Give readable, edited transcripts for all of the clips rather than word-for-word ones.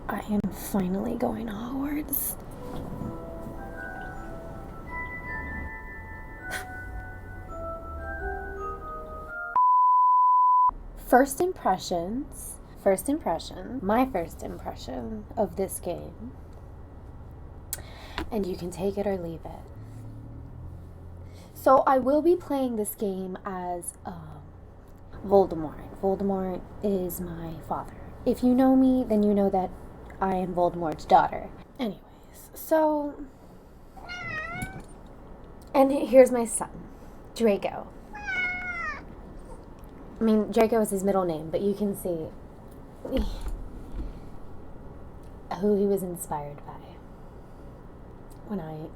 I am finally going to Hogwarts. My first impression of this game, and you can take it or leave it. So I will be playing this game as Voldemort. Voldemort is my father. If you know me, then you know that I am Voldemort's daughter. Anyways, so... And here's my son, Draco. I mean, Draco is his middle name, but you can see who he was inspired by when I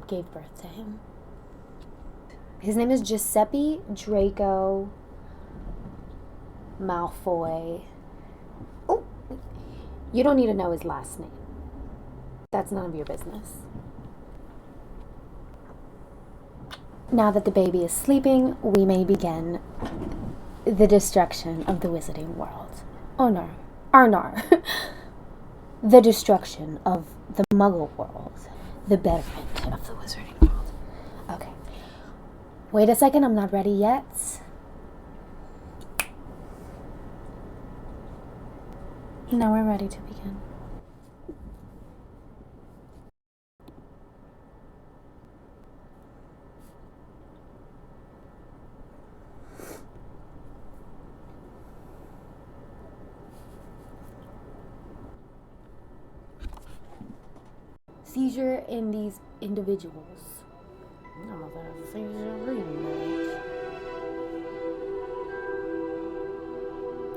gave birth to him. His name is Giuseppe Draco Malfoy. Oh, you don't need to know his last name. That's none of your business. Now that the baby is sleeping, we may begin the destruction of the wizarding world. Oh no. Arnar. The destruction of the muggle world. The betterment of the wizarding world. Okay. Wait a second, I'm not ready yet. Now we're ready to begin. Seizure in these individuals. I'm not gonna have a seizure reading that.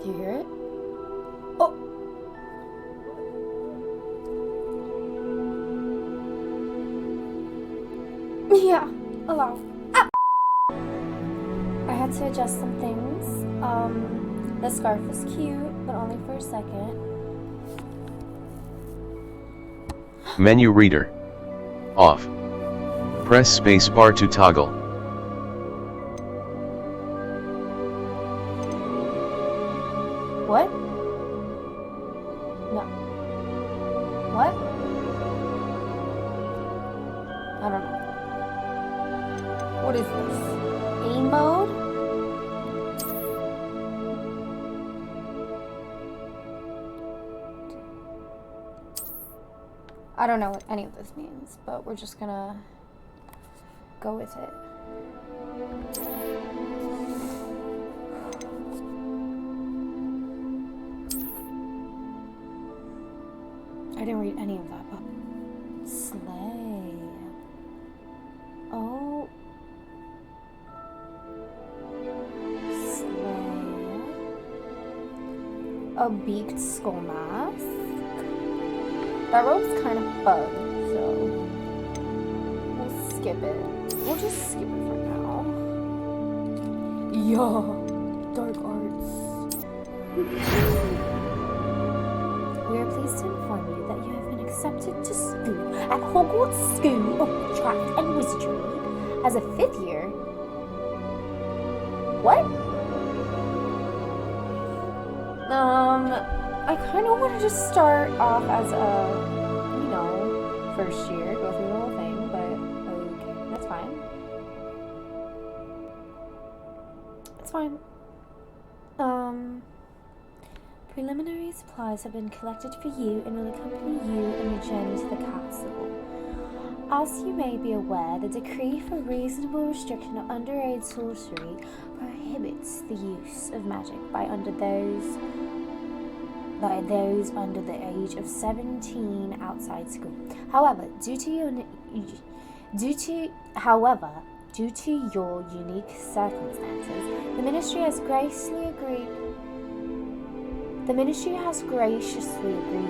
Do you hear it? Oh! Yeah, hello. Ah! I had to adjust some things. The scarf was cute, but only for a second. Menu reader. Off. Press space bar to toggle. What? No. What? I don't know. What is this? Aim mode? I don't know what any of this means, but we're just gonna go with it. I didn't read any of that, but slay. Oh. Slay. A beaked skull mask. That rope's kind of bugged, so we'll skip it. We'll just skip it for now. Yeah, dark arts. We are pleased to inform you that you have been accepted to school at Hogwarts School of Witchcraft and Wizardry as a 5th year. What? I kind of want to just start off as a, you know, first year, go through the whole thing, but okay, that's fine. It's fine. Preliminary supplies have been collected for you and will accompany you on your journey to the castle. As you may be aware, the decree for reasonable restriction of underage sorcery prohibits the use of magic by those under the age of 17 outside school. However, due to your unique circumstances, the Ministry has graciously agreed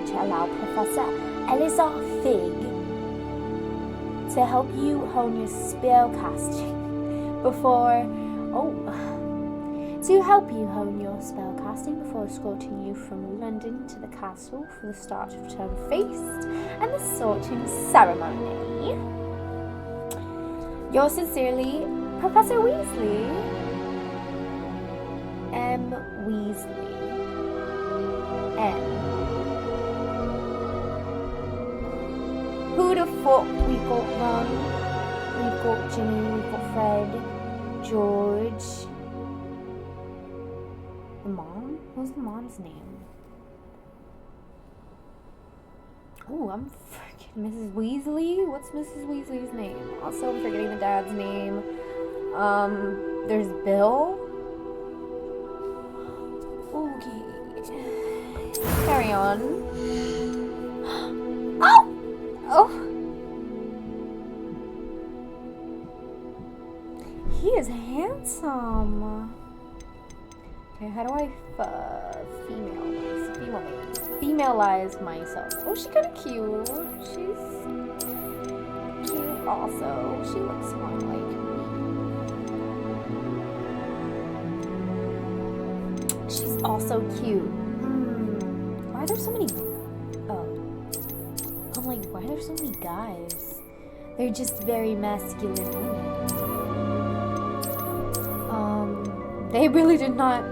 to allow Professor Elizar Fig to help you hone your spellcasting before escorting you from London to the castle for the start of term feast and the sorting ceremony. Yours sincerely, Professor Weasley. M. Weasley. M. beautiful. We've got Ron, we've got Ginny, we've got Fred, George. The mom? What's the mom's name? Oh, I'm freaking Mrs. Weasley. What's Mrs. Weasley's name? Also, I'm forgetting the dad's name. There's Bill. Okay. Carry on. Oh! Oh! He is handsome. Okay, how do I femalize myself? Oh, she's kind of cute. She's cute also. She looks more like me. She's also cute. Why are there so many... I'm like, why are there so many guys? They're just very masculine women. They really did not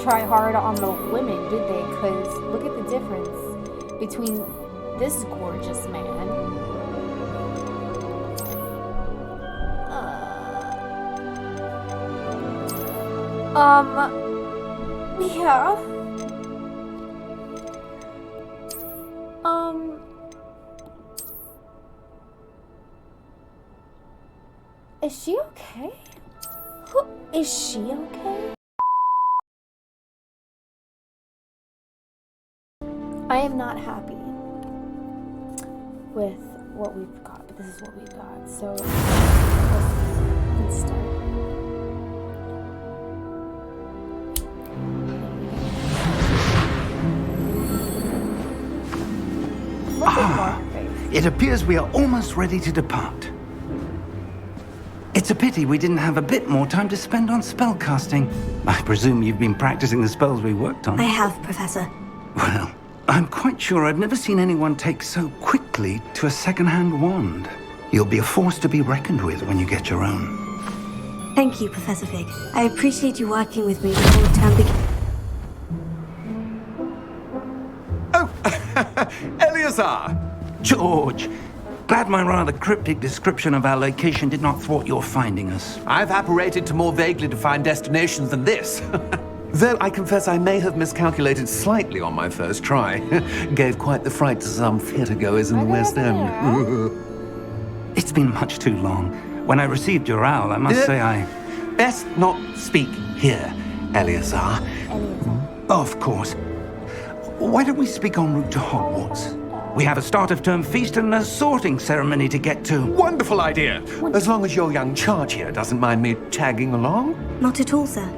try hard on the women, did they? Because look at the difference between this gorgeous man. Yeah. Is she okay? Is she okay? I am not happy with what we've got, but this is what we've got. So let's start. It appears we are almost ready to depart. It's a pity we didn't have a bit more time to spend on spellcasting. I presume you've been practicing the spells we worked on. I have, Professor. Well, I'm quite sure I've never seen anyone take so quickly to a second-hand wand. You'll be a force to be reckoned with when you get your own. Thank you, Professor Fig. I appreciate you working with me before the term begins. Oh, Eleazar! George! Glad my rather cryptic description of our location did not thwart your finding us. I've apparated to more vaguely defined destinations than this. Though I confess I may have miscalculated slightly on my first try. Gave quite the fright to some theatre-goers in the West End. It's been much too long. When I received your owl, I must say I... Best not speak here, Eleazar. Of course. Why don't we speak en route to Hogwarts? We have a start-of-term feast and a sorting ceremony to get to. Wonderful idea. As long as your young charge here doesn't mind me tagging along. Not at all, sir.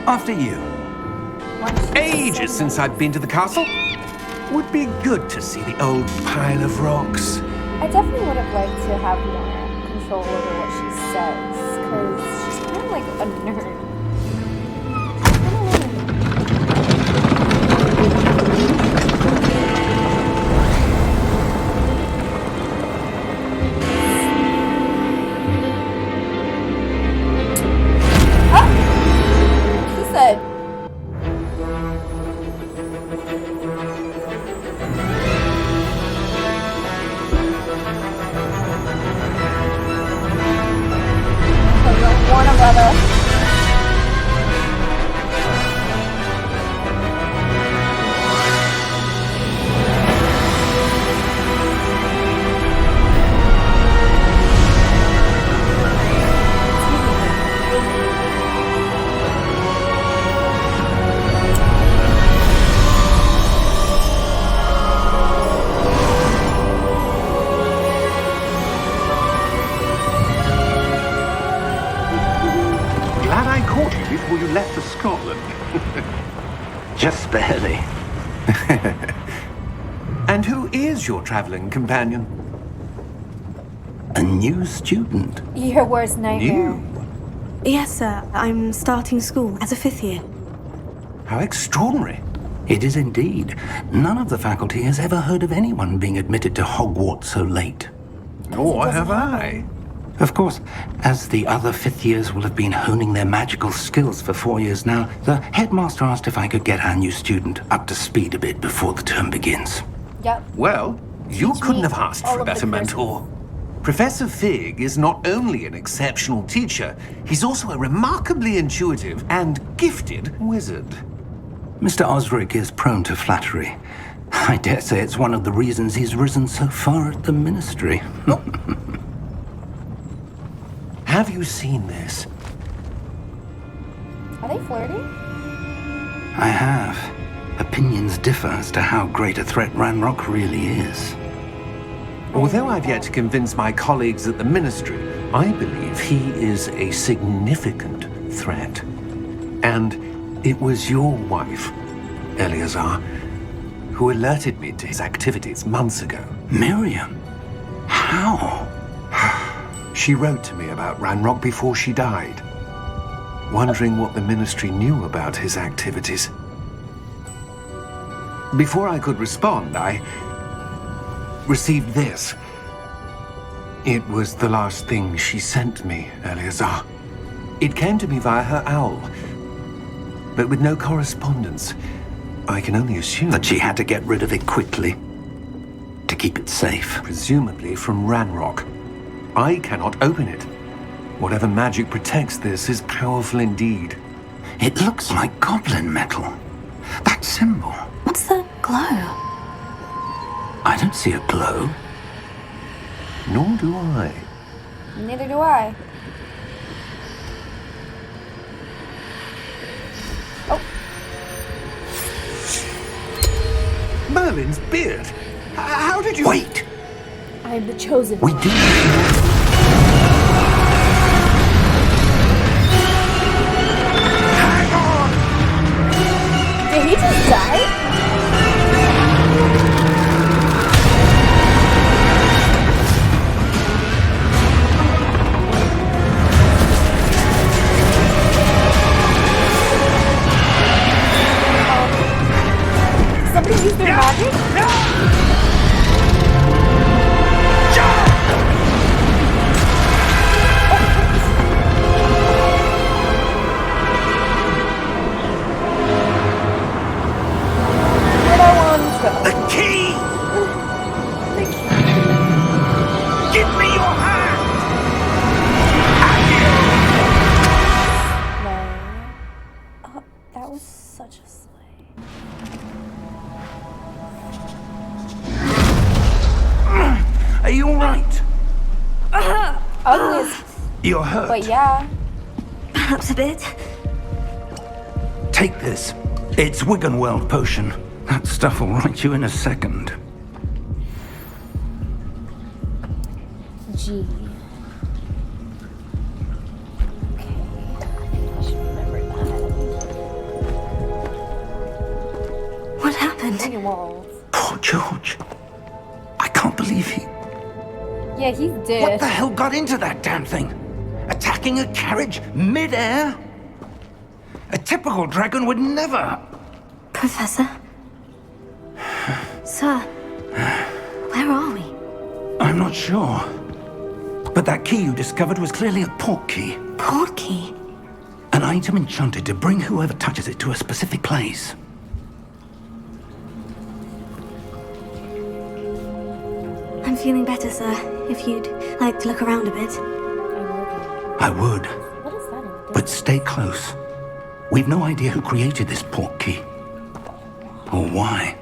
After you. Ages since I've been to the castle. Would be good to see the old pile of rocks. I definitely would have liked to have more control over what she says, because she's kind of like a nerd. Before you left for Scotland. Just barely. And who is your traveling companion? A new student. Your worst nightmare. Yes, sir. I'm starting school as a 5th year. How extraordinary. It is indeed. None of the faculty has ever heard of anyone being admitted to Hogwarts so late. Nor have I. Of course, as the other 5th years will have been honing their magical skills for 4 years now, the headmaster asked if I could get our new student up to speed a bit before the term begins. Yep. Well, You Teach couldn't me have asked all for a of the better curses. mentor. Professor Fig is not only an exceptional teacher, he's also a remarkably intuitive and gifted wizard. Mr. Osric is prone to flattery. I dare say it's one of the reasons he's risen so far at the Ministry. Have you seen this? Are they flirting? I have. Opinions differ as to how great a threat Ranrock really is. Although I've yet to convince my colleagues at the Ministry, I believe he is a significant threat. And it was your wife, Eleazar, who alerted me to his activities months ago. Miriam? How? She wrote to me about Ranrock before she died, wondering what the Ministry knew about his activities. Before I could respond, I received this. It was the last thing she sent me, Eleazar. It came to me via her owl, but with no correspondence. I can only assume That she had to get rid of it quickly to keep it safe. presumably from Ranrock. I cannot open it. Whatever magic protects this is powerful indeed. It looks like goblin metal. That symbol. What's the glow? I don't see a glow. Nor do I. Neither do I. Merlin's beard! How did you... Wait! I am the chosen We one. do. Hang on! Did he just die? Somebody used their magic? Where'd our wands go? The key! Give me your hand! No. Oh, that was such a slay. Are you alright? Ugly as... You're hurt. But yeah. Perhaps a bit. Take this. It's Wiggenweld potion. That stuff will right you in a second. G. Okay. I should remember that. What happened? Hanging walls. Poor George. I can't believe he... Yeah, he's What dead. the hell got into that damn thing? Attacking a carriage mid-air? A typical dragon would never... Professor? Sir? Where are we? I'm not sure. But that key you discovered was clearly a port key. Port key? An item enchanted to bring whoever touches it to a specific place. I'm feeling better, sir. If you'd like to look around a bit. I would, What is that in the but stay close. We've no idea who created this port key. Or why.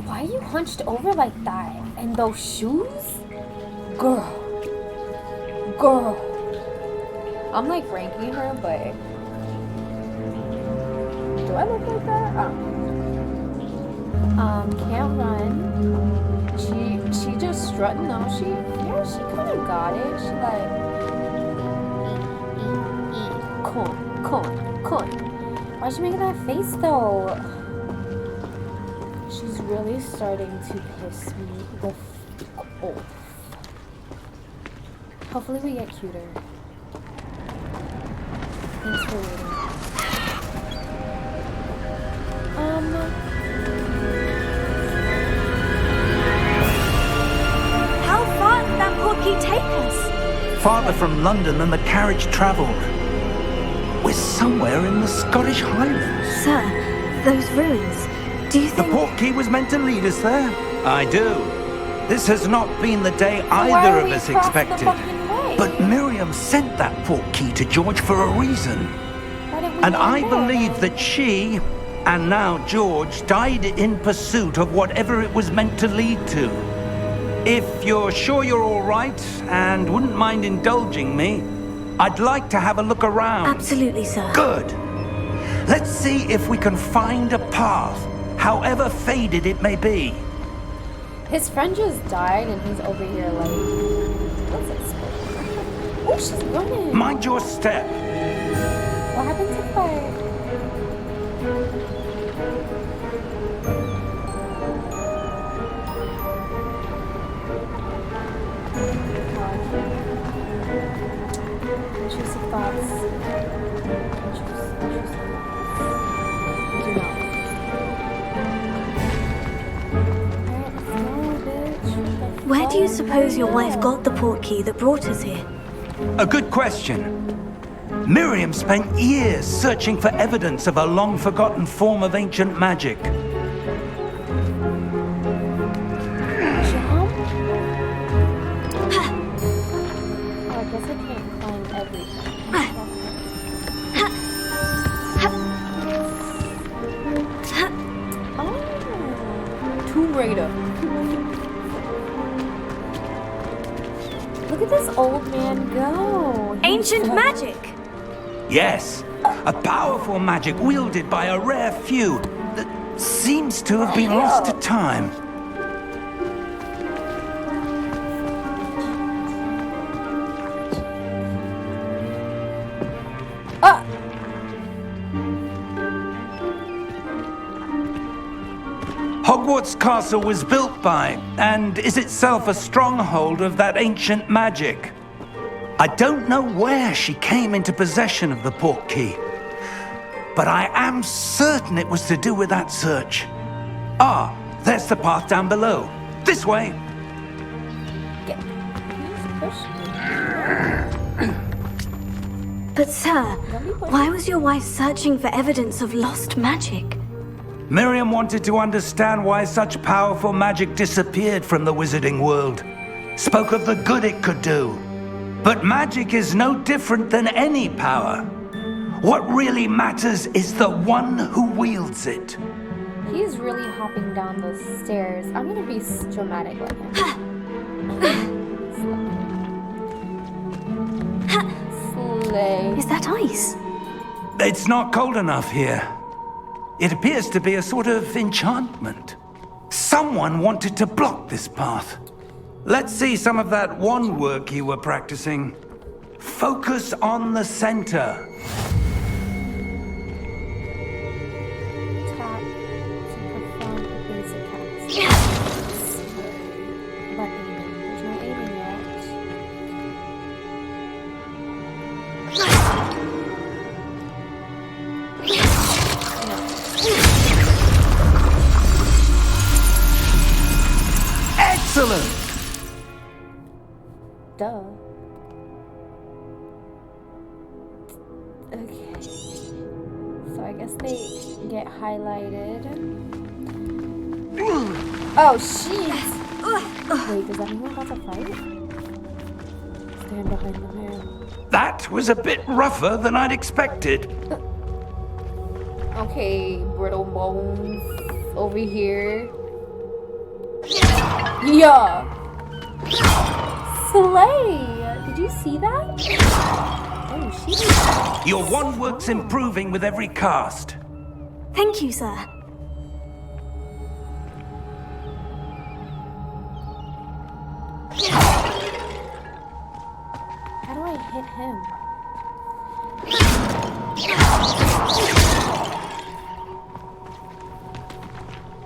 Why are you hunched over like that? And those shoes? Girl. Girl. I'm like ranking her, but... Do I look like that? Can't run. She just strutting. No, she kind of got it. She like... Eat. Corn. Why's she making that face though? She's really starting to piss me the f off. Hopefully we get cuter. Thanks for waiting. How far did that port key take us? Farther from London than the carriage travelled. We're somewhere in the Scottish Highlands. Sir, those ruins. Do Do you The think... portkey was meant to lead us there? I do. This has not been the day Why either are of we us across the expected. fucking way? But Miriam sent that portkey to George for a reason. Why didn't we And go I there, believe then? that she, and now George, died in pursuit of whatever it was meant to lead to. If you're sure you're all right and wouldn't mind indulging me, I'd like to have a look around. Absolutely, sir. Good. Let's see if we can find a path, however faded it may be. His friend just died and he's over here like, what's this? Oh, she's running. Mind your step. What happens if I... Intrusive thoughts. Intrusive thoughts. Do not. Alright, let's go, bitch. Where do you suppose your wife got the portkey that brought us here? A good question. Miriam spent years searching for evidence of a long-forgotten form of ancient magic. Jump? Oh, I guess I can't climb everything. Oh, Tomb Raider. Look at this old man go. Ancient magic! Yes, a powerful magic wielded by a rare few that seems to have been lost to time. Ah! Hogwarts Castle was built by, and is itself a stronghold of that ancient magic. I don't know where she came into possession of the portkey, but I am certain it was to do with that search. Ah, there's the path down below. This way. But sir, why was your wife searching for evidence of lost magic? Miriam wanted to understand why such powerful magic disappeared from the wizarding world. Spoke of the good it could do. But magic is no different than any power. What really matters is the one who wields it. He's really hopping down those stairs. I'm gonna be dramatic like him. Slay. Is that ice? It's not cold enough here. It appears to be a sort of enchantment. Someone wanted to block this path. Let's see some of that wand work you were practicing. Focus on the center. Tap to perform a basic cast. But aiming. There's no aiming yet. Excellent! Duh. Okay. So I guess they get highlighted. Oh, shit! Wait, does that mean we're about to fight? Stand behind the man. That was a bit rougher than I'd expected. Okay, brittle bones over here. Yeah! Slay! Did you see that? Oh, shit. Your wand work's improving with every cast. Thank you, sir. How do I hit him?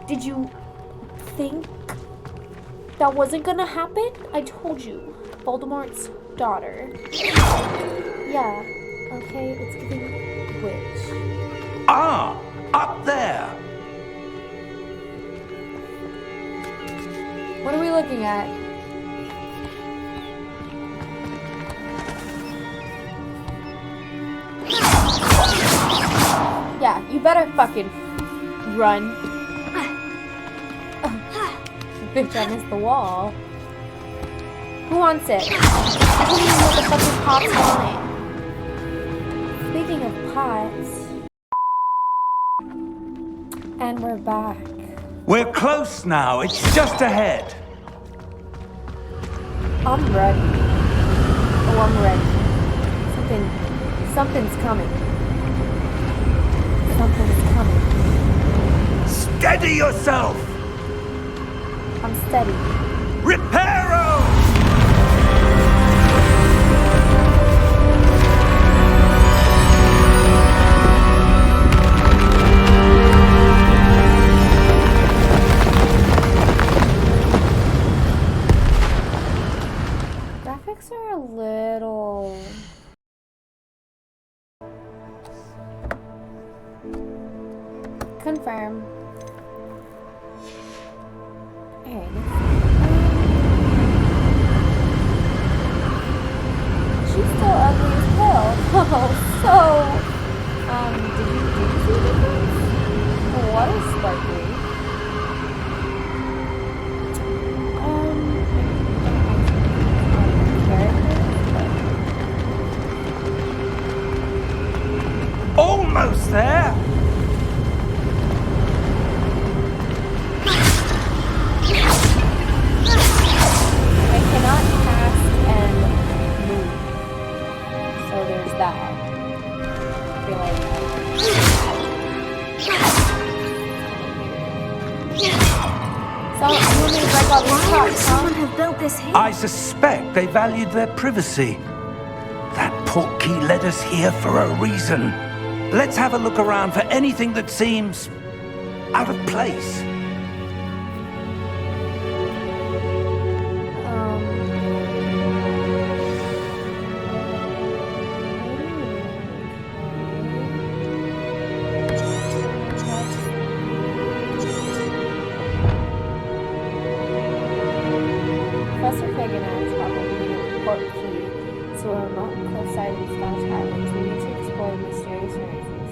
Did you think that wasn't gonna happen? I told you. Voldemort's daughter. Yeah. Okay, it's giving witch. Ah, up there. What are we looking at? Yeah, you better fucking run. Bitch, I missed the wall. Who wants it? I don't even know what the fuck is pots on it. Speaking of pots... And we're back. We're close now. It's just ahead. I'm ready. Oh, I'm ready. Something's coming. Something's coming. Steady yourself! I'm steady. Reparo! Graphics are a little... Confirm. Alright, she's still ugly as hell. Oh, so... did you see the difference? The water's sparkly. Almost there! I cannot cast and move. So there's that. I feel like... So, you want me to break all these Why would parts, someone huh? have built this here? I suspect they valued their privacy. That portkey led us here for a reason. Let's have a look around for anything that seems out of place. Professor Fagan is probably a port key to a remote cliffside in Scottish Highlands. We need to explore mysterious horizons.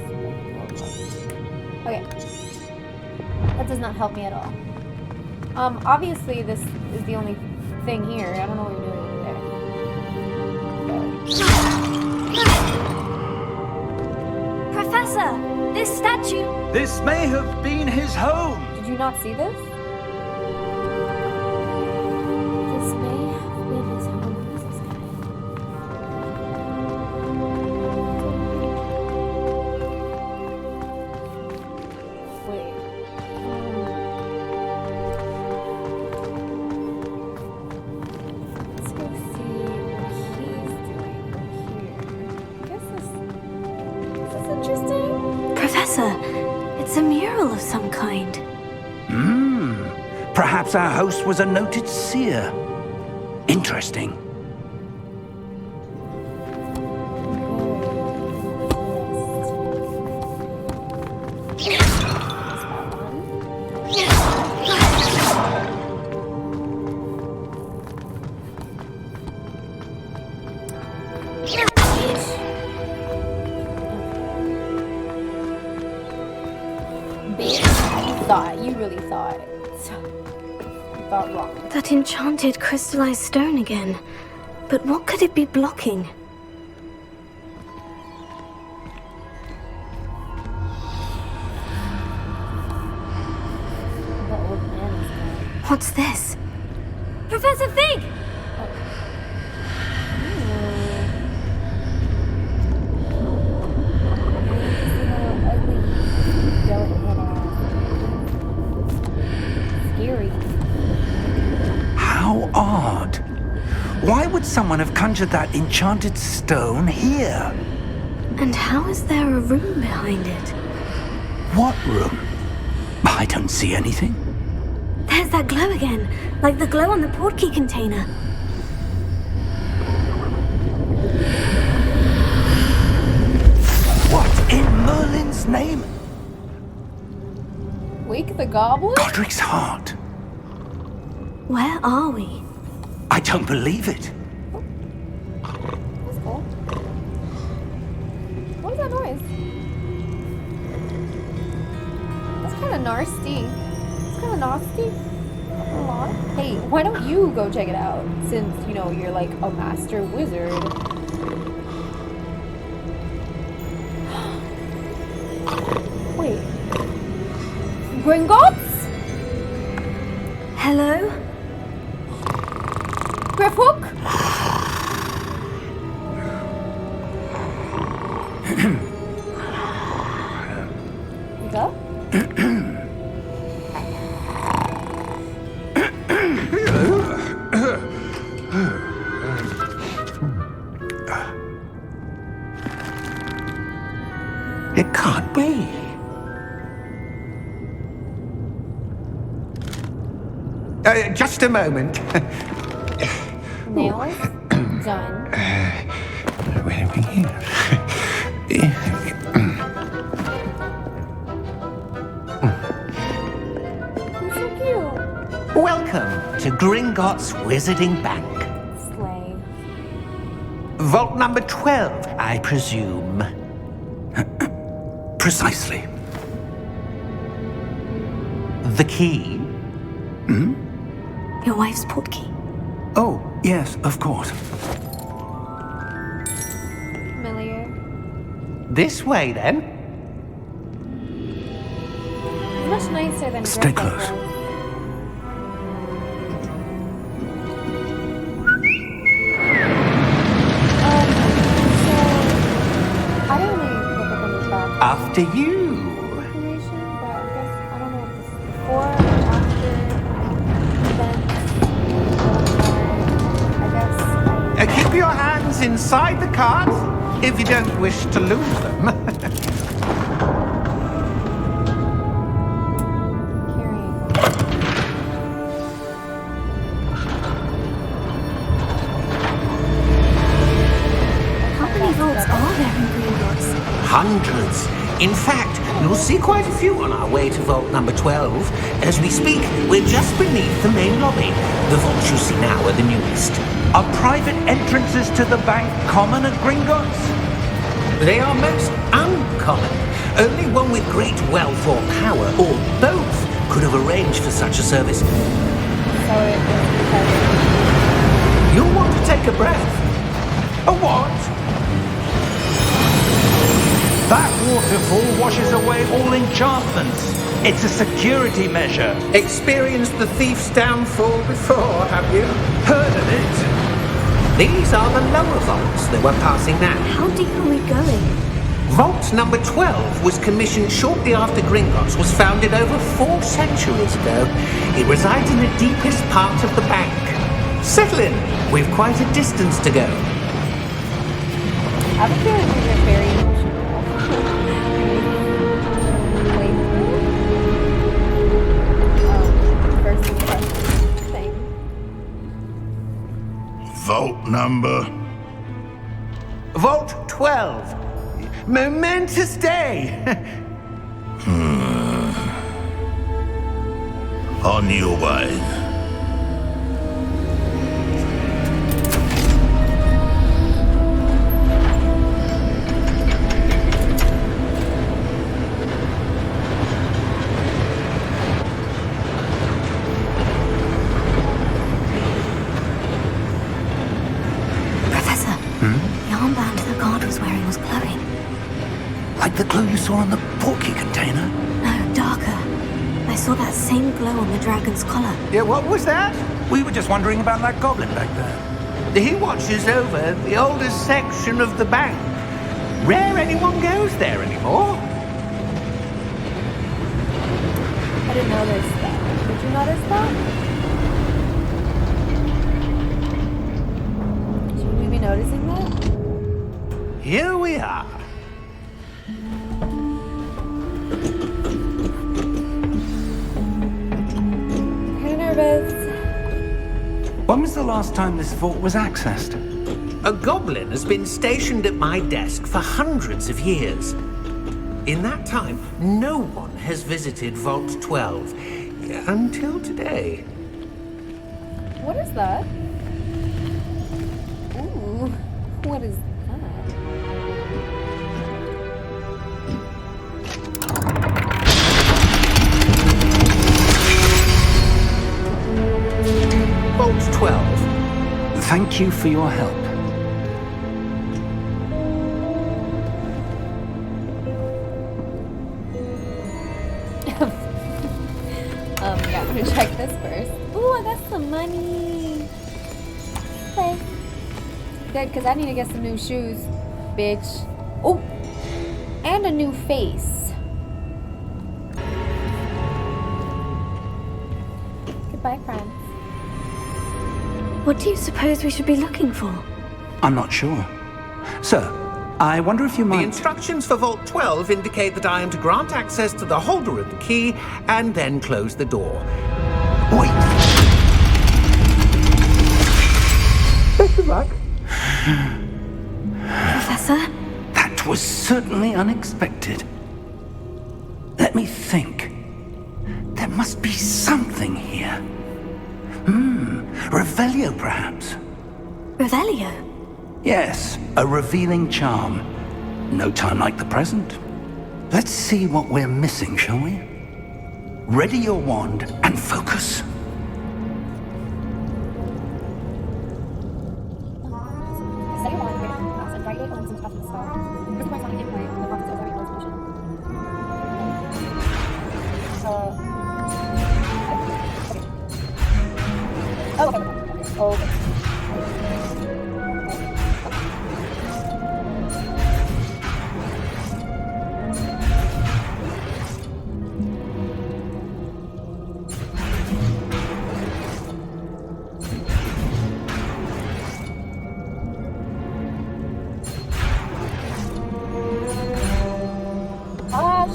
Okay. That does not help me at all. Obviously this is the only thing here. I don't know what you're doing over there. Professor, this statue. This may have been his home. Did you not see this? This may have been his home. Who's this guy? Wait. Let's go see what he's doing here. I guess this is interesting. Professor, it's a mural of some kind. Perhaps our host was a noted seer. Interesting. You really thought. Thought wrong. That enchanted crystallized stone again. But what could it be blocking? The old man is dead. What's this? Professor Fig! How odd. Why would someone have conjured that enchanted stone here? And how is there a room behind it? What room? I don't see anything. There's that glow again, like the glow on the portkey container. What in Merlin's name? Wake the goblin? Godric's heart. Where are we? I don't believe it. That's cool. What is that noise? That's kind of nasty. It's kind of nasty. A lot. out. Hey, why don't you go check it out? Since, you know, you're like a master wizard. Wait. Gringotts? Hello? Griffhook? You go? It can't be. Just a moment. Nails? Done. Where are we here? He's so cute. Welcome to Gringotts Wizarding Bank. Slay. Vault number 12, I presume. Precisely. The key? Your wife's portkey. Oh, yes, of course. Familiar. This way, then. It's much nicer than Stay Griffhook close. was. So I didn't really look at the back After you. information, but I guess I don't know if this is before or after events. I guess Keep your hands inside the cart if you don't wish to lose them. carrying. How many vaults are there in Gringotts? Hundreds. In fact, you'll see quite a few on our way to vault number 12. As we speak, we're just beneath the main lobby. The vaults you see now are the newest. Are private entrances to the bank common at Gringotts? They are most uncommon. Only one with great wealth or power, or both, could have arranged for such a service. So it was because You'll want to take a breath. A what? That waterfall washes away all enchantments. It's a security measure. Experienced the thief's downfall before, have you? Heard of it? These are the lower vaults that we're passing now. How deep are we going? Vault number 12 was commissioned shortly after Gringotts was founded over 4 centuries ago. It resides in the deepest part of the bank. Settle in. We've quite a distance to go. I have a feeling we were very emotional. First impression thing. Vault number. Vault 12. Momentous day. On your way. Professor, the armband the guard was wearing was glowing. Like the glue you saw on the portkey container? No, darker. I saw that same glow on the dragon's collar. Yeah, what was that? We were just wondering about that goblin back there. He watches over the oldest section of the bank. Rare anyone goes there anymore. I didn't notice that. Did you notice that? Should we be noticing that? Here we are. Kind of nervous. When was the last time this vault was accessed? A goblin has been stationed at my desk for hundreds of years. In that time, no one has visited Vault 12 until today. What is that? Ooh, what is that? Thank you for your help. Yeah, I'm gonna check this first. Ooh, I got some money. Okay. Good, because I need to get some new shoes, bitch. Oh, and a new face. Goodbye, friends. What do you suppose we should be looking for? I'm not sure. Sir, I wonder if you The might... instructions for Vault 12 indicate that I am to grant access to the holder of the key and then close the door. Wait! Best of luck. Professor? That was certainly unexpected. Let me think. There must be something here. Revelio, perhaps? Revelio? Yes, a revealing charm. No time like the present. Let's see what we're missing, shall we? Ready your wand and focus.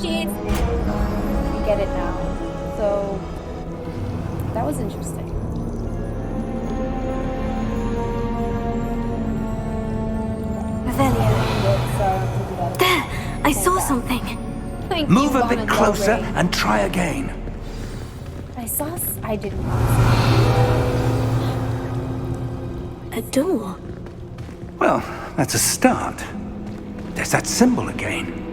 Shit! I get it now. So, that was interesting. Revelio. There! I saw something. Thank Move you, a bit Lana Del closer Rey. and try again. I didn't. A door. Well, that's a start. There's that symbol again.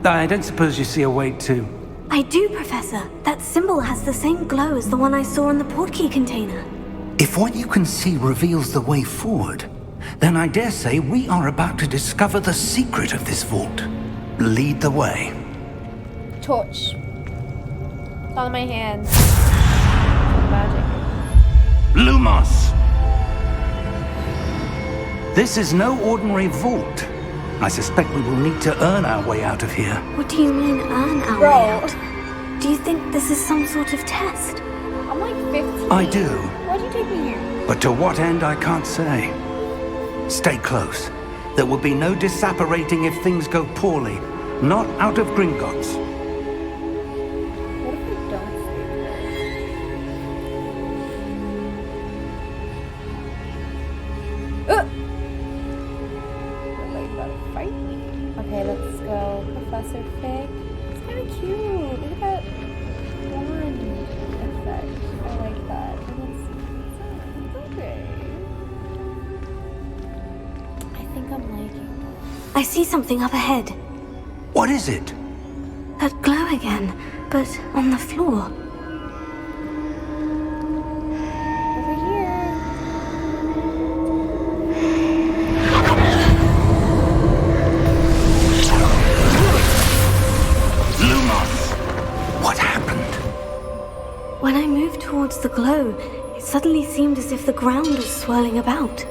I don't suppose you see a way to... I do, Professor. That symbol has the same glow as the one I saw in the portkey container. If what you can see reveals the way forward, then I dare say we are about to discover the secret of this vault. Lead the way. Torch. It's on my hands. Magic. Lumos! This is no ordinary vault. I suspect we will need to earn our way out of here. What do you mean, earn our way out? Do you think this is some sort of test? I'm like 15. I do, Why'd you take me here? but to what end I can't say. Stay close. There will be no disapparating if things go poorly. Not out of Gringotts. What if I don't stay Fight me. Okay, let's go. Professor Fig. It's kind of cute. Look at that wand effect. I like that. And it's okay. I think I'm liking it. I see something up ahead. What is it? That glow again, but on the floor. Over here. Lumos! What happened? When I moved towards the glow, it suddenly seemed as if the ground was swirling about.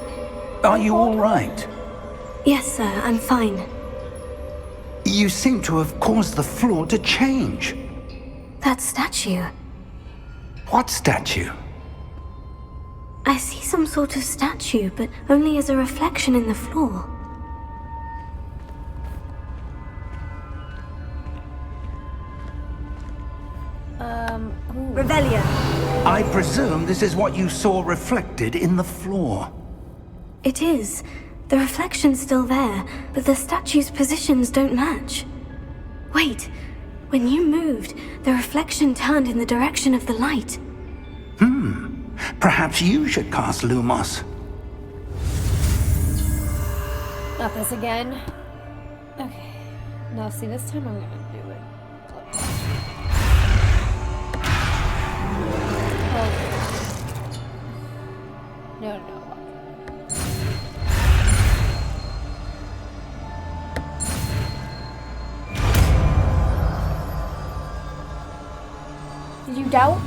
Are you all right? Yes, sir, I'm fine. You seem to have caused the floor to change. That statue. What statue? I see some sort of statue, but only as a reflection in the floor. Revelio. I presume this is what you saw reflected in the floor. It is. The reflection's still there, but the statue's positions don't match. Wait, when you moved, the reflection turned in the direction of the light. Perhaps you should cast Lumos. Not this again. Okay. Now, see, this time I'm gonna do it. Oh. No. doubt?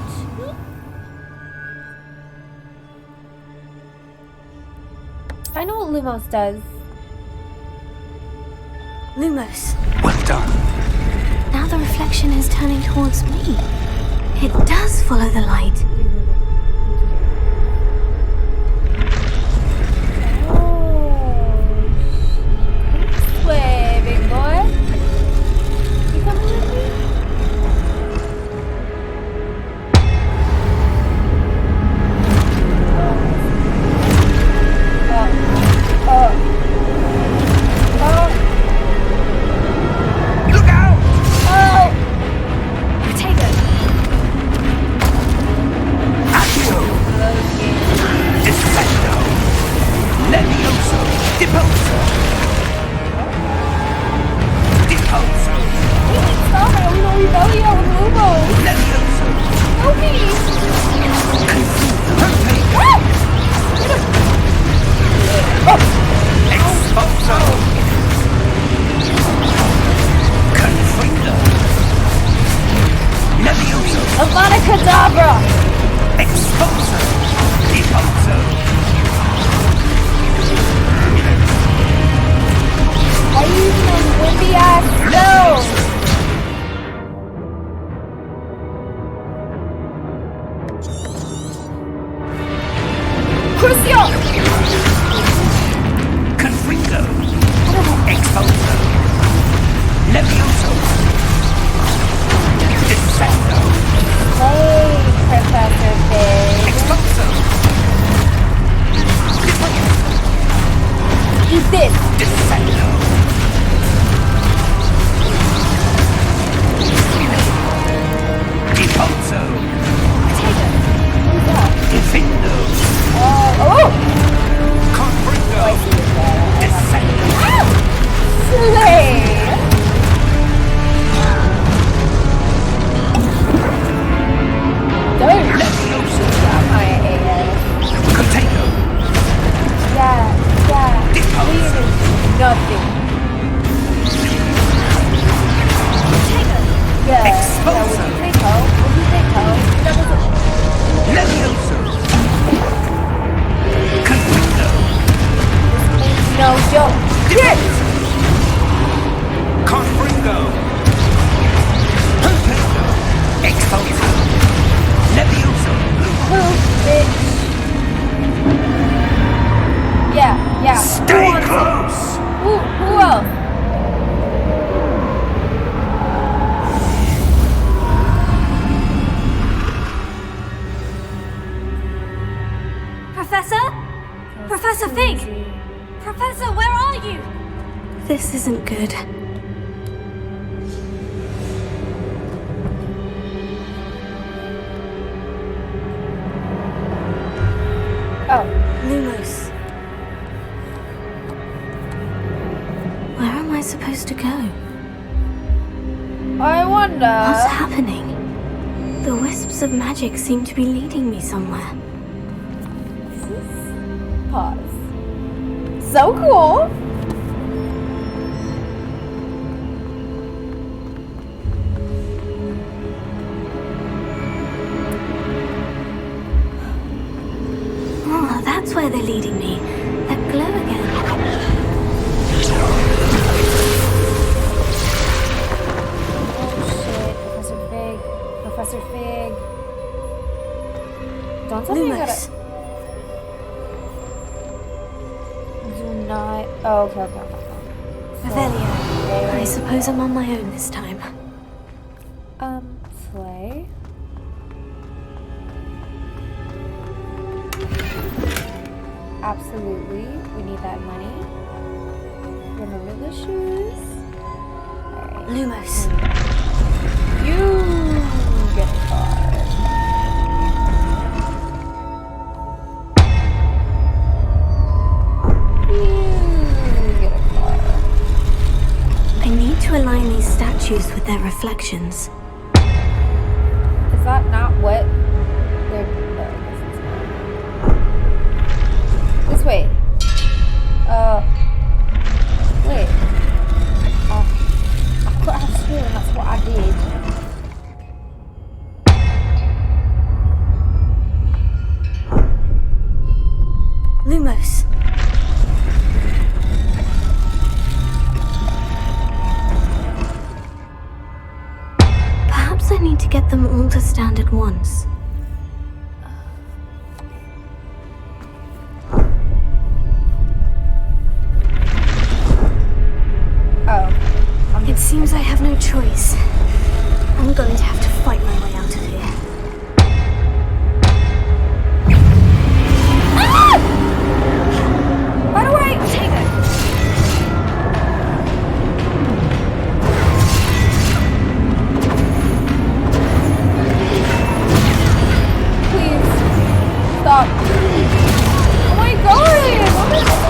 I know what Lumos does. Lumos, Well done. now the reflection is turning towards me. It does follow the light. This way, big boy. You coming with me? Look out! Potato, Accio! Descendo! Levioso! Deposo! Deposo! Stop! I don't know Rebellion with Lumos. Levioso! Help me! Exposo! Confringo! Levioso! Avada Kedavra! Exposo! Deposo! Why are you using those wimpy ass spells? Crucio! Confringo! Exposo! Levioso! Descendo! Hey, Professor Fig. Exposo! Eat this! Descendo! Deposo! Who's that? Defendo! Oh! Confringo! Descendo! Slay! Don't Levioso! grab my ass. Potato! Yeah. Deposo! Leave is nothing. Yeah. Exposo. What do you think, Ho? What do you think, Ho? That was a... Levioso! Confringo! No joke. Shit! Confringo! Potato! Exposo! Levioso! Move, bitch. Yeah. Stay close! Who else? Professor? Professor Fig! Professor, where are you? This isn't good. Oh. Lumos. Where am I supposed to go? I wonder. What's happening? The wisps of magic seem to be leading me somewhere. Pause. So cool. Oh, that's where they're leading me. That glow again. Oh shit, Professor Fig. Don't tell me you gotta... Lumos. Do not... Oh, okay. Revelio. I suppose I'm on my own this time. Slay. Absolutely. We need that money. Remember the shoes. Alright. Lumos. You get a card. You get a card. I need to align these statues with their reflections. Is that not what they're... this way. Wait. I could have sworn that's what I did. at once. It seems I have no choice. I'm going to have to fight my way out of here. Ah! Right away! Take it! Please. Stop. Oh my god! What is this?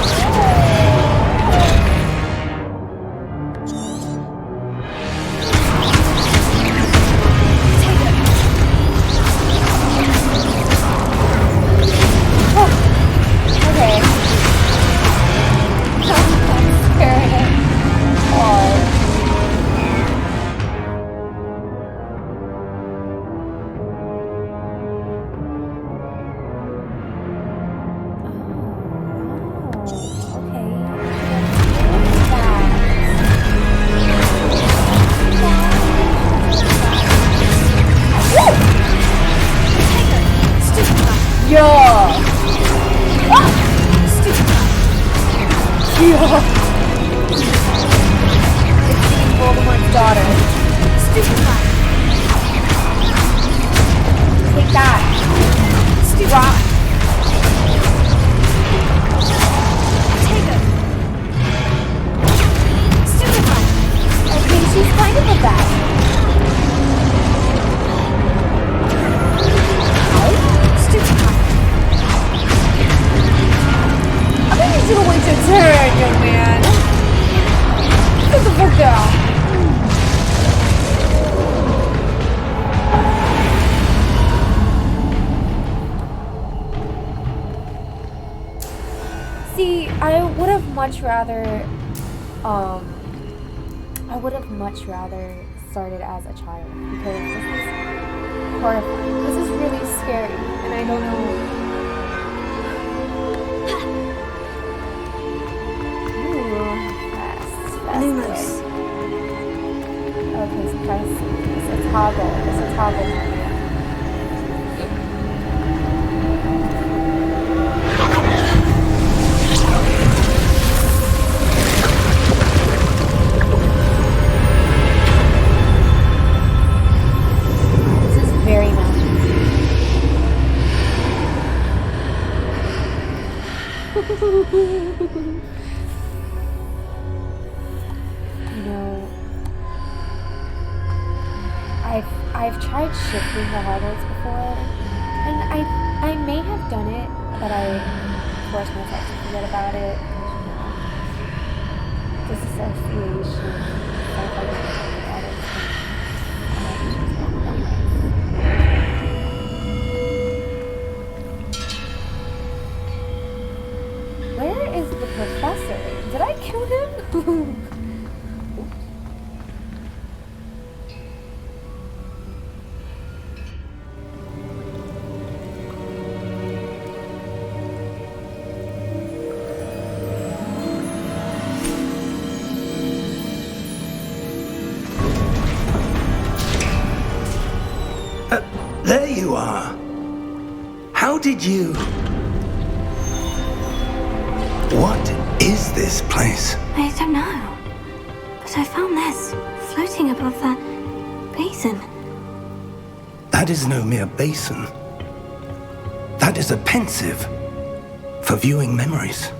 I would have much rather started as a child, because this is horrifying. This is really scary, and I don't know. Ooh, fast Lumos. Okay, so press. It's a toggle. It's a toggle menu. I've tried shifting the Hogwarts before, and I may have done it, but I forced myself to forget about it. Disassociation. Where is the professor? Did I kill him? There you are. How did you... What is this place? I don't know. But I found this floating above that basin. That is no mere basin. That is a pensive for viewing memories.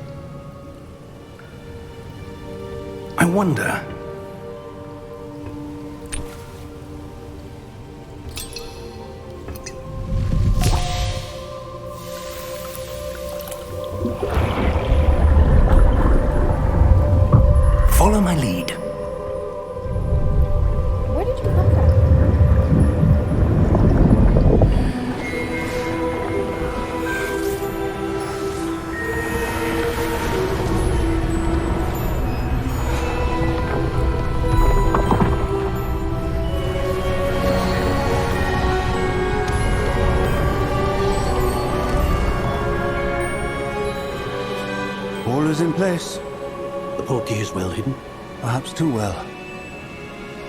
I wonder... Follow my lead. Where did you come from? All is in place. The portkey is well hidden. Perhaps too well.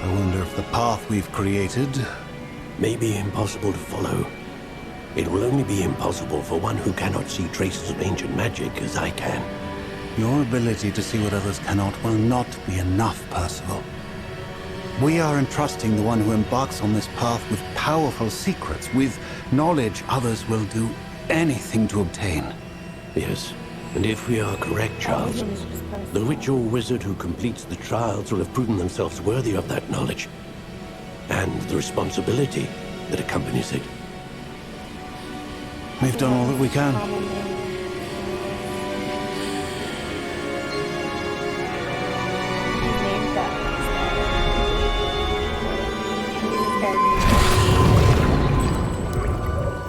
I wonder if the path we've created may be impossible to follow. It will only be impossible for one who cannot see traces of ancient magic as I can. Your ability to see what others cannot will not be enough, Percival. We are entrusting the one who embarks on this path with powerful secrets, with knowledge others will do anything to obtain. Yes, and if we are correct, Charles, the witch or wizard who completes the trials will have proven themselves worthy of that knowledge, and the responsibility that accompanies it. We've done all that we can.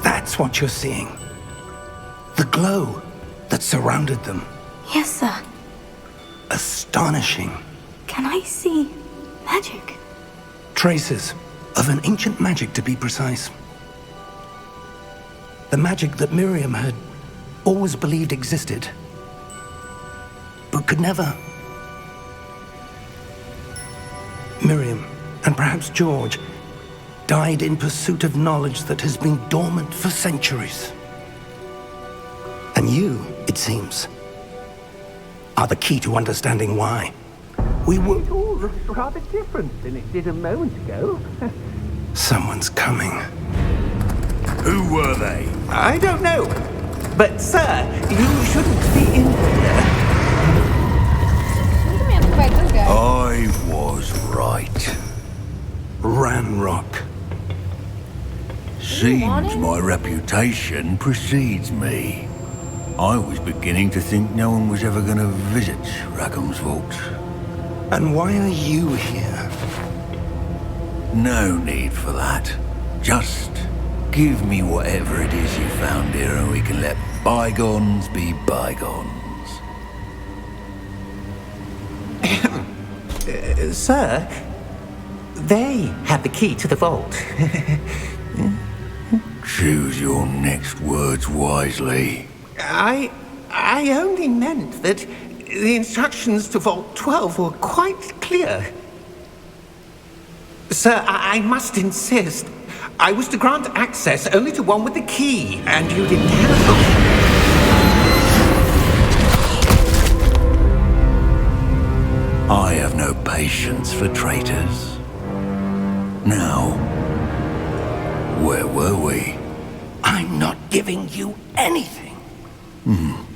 That's what you're seeing. The glow that surrounded them. Yes, sir. Astonishing. Can I see magic? Traces of an ancient magic, to be precise. The magic that Miriam had always believed existed, but could never. Miriam, and perhaps George, died in pursuit of knowledge that has been dormant for centuries. And you, it seems, are the key to understanding why. It all looks rather different than it did a moment ago. Someone's coming. Who were they? I don't know. But, sir, you shouldn't be in here. I was right. Ranrock. Seems my reputation precedes me. I was beginning to think no one was ever going to visit Rackham's vault. And why are you here? No need for that. Just give me whatever it is you found here and we can let bygones be bygones. Sir, they have the key to the vault. Choose your next words wisely. I only meant that the instructions to Vault 12 were quite clear. Sir, I must insist. I was to grant access only to one with the key, and you didn't have I have no patience for traitors. Now, where were we? I'm not giving you anything.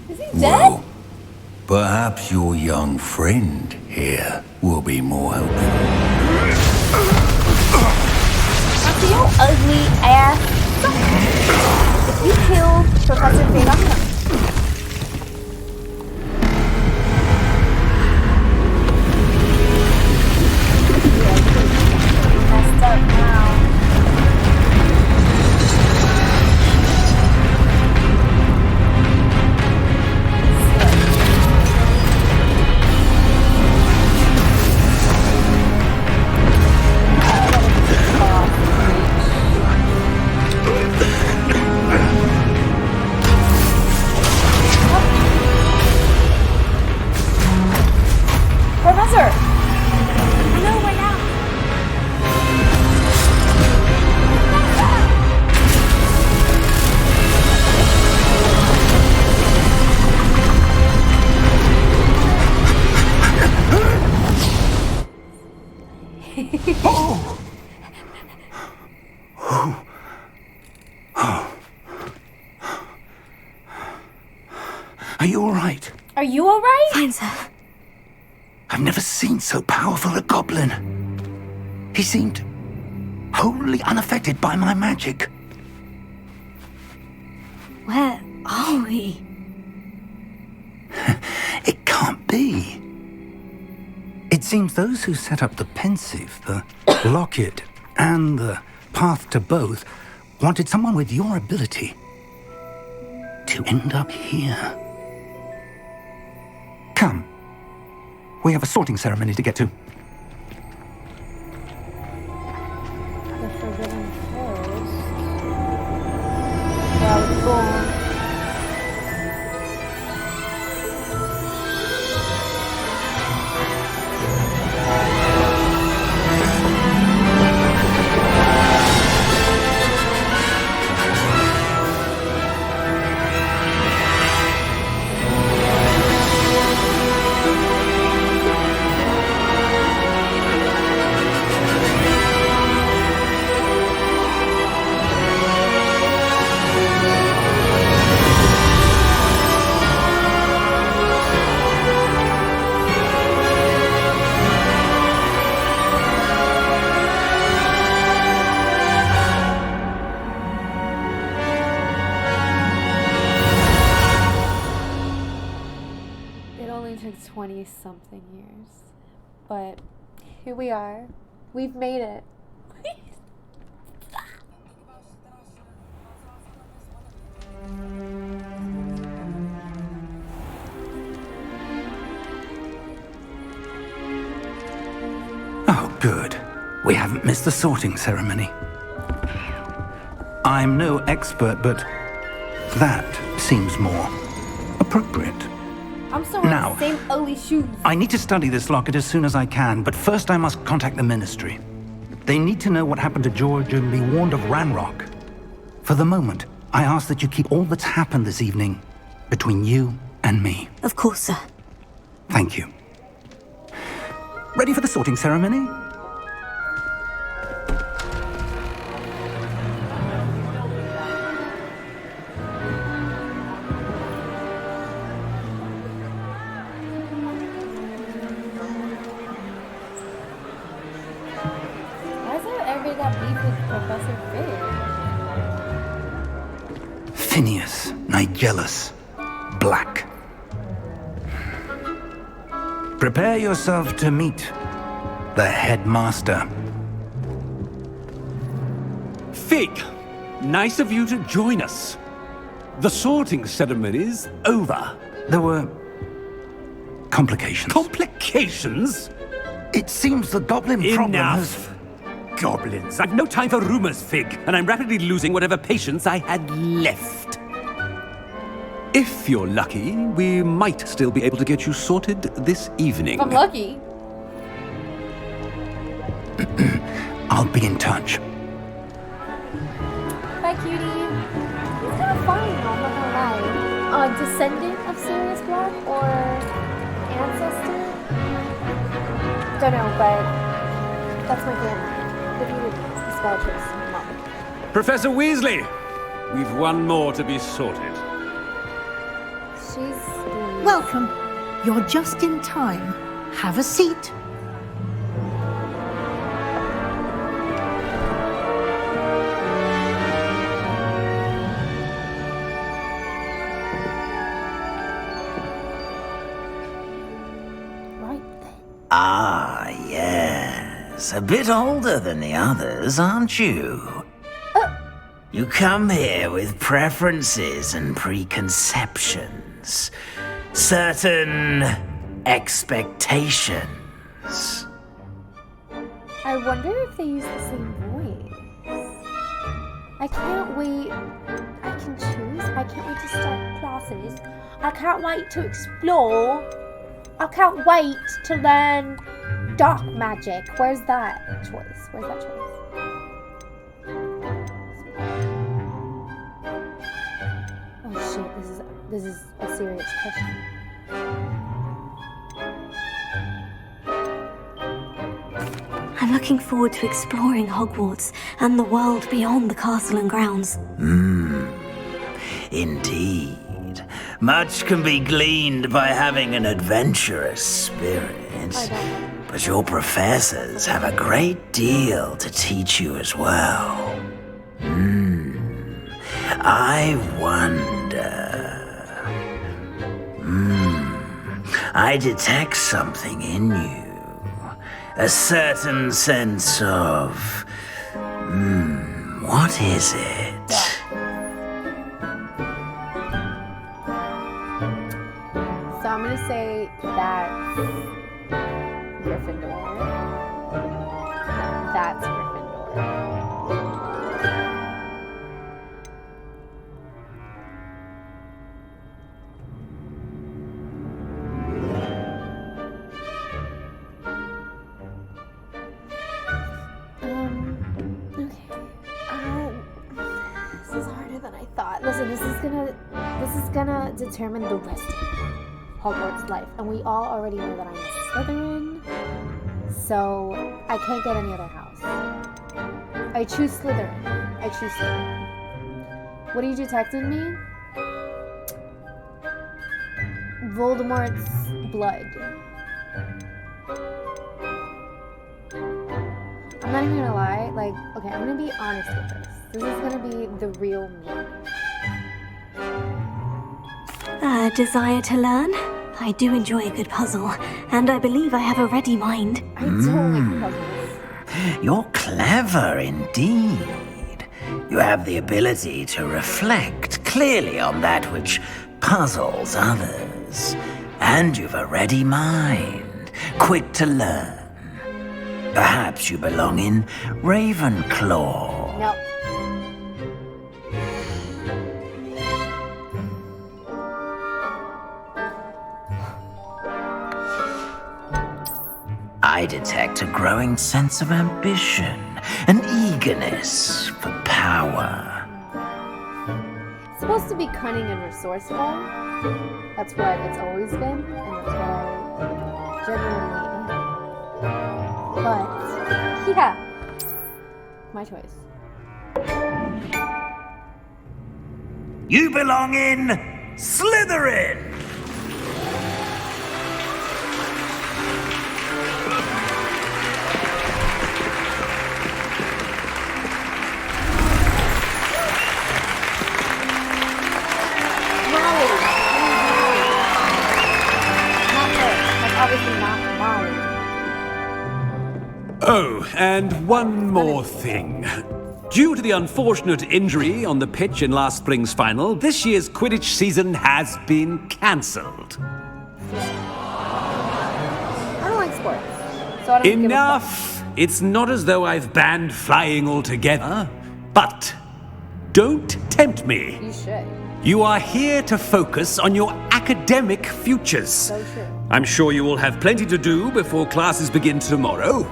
Is he dead? Well, perhaps your young friend here will be more helpful. After you ugly ass. If you killed Professor Fate, I'm gonna. Messed up now. Professor! No way out! Are you all right? Are you alright? Fine, sir. I've never seen so powerful a goblin. He seemed wholly unaffected by my magic. Where are we? It can't be. It seems those who set up the pensive, the locket, and the path to both wanted someone with your ability to end up here. Come. We have a sorting ceremony to get to. The Forbidden Forest. Yeah, cool. like 20-something years. But here we are. We've made it. Oh, good. We haven't missed the sorting ceremony. I'm no expert, but that seems more appropriate. I'm still Now, wearing the same ugly shoes. I need to study this locket as soon as I can, but first I must contact the Ministry. They need to know what happened to George and be warned of Ranrock. For the moment, I ask that you keep all that's happened this evening between you and me. Of course, sir. Thank you. Ready for the sorting ceremony? Why is there ever got beef with Professor Fig? Phineas, Nigellus, Black. Prepare yourself to meet the headmaster. Fig, nice of you to join us. The sorting ceremony's over. There were complications. Complications? It seems the goblin problem Enough. Goblins. I've no time for rumors, Fig, and I'm rapidly losing whatever patience I had left. If you're lucky, we might still be able to get you sorted this evening. I'm lucky. I'll be in touch. Bye, cutie. He's kind of fun, I'm not gonna lie. Descendant of Sirius Black or ancestor? Don't know, but that's my family. If you spell choice, Mom. Professor Weasley, we've one more to be sorted. She's Welcome. You're just in time. Have a seat. right then. Ah, yes. A bit older than the others, aren't you? You come here with preferences and preconceptions. Certain expectations. I wonder if they use the same voice. I can't wait. I can choose. I can't wait to start classes. I can't wait to explore. I can't wait to learn dark magic. Where's that choice? Where's that choice? Oh shit, this is a serious question. I'm looking forward to exploring Hogwarts and the world beyond the castle and grounds. Indeed. Much can be gleaned by having an adventurous spirit. But your professors have a great deal to teach you as well. I wonder. I detect something in you. A certain sense of... what is it? So I'm gonna say that's Gryffindor. That's Gryffindor. This is harder than I thought. Listen, this is gonna determine the rest of Hogwarts life, and we all already know that I'm a Slytherin, so I can't get any other house. I choose Slytherin. What are you detecting me? Voldemort's blood. I'm not even gonna lie, okay, I'm gonna be honest with this. This is gonna be the real me. A desire to learn? I do enjoy a good puzzle, and I believe I have a ready mind. I don't like puzzles. You're clever indeed. You have the ability to reflect clearly on that which puzzles others. And you've a ready mind, quick to learn. Perhaps you belong in Ravenclaw. No. I detect a growing sense of ambition, an eagerness for power. It's supposed to be cunning and resourceful. That's what it's always been, and that's what I genuinely. But yeah, my choice. You belong in Slytherin! Oh, and one more thing. Due to the unfortunate injury on the pitch in last spring's final, this year's Quidditch season has been cancelled. I don't like sports, so I don't Enough! It's not as though I've banned flying altogether, but don't tempt me. You should. You are here to focus on your academic futures. So true. I'm sure you will have plenty to do before classes begin tomorrow.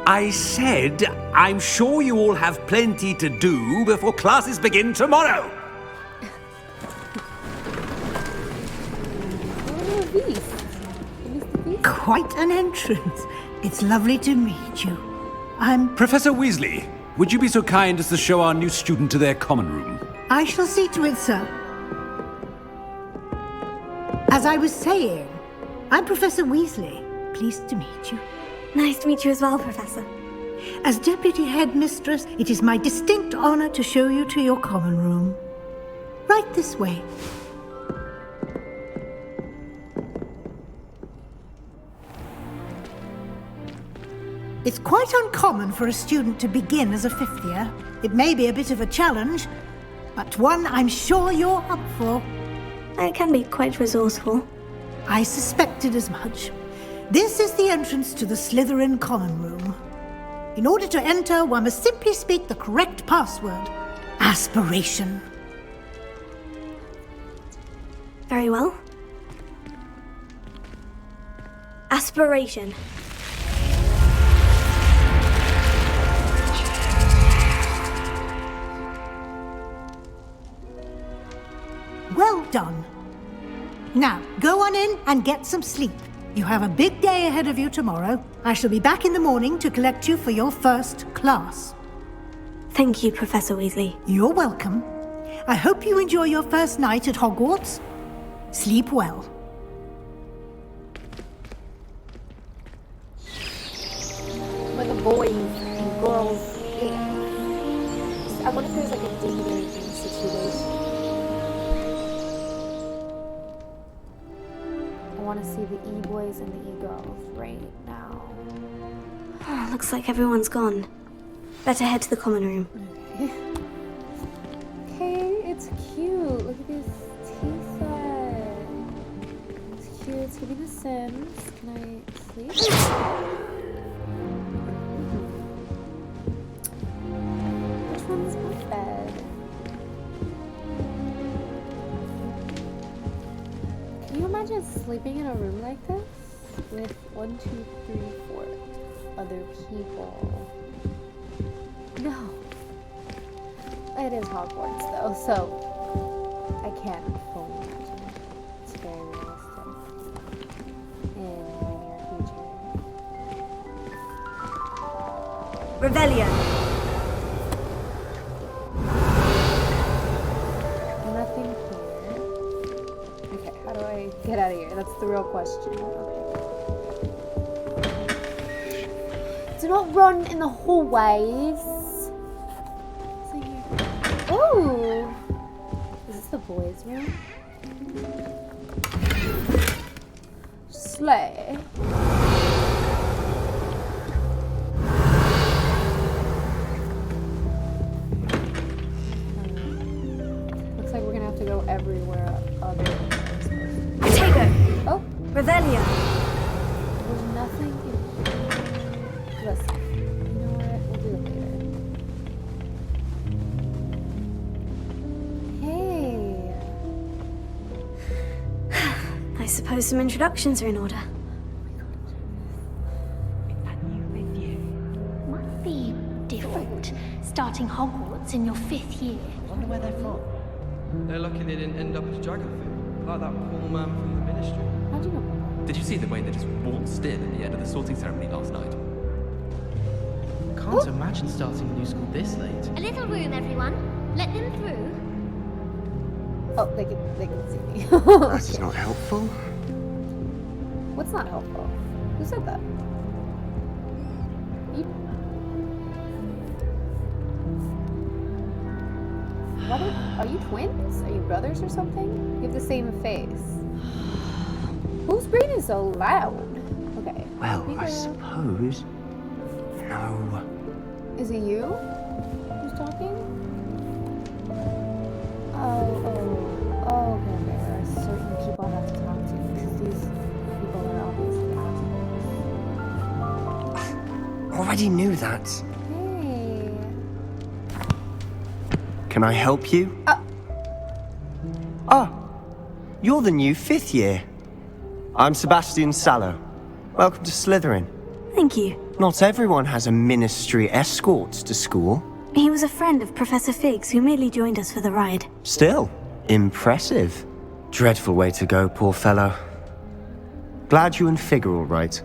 I said, I'm sure you all have plenty to do before classes begin tomorrow. Quite an entrance. It's lovely to meet you. I'm... Professor Weasley, would you be so kind as to show our new student to their common room? I shall see to it, sir. As I was saying, I'm Professor Weasley. Pleased to meet you. Nice to meet you as well, Professor. As Deputy Headmistress, it is my distinct honor to show you to your common room. Right this way. It's quite uncommon for a student to begin as a fifth year. It may be a bit of a challenge, but one I'm sure you're up for. I can be quite resourceful. I suspected as much. This is the entrance to the Slytherin common room. In order to enter, one must simply speak the correct password. Aspiration. Very well. Aspiration. Well done. Now, go on in and get some sleep. You have a big day ahead of you tomorrow. I shall be back in the morning to collect you for your first class. Thank you, Professor Weasley. You're welcome. I hope you enjoy your first night at Hogwarts. Sleep well. With the boys and girls. Yeah. I wonder if there's like a dating situation. I want to see the E-boys and the E-girls right now. Oh, looks like everyone's gone. Better head to the common room. Okay. Okay, it's cute. Look at this tea set. It's cute. It's giving The Sims. Can I sleep? Which one's my bed? Can you imagine sleeping in a room like this with 1, 2, 3, 4 other people? No. It is Hogwarts though, so I can't fully imagine it. It's very realistic in the near future. Rebellion. Nothing here. Okay, how do I get out of here? That's the real question. Okay. Do not run in the hallways. Ooh! Is this the boys' room? Slay. Looks like we're gonna have to go everywhere other than Tego! Oh! Revelia! There's nothing in... Listen, you know what? We'll do it later. Hey! I suppose some introductions are in order. Might be different, starting Hogwarts in your 5th year. I wonder where they're from. They're lucky they didn't end up as Dragonfield, like that poor man from the Ministry. How'd you know? Did you see the way they just waltzed in at the end of the sorting ceremony last night? Can't imagine starting a new school this late. A little room, everyone. Let them through. Oh, they can see me. That's not helpful. What's not helpful? Who said that? You? What are you twins? Are you brothers or something? You have the same face. Whose brain is so loud? Okay. Well, I suppose. No. Is it you who's talking? Oh, okay. There are certain people I have to talk to because these people are obviously assholes. Already knew that. Hey. Can I help you? Oh, you're the new 5th year. I'm Sebastian Sallow. Welcome to Slytherin. Thank you. Not everyone has a ministry escort to school. He was a friend of Professor Figgs who merely joined us for the ride. Still, impressive. Dreadful way to go, poor fellow. Glad you and Fig are all right.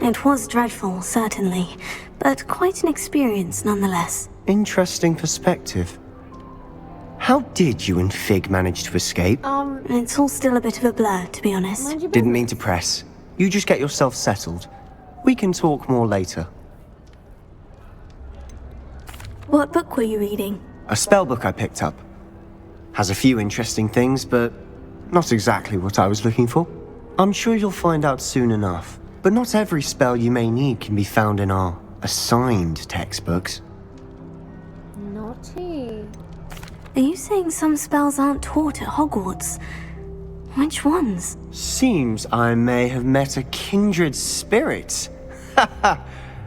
It was dreadful, certainly, but quite an experience nonetheless. Interesting perspective. How did you and Fig manage to escape? It's all still a bit of a blur, to be honest. Didn't mean to press. You just get yourself settled. We can talk more later. What book were you reading? A spell book I picked up. Has a few interesting things, but not exactly what I was looking for. I'm sure you'll find out soon enough. But not every spell you may need can be found in our assigned textbooks. Naughty. Are you saying some spells aren't taught at Hogwarts? Which ones? Seems I may have met a kindred spirit.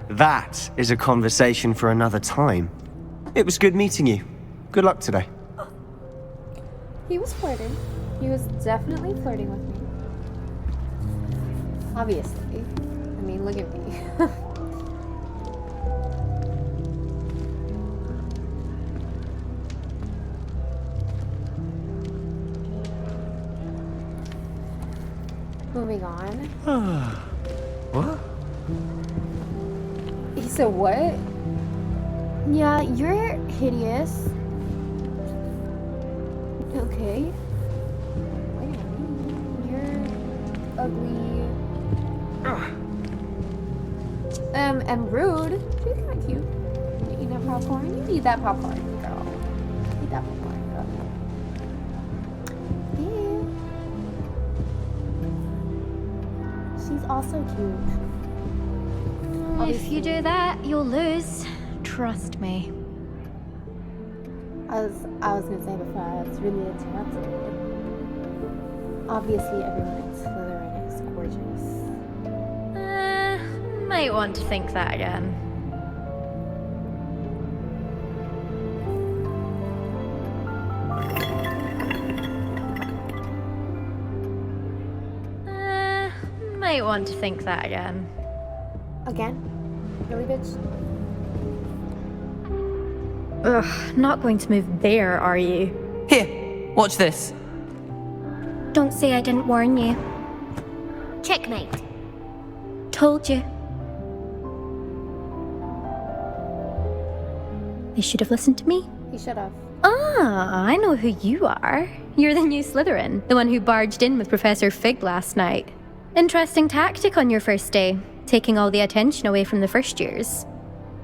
That is a conversation for another time. It was good meeting you. Good luck today. He was flirting. He was definitely flirting with me. Obviously. I mean, look at me. Moving on. What? He said what? Yeah, you're hideous. Okay. You're ugly. And rude. She's kind of cute. You eat that popcorn? You eat that popcorn, girl. Eat that popcorn, girl. Yeah. She's also cute. If you do that, you'll lose. Trust me. I was gonna say before I was really interrupted. Obviously, everyone in Slytherin is gorgeous. Might want to think that again. Might want to think that again. Again? Really, bitch? Ugh, not going to move there, are you? Here, watch this. Don't say I didn't warn you. Checkmate. Told you. They should have listened to me. He should have. Ah, I know who you are. You're the new Slytherin, the one who barged in with Professor Fig last night. Interesting tactic on your first day, taking all the attention away from the first years.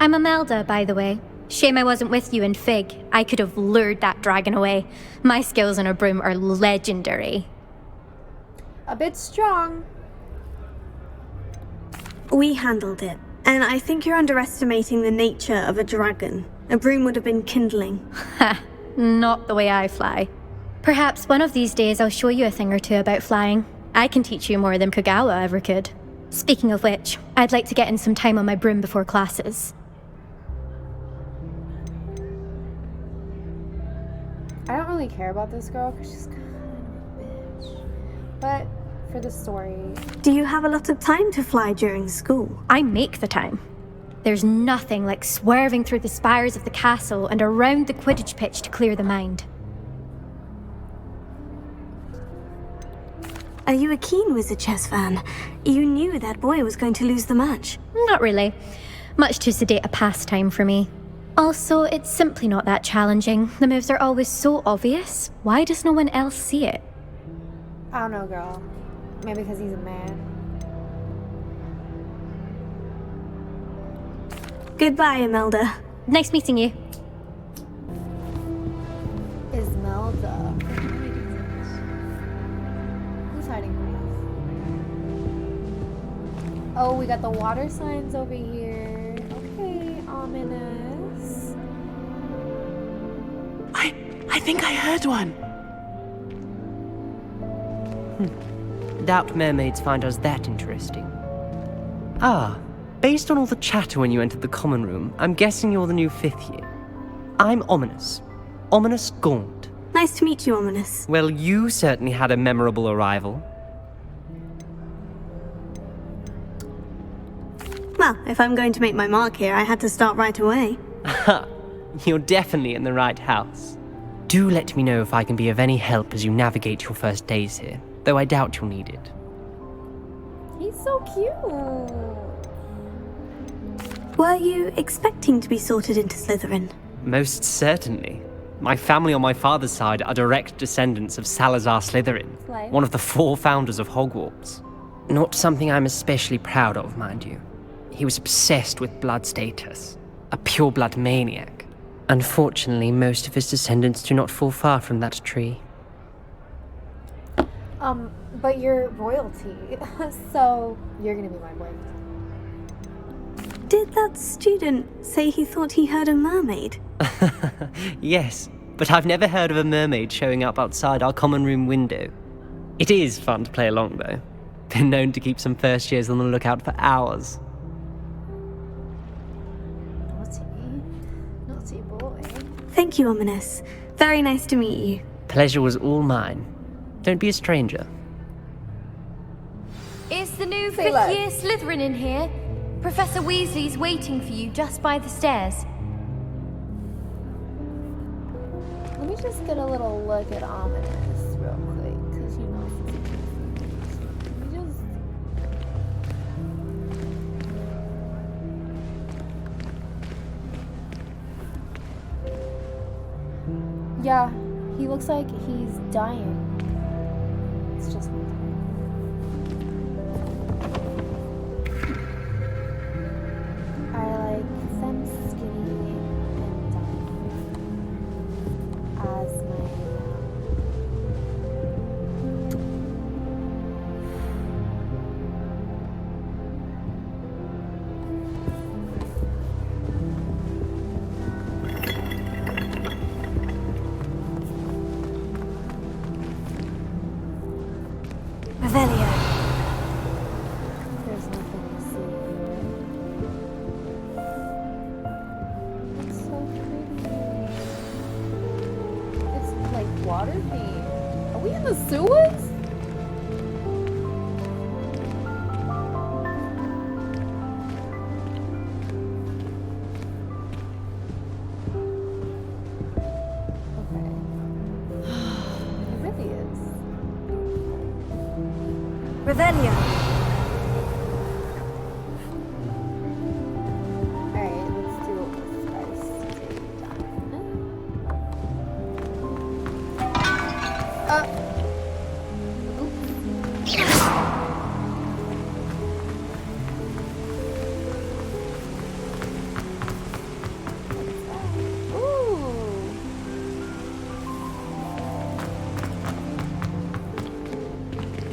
I'm Imelda, by the way. Shame I wasn't with you in Fig. I could have lured that dragon away. My skills on a broom are legendary. a bit strong. We handled it, and I think you're underestimating the nature of a dragon. A broom would have been kindling. Ha! Not the way I fly. Perhaps one of these days I'll show you a thing or two about flying. I can teach you more than Kagawa ever could. Speaking of which, I'd like to get in some time on my broom before classes. I don't really care about this girl because she's kind of a bitch. But for the story... Do you have a lot of time to fly during school? I make the time. There's nothing like swerving through the spires of the castle and around the Quidditch pitch to clear the mind. Are you a keen Wizard Chess fan? You knew that boy was going to lose the match. Not really. Much too sedate a pastime for me. Also, it's simply not that challenging. The moves are always so obvious. Why does no one else see it? I don't know, girl. Maybe because he's a man. Goodbye, Imelda. Nice meeting you. Ismelda. Who's hiding from us? Oh, we got the water signs over here. Okay, ominous. I think I heard one. Doubt mermaids find us that interesting. Ah, based on all the chatter when you entered the common room, I'm guessing you're the new 5th year. I'm Ominous. Ominous Gaunt. Nice to meet you, Ominous. Well, you certainly had a memorable arrival. Well, if I'm going to make my mark here, I had to start right away. Ha! You're definitely in the right house. Do let me know if I can be of any help as you navigate your first days here, though I doubt you'll need it. He's so cute. Were you expecting to be sorted into Slytherin? Most certainly. My family on my father's side are direct descendants of Salazar Slytherin, Slay. one of the 4 founders of Hogwarts. Not something I'm especially proud of, mind you. He was obsessed with blood status, a pure-blood maniac. Unfortunately, most of his descendants do not fall far from that tree. But you're royalty, so you're gonna be my boyfriend. Did that student say he thought he heard a mermaid? Yes, but I've never heard of a mermaid showing up outside our common room window. It is fun to play along, though. Been known to keep some first years on the lookout for hours. Naughty boy. Thank you, Ominous. Very nice to meet you. Pleasure was all mine. Don't be a stranger. Is the new Say 5th less. year Slytherin in here? Professor Weasley's waiting for you just by the stairs. Let me just get a little look at ominous real quick, because you know. Let me just. Yeah, he looks like he's dying. It's just one time. I like them skinny and dying as my Revelio. There's nothing to see here. It's so pretty. It's like water themed. Are we in the sewers? Okay. It really is. Revelio. Alright, let's do what this guy's done. Ooh.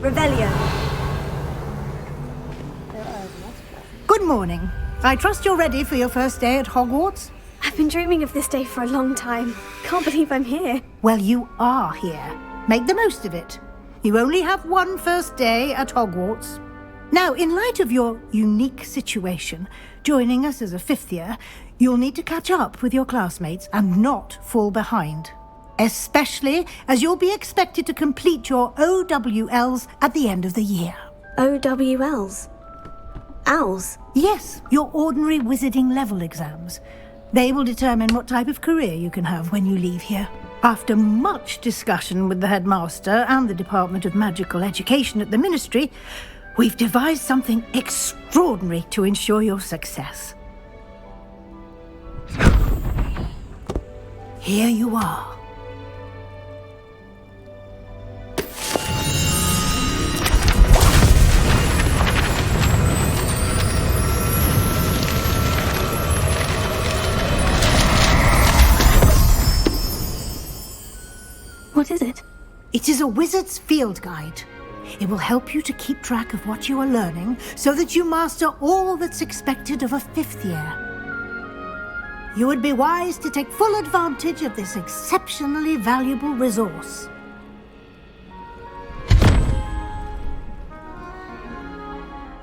Revelio. Good morning. I trust you're ready for your first day at Hogwarts? I've been dreaming of this day for a long time. Can't believe I'm here. Well, you are here. Make the most of it. You only have one first day at Hogwarts. Now, in light of your unique situation, joining us as a fifth year, you'll need to catch up with your classmates and not fall behind. Especially as you'll be expected to complete your OWLs at the end of the year. OWLs? Owls? Yes, your ordinary wizarding level exams. They will determine what type of career you can have when you leave here. After much discussion with the headmaster and the Department of Magical Education at the Ministry, we've devised something extraordinary to ensure your success. Here you are. What is it? It is a wizard's field guide. It will help you to keep track of what you are learning so that you master all that's expected of a fifth year. You would be wise to take full advantage of this exceptionally valuable resource.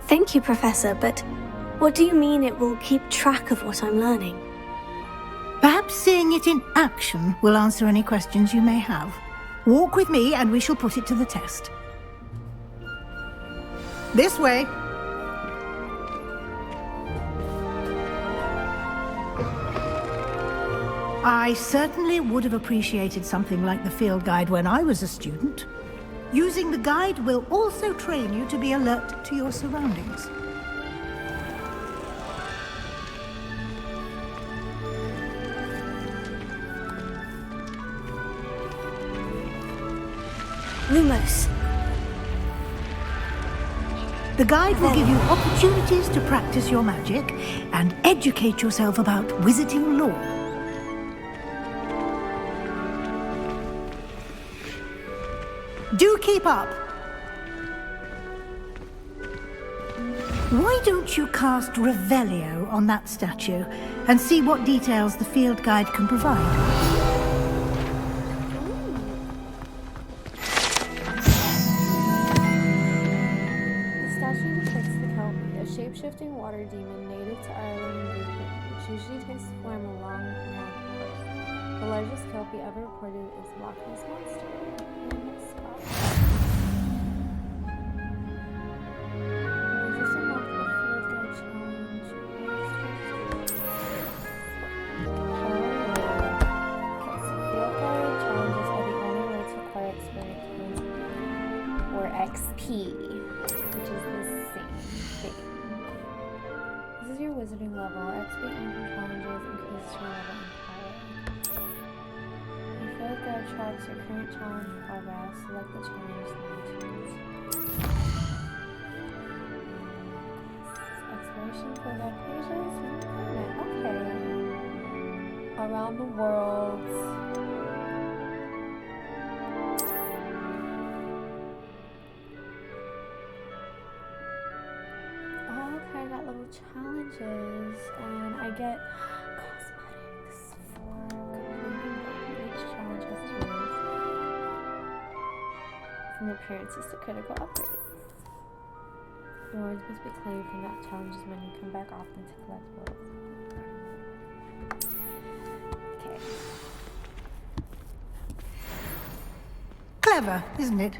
Thank you, Professor, but what do you mean it will keep track of what I'm learning? Perhaps seeing it in action will answer any questions you may have. Walk with me and we shall put it to the test. This way. I certainly would have appreciated something like the field guide when I was a student. Using the guide will also train you to be alert to your surroundings. Lumos. The guide will give you opportunities to practice your magic and educate yourself about wizarding lore. Do keep up. Why don't you cast Revelio on that statue and see what details the field guide can provide? Shape-shifting water demon native to Ireland and Britain, which usually takes the form of a long, round horse. The largest kelpie ever recorded is Loch Ness Monster in Scotland. Just unlocked the field guide challenge. Field guide challenges are the only way to acquire experience points or XP, which is the same thing. This is your wizarding level. XP income challenges increase your level and power. Your field guide tracks your current challenge progress. Select the challenge then choose. Exploration for web pages. Okay. Around the world. I got little challenges, and I get cosmetics for completing each challenge has to move from appearances to critical upgrades. Rewards must be claimed from that challenge's menu. Come back often to collect rewards. Okay. Clever, isn't it?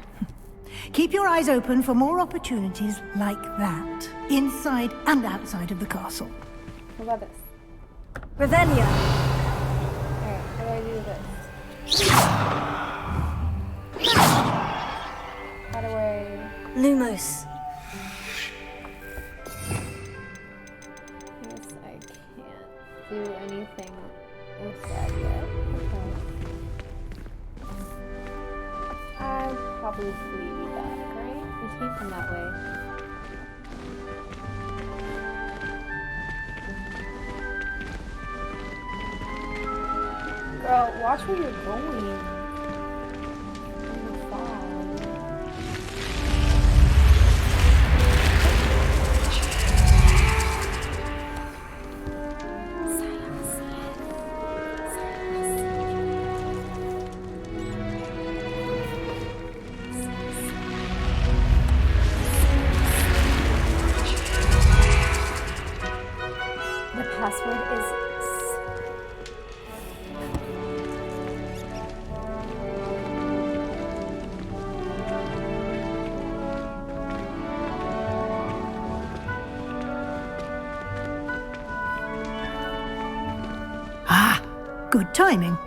Keep your eyes open for more opportunities like that, inside and outside of the castle. What about this? Revelio. Alright, how do I do this? How do I... Lumos. I guess I can't do anything with that yet. Okay. I'll probably be back, right? We came from that way. Girl, watch where you're going. You're gonna fall. Good timing.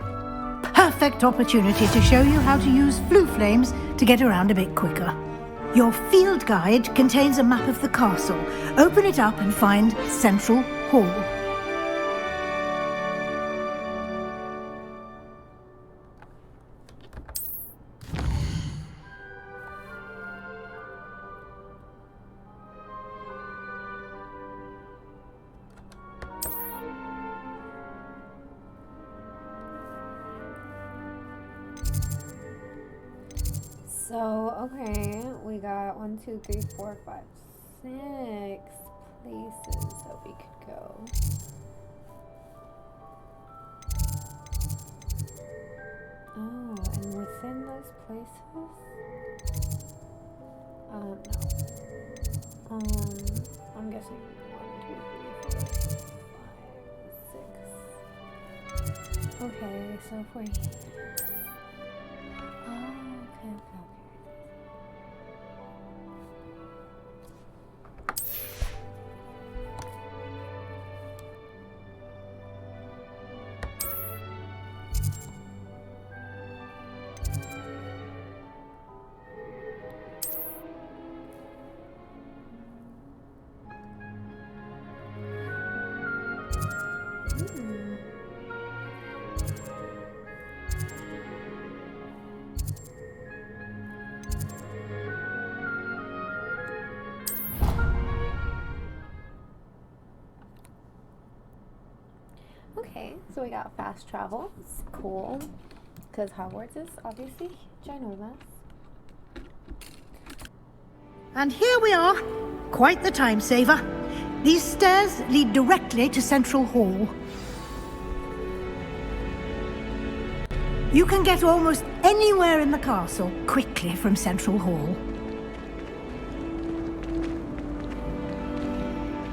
Perfect opportunity to show you how to use flue flames to get around a bit quicker. Your field guide contains a map of the castle. Open it up and find Central Hall. So, okay, we got 1, 2, 3, 4, 5, 6 places that we could go. Oh, and within those places? No. I'm guessing 1, 2, 3, 4, 5, 6. Okay, so if we... Oh, okay. Okay, so we got fast travel. It's cool, because Hogwarts is obviously ginormous. And here we are. Quite the time saver. These stairs lead directly to Central Hall. You can get almost anywhere in the castle quickly from Central Hall.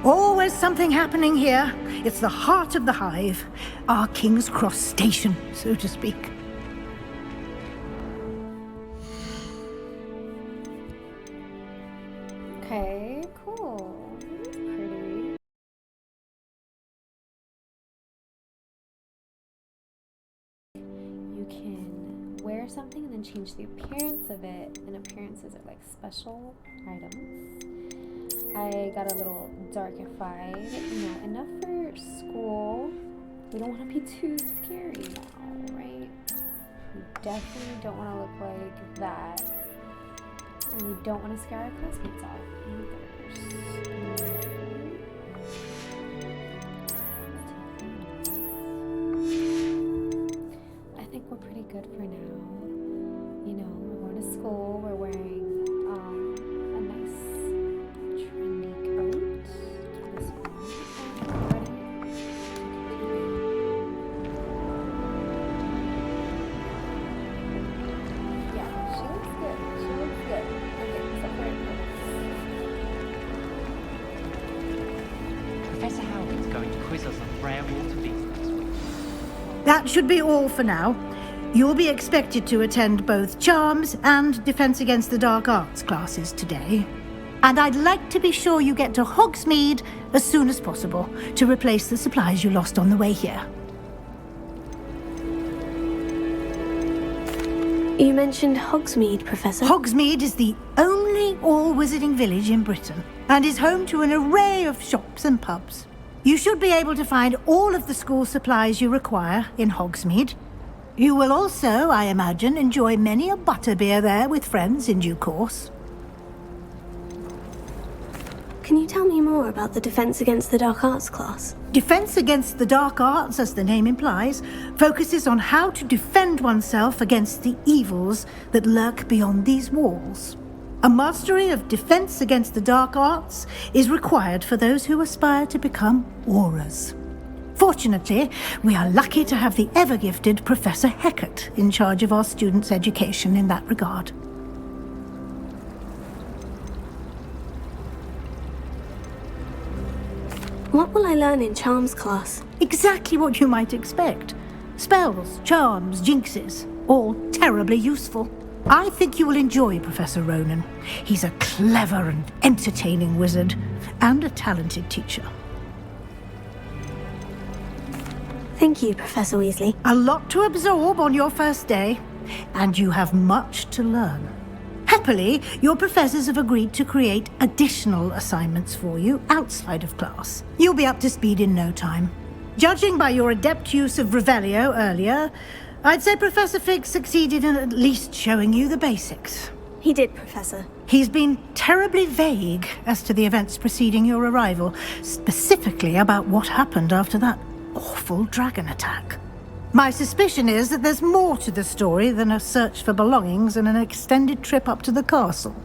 Always something happening here. It's the heart of the hive, our King's Cross station, so to speak. Okay, cool. That's pretty. You can wear something and then change the appearance of it, and appearances are like special items. I got a little darkified, enough for school. We don't want to be too scary now, right? We definitely don't want to look like that. And we don't want to scare our classmates off either. I think we're pretty good for now. We're going to school, we're wearing a nice trendy coat. This one. Yeah, she looks good. Okay, so Professor Howard's going to quiz us on rare water beasts next week. That should be all for now. You'll be expected to attend both Charms and Defense Against the Dark Arts classes today. And I'd like to be sure you get to Hogsmeade as soon as possible to replace the supplies you lost on the way here. You mentioned Hogsmeade, Professor. Hogsmeade is the only all-wizarding village in Britain and is home to an array of shops and pubs. You should be able to find all of the school supplies you require in Hogsmeade. You will also, I imagine, enjoy many a butterbeer there with friends in due course. Can you tell me more about the Defense Against the Dark Arts class? Defense Against the Dark Arts, as the name implies, focuses on how to defend oneself against the evils that lurk beyond these walls. A mastery of Defense Against the Dark Arts is required for those who aspire to become Aurors. Fortunately, we are lucky to have the ever-gifted Professor Hecat in charge of our students' education in that regard. What will I learn in Charms class? Exactly what you might expect. Spells, charms, jinxes, all terribly useful. I think you will enjoy Professor Ronan. He's a clever and entertaining wizard, and a talented teacher. Thank you, Professor Weasley. A lot to absorb on your first day, and you have much to learn. Happily, your professors have agreed to create additional assignments for you outside of class. You'll be up to speed in no time. Judging by your adept use of Revelio earlier, I'd say Professor Fig succeeded in at least showing you the basics. He did, Professor. He's been terribly vague as to the events preceding your arrival, specifically about what happened after that awful dragon attack. My suspicion is that there's more to the story than a search for belongings and an extended trip up to the castle.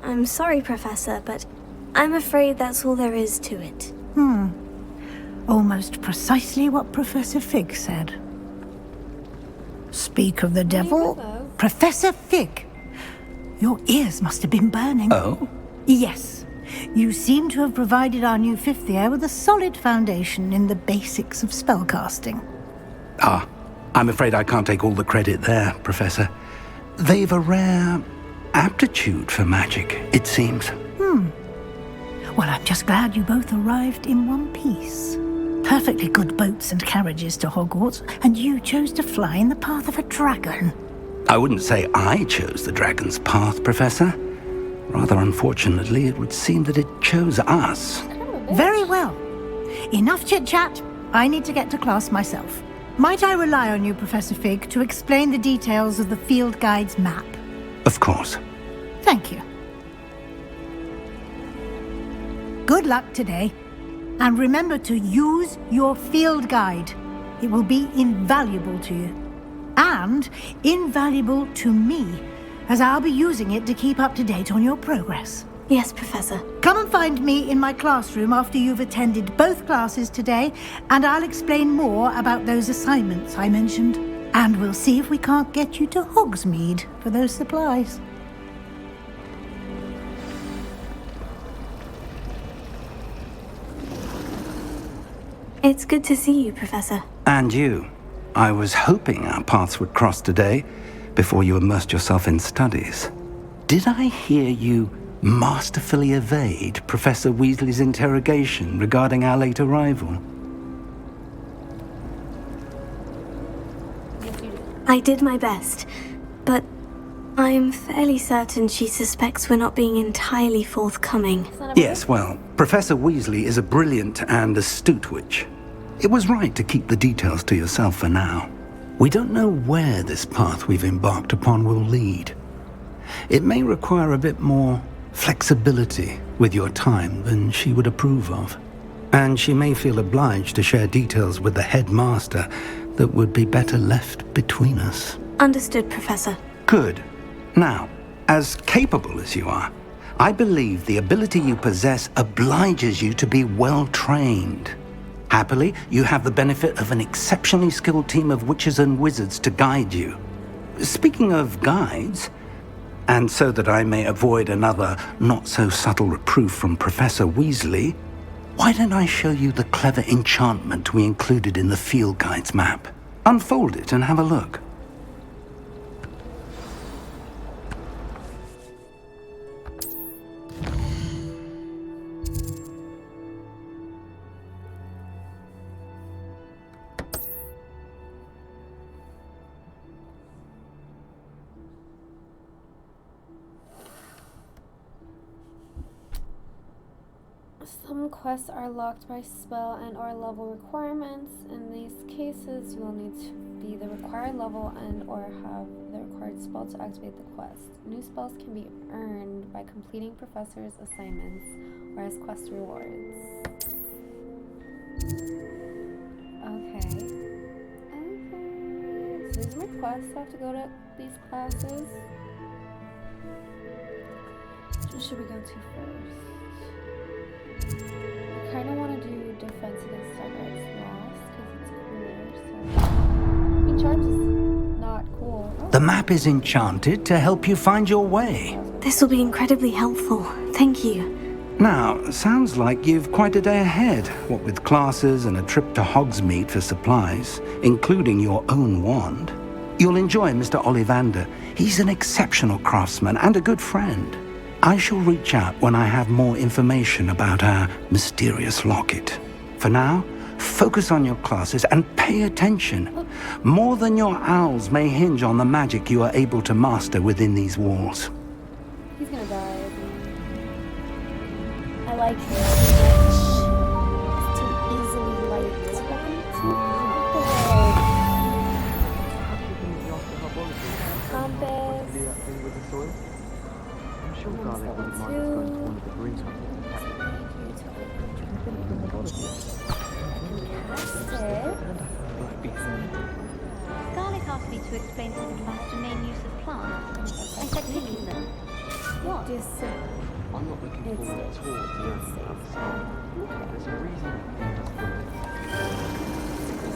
I'm sorry, Professor, but I'm afraid that's all there is to it. Almost precisely what Professor Fig said. Speak of the devil, Professor Fig. Your ears must have been burning. Oh? Yes. You seem to have provided our new fifth year with a solid foundation in the basics of spellcasting. Ah, I'm afraid I can't take all the credit there, Professor. They've a rare aptitude for magic, it seems. Well, I'm just glad you both arrived in one piece. Perfectly good boats and carriages to Hogwarts, and you chose to fly in the path of a dragon. I wouldn't say I chose the dragon's path, Professor. Rather unfortunately, it would seem that it chose us. Very well. Enough chit-chat. I need to get to class myself. Might I rely on you, Professor Fig, to explain the details of the field guide's map? Of course. Thank you. Good luck today. And remember to use your field guide. It will be invaluable to you. And invaluable to me, as I'll be using it to keep up to date on your progress. Yes, Professor. Come and find me in my classroom after you've attended both classes today, and I'll explain more about those assignments I mentioned. And we'll see if we can't get you to Hogsmeade for those supplies. It's good to see you, Professor. And you. I was hoping our paths would cross today, before you immersed yourself in studies. Did I hear you masterfully evade Professor Weasley's interrogation regarding our late arrival? I did my best, but I'm fairly certain she suspects we're not being entirely forthcoming. Yes, well, Professor Weasley is a brilliant and astute witch. It was right to keep the details to yourself for now. We don't know where this path we've embarked upon will lead. It may require a bit more flexibility with your time than she would approve of. And she may feel obliged to share details with the headmaster that would be better left between us. Understood, Professor. Good. Now, as capable as you are, I believe the ability you possess obliges you to be well trained. Happily, you have the benefit of an exceptionally skilled team of witches and wizards to guide you. Speaking of guides, and so that I may avoid another not-so-subtle reproof from Professor Weasley, why don't I show you the clever enchantment we included in the field guide's map? Unfold it and have a look. Some quests are locked by spell and or level requirements. In these cases, you will need to be the required level and or have the required spell to activate the quest. New spells can be earned by completing professors' assignments or as quest rewards. Okay. So these are my quests. I have to go to these classes. Which should we go to first? I kind of want to do defense against Hogwarts last because it's cooler. So, I mean, charms is not cool. Oh. The map is enchanted to help you find your way. This will be incredibly helpful. Thank you. Now, sounds like you've quite a day ahead, what with classes and a trip to Hogsmeade for supplies, including your own wand. You'll enjoy Mr. Ollivander. He's an exceptional craftsman and a good friend. I shall reach out when I have more information about our mysterious locket. For now, focus on your classes and pay attention. More than your owls may hinge on the magic you are able to master within these walls. He's gonna die, isn't he? I like him too much. It's too easily liked. Compass. Garlic asked me to explain to the class the main use of plants. I said picking them. What? Just I'm not looking forward at all to There's a reason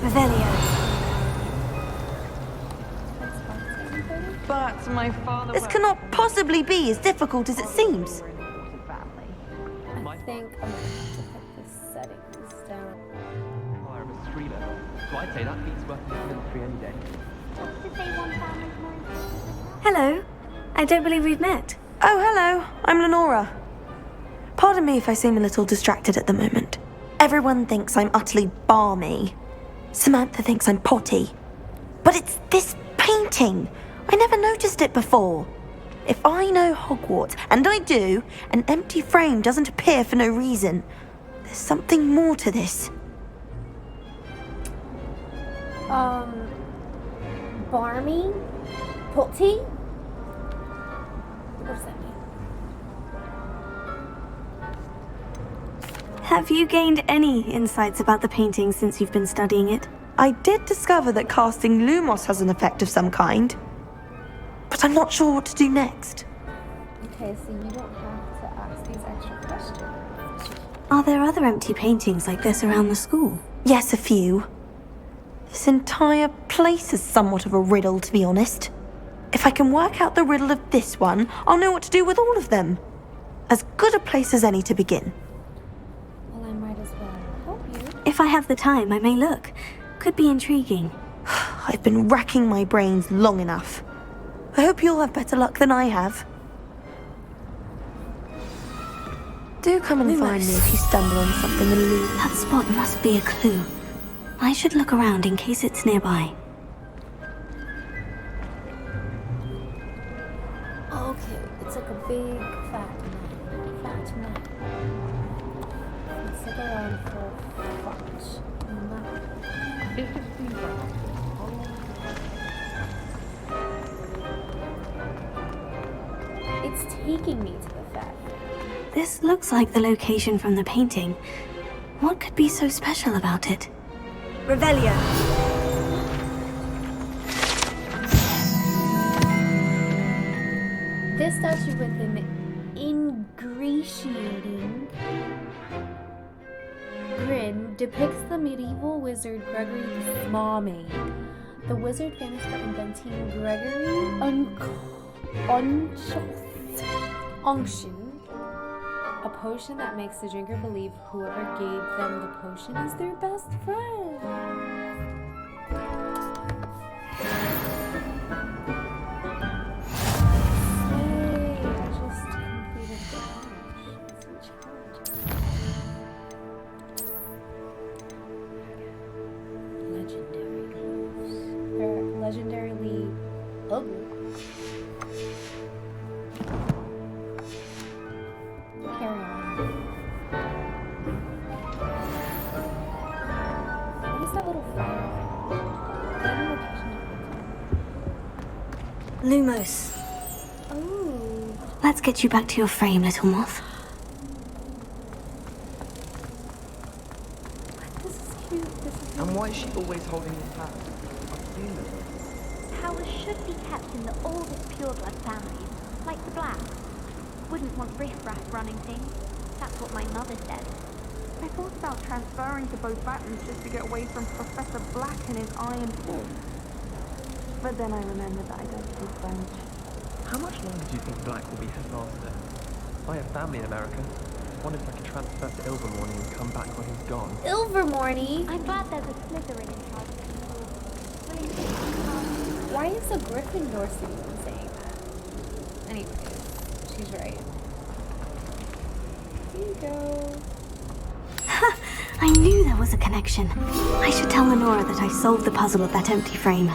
Revelio. But my father... This cannot possibly be as difficult as it seems. I think I'm going to have to put the settings down. higher of a 3 level. So I'd say that beats working in military any day. What's to say one family's more important? Hello. I don't believe we've met. Oh, hello. I'm Lenora. Pardon me if I seem a little distracted at the moment. Everyone thinks I'm utterly balmy. Samantha thinks I'm potty. But it's this painting. I never noticed it before. If I know Hogwarts, and I do, an empty frame doesn't appear for no reason. There's something more to this. Barmy? Potty? What does that mean? Have you gained any insights about the painting since you've been studying it? I did discover that casting Lumos has an effect of some kind. But I'm not sure what to do next. Okay, so you don't have to ask these extra questions. Are there other empty paintings like this around the school? Yes, a few. This entire place is somewhat of a riddle, to be honest. If I can work out the riddle of this one, I'll know what to do with all of them. As good a place as any to begin. Well, I might as well help you. If I have the time, I may look. Could be intriguing. I've been racking my brains long enough. I hope you'll have better luck than I have. Do come and find me if you stumble on something elusive. That spot must be a clue. I should look around in case it's nearby. Okay, it's like a big fat map. Let's look around for fox. It's taking me to the fact. This looks like the location from the painting. What could be so special about it? Revelio. This statue with an ingratiating grin depicts the medieval wizard Gregory the Smallmaid. The wizard famous for inventing Gregory Unction, a potion that makes the drinker believe whoever gave them the potion is their best friend. Legendarily ugly. Carry on. What is that little fire? Lumos. Oh. Let's get you back to your frame, little moth. This is cute. And why is she always holding the hat? Powers should be kept in the oldest pureblood families, like the Black. Wouldn't want riffraff running things. That's what my mother said. I thought about transferring to both battles just to get away from Professor Black and his iron fist. But then I remembered that I don't speak French. How much longer do you think Black will be headmaster? I have family in America. Wonder if I could transfer to Ilvermorny and come back when he's gone. Ilvermorny? I'm glad there's a Slytherin in charge of the school. Why is a Gryffindor saying that? Anyways, she's right. Here you go. I knew there was a connection. I should tell Lenora that I solved the puzzle of that empty frame.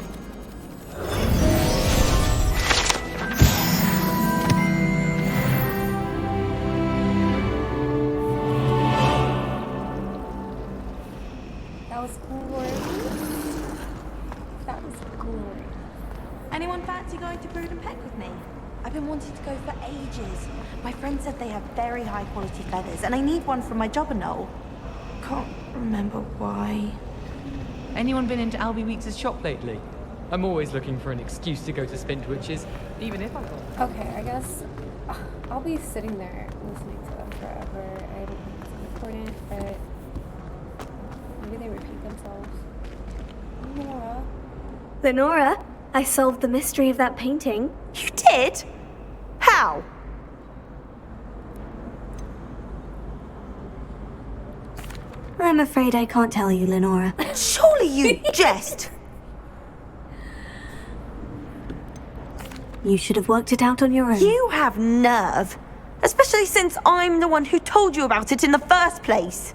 That was glorious. That was glorious. Anyone fancy going to Brood and Peck with me? I've been wanting to go for ages. My friend said they have very high quality feathers, and I need one from my jobber knoll. Can't remember why. Anyone been into Albie Weeks' shop lately? I'm always looking for an excuse to go to Spintwitches, even if I can't. Okay, I guess I'll be sitting there listening to them forever. I don't think it's important, but maybe they repeat themselves. Lenora. Lenora, I solved the mystery of that painting. You did? How? I'm afraid I can't tell you, Lenora. Surely you jest! You should have worked it out on your own. You have nerve. Especially since I'm the one who told you about it in the first place.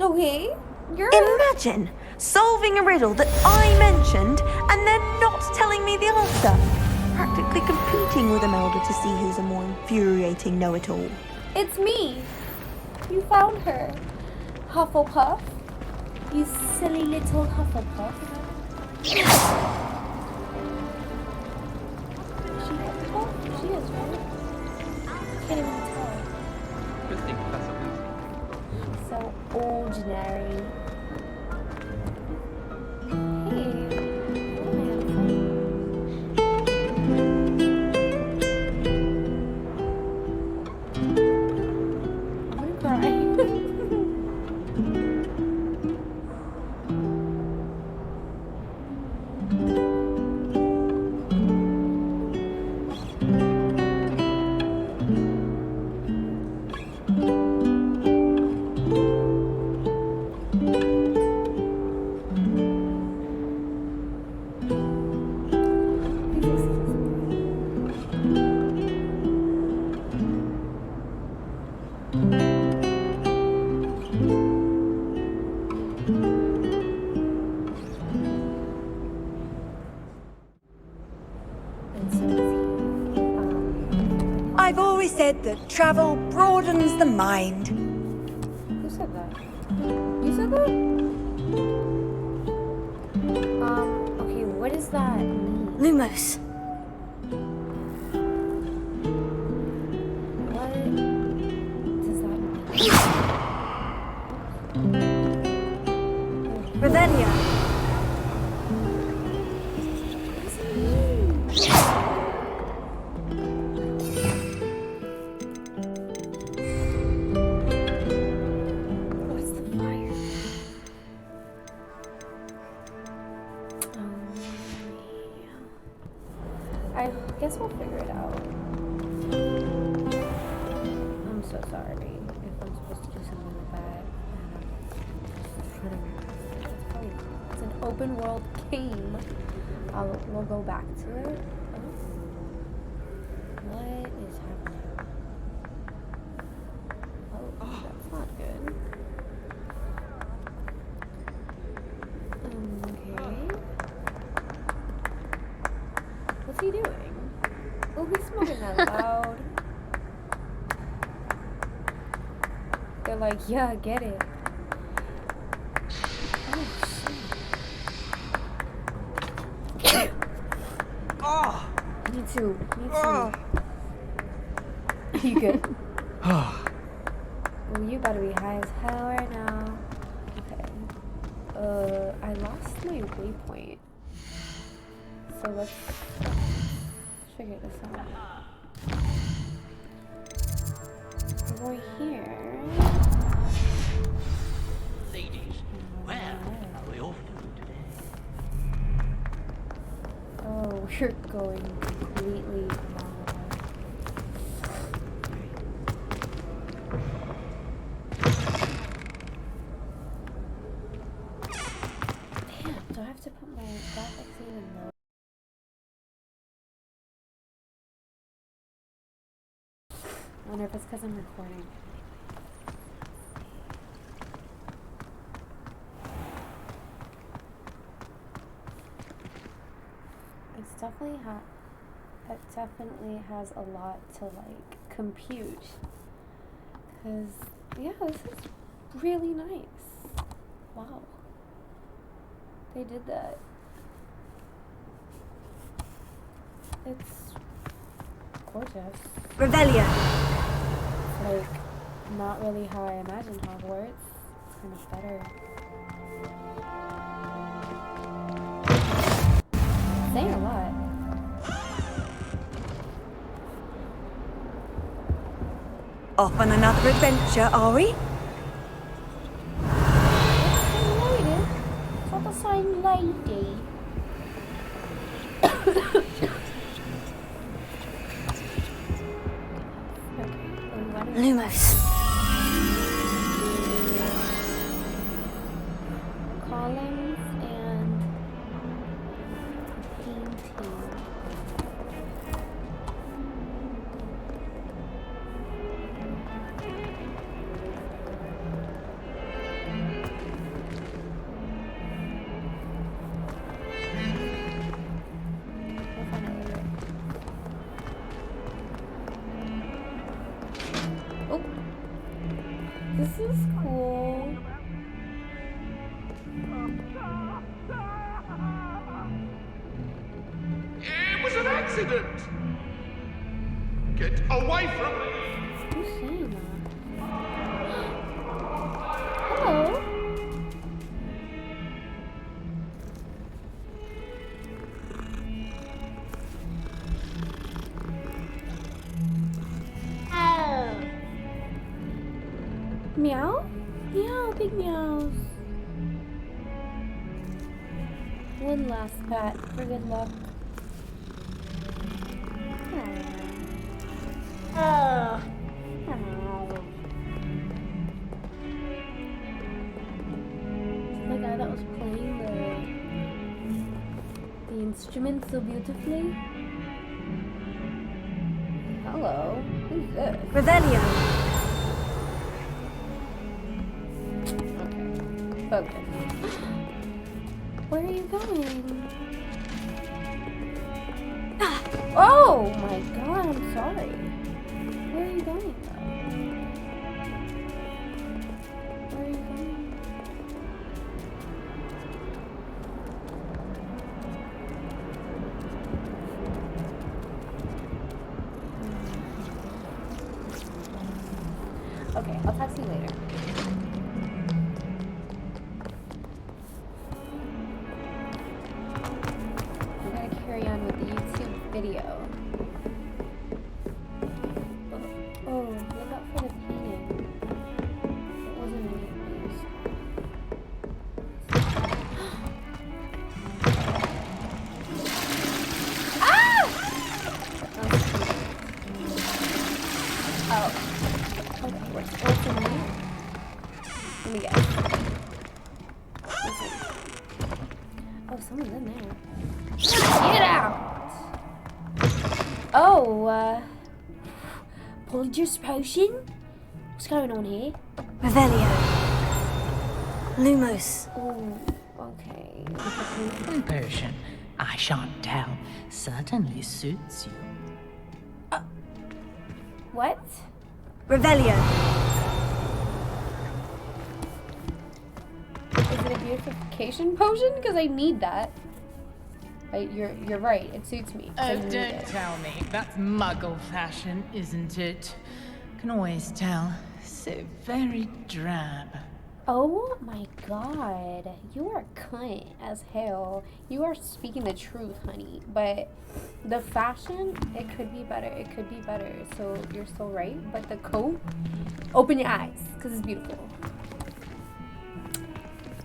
Okay, you're... Imagine solving a riddle that I mentioned and then not telling me the answer. Practically competing with Imelda to see who's a more infuriating know-it-all. It's me. You found her. Hufflepuff. You silly little Hufflepuff. Is she Hufflepuff? She is, right? Can't even tell. Good thing Professor Weasley. So ordinary. Hey. I'm gonna cry. I've always said that travel broadens the mind. Who said that? You said that? Okay, what does that mean? Lumos. What does that mean? Ravenna. What's the fire? I guess we'll figure it out. I'm so sorry if I'm supposed to do something like that. It's an open world game. We'll go back to it. What is happening? Oh, that's not good. Okay. What's he doing? Oh, he's smoking that loud. They're like, yeah, get it. Oh, shit. Oh. Me too. Me too. You good? Oh, you better be high as hell right now. Okay. I lost my waypoint. So let's figure this out. We're going here. Ladies, where are we off to today? Oh, we're going completely wrong. Damn, do I have to put my graphics even lower? I wonder if it's because I'm recording. definitely has a lot to like compute. Cause yeah, this is really nice. Wow. They did that. It's gorgeous. Revelio. It's like not really how I imagined Hogwarts. It's kind of better. Saying a lot. Off on another adventure, are we? It's not the same lady. Lumos. Columns and painting. Oh, this is cool. It was an accident! Get away from me! Who's saying that? Hello? Meow? Meow, big meows. One last pat for good luck. Oh. The guy that was playing the instrument so beautifully. Hello. Who's this? Revelio. Okay. Where are you going? Oh my god, I'm sorry. Where are you going though? Where are you going? Okay, I'll talk to you later. Carry on with the YouTube video. Oh, look out for the painting. It wasn't any of these. Ah! Oh. Okay, what's in here? Let me guess. Oh, someone's in there. Get out! Oh, Polyjuice potion? What's going on here? Revelio. Lumos. Oh, okay. One potion, I shan't tell, certainly suits you. What? Revelio. Is it a beautification potion? Because I need that. You're right. It suits me. Oh, don't tell me. That's Muggle fashion, isn't it? Can always tell. So very drab. Oh my god. You are cunt as hell. You are speaking the truth, honey. But the fashion, it could be better. It could be better. So you're so right. But the coat, open your eyes. Because it's beautiful.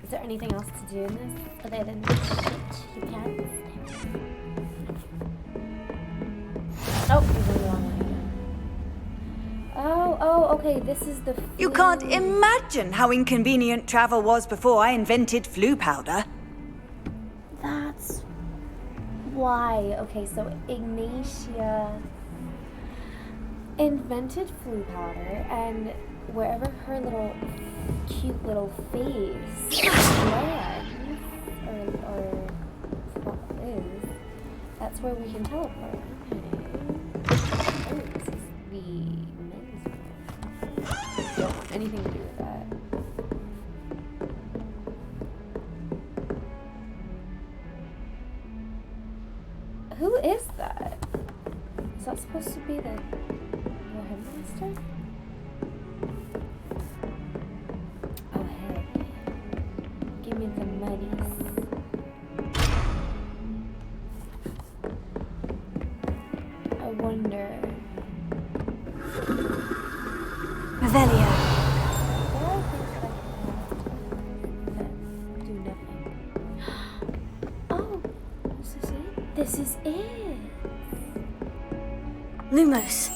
Is there anything else to do in this other than shit your pants? Oh, you're going the wrong way. Oh, okay, this is the flu. You can't imagine how inconvenient travel was before I invented flu powder. That's why. Okay, so Ignatia invented flu powder, and wherever her little cute little face lands, or is, that that's where we can teleport. Okay. Oh, this is the men's room. Don't want anything to do with that. Who is that? Is that supposed to be the headmaster? Oh hey. Give me the monies. I wonder. Revelio. Do nothing. Oh, this is it? This is it. Lumos.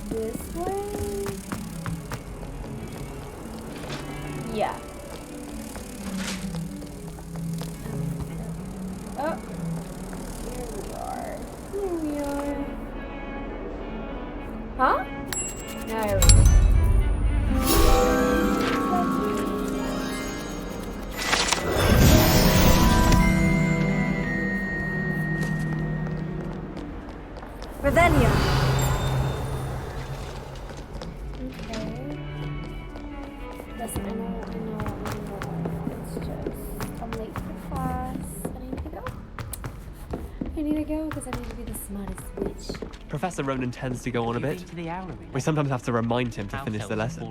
This way? Yeah. Oh. Here we are. Here we are. Huh? There we go. Revelio. Okay. Listen, I know. It's just, I'm late for class. I need to go. I need to go because I need to be the smartest witch. Professor Ronan tends to go on a bit. We sometimes have to remind him to finish the lesson.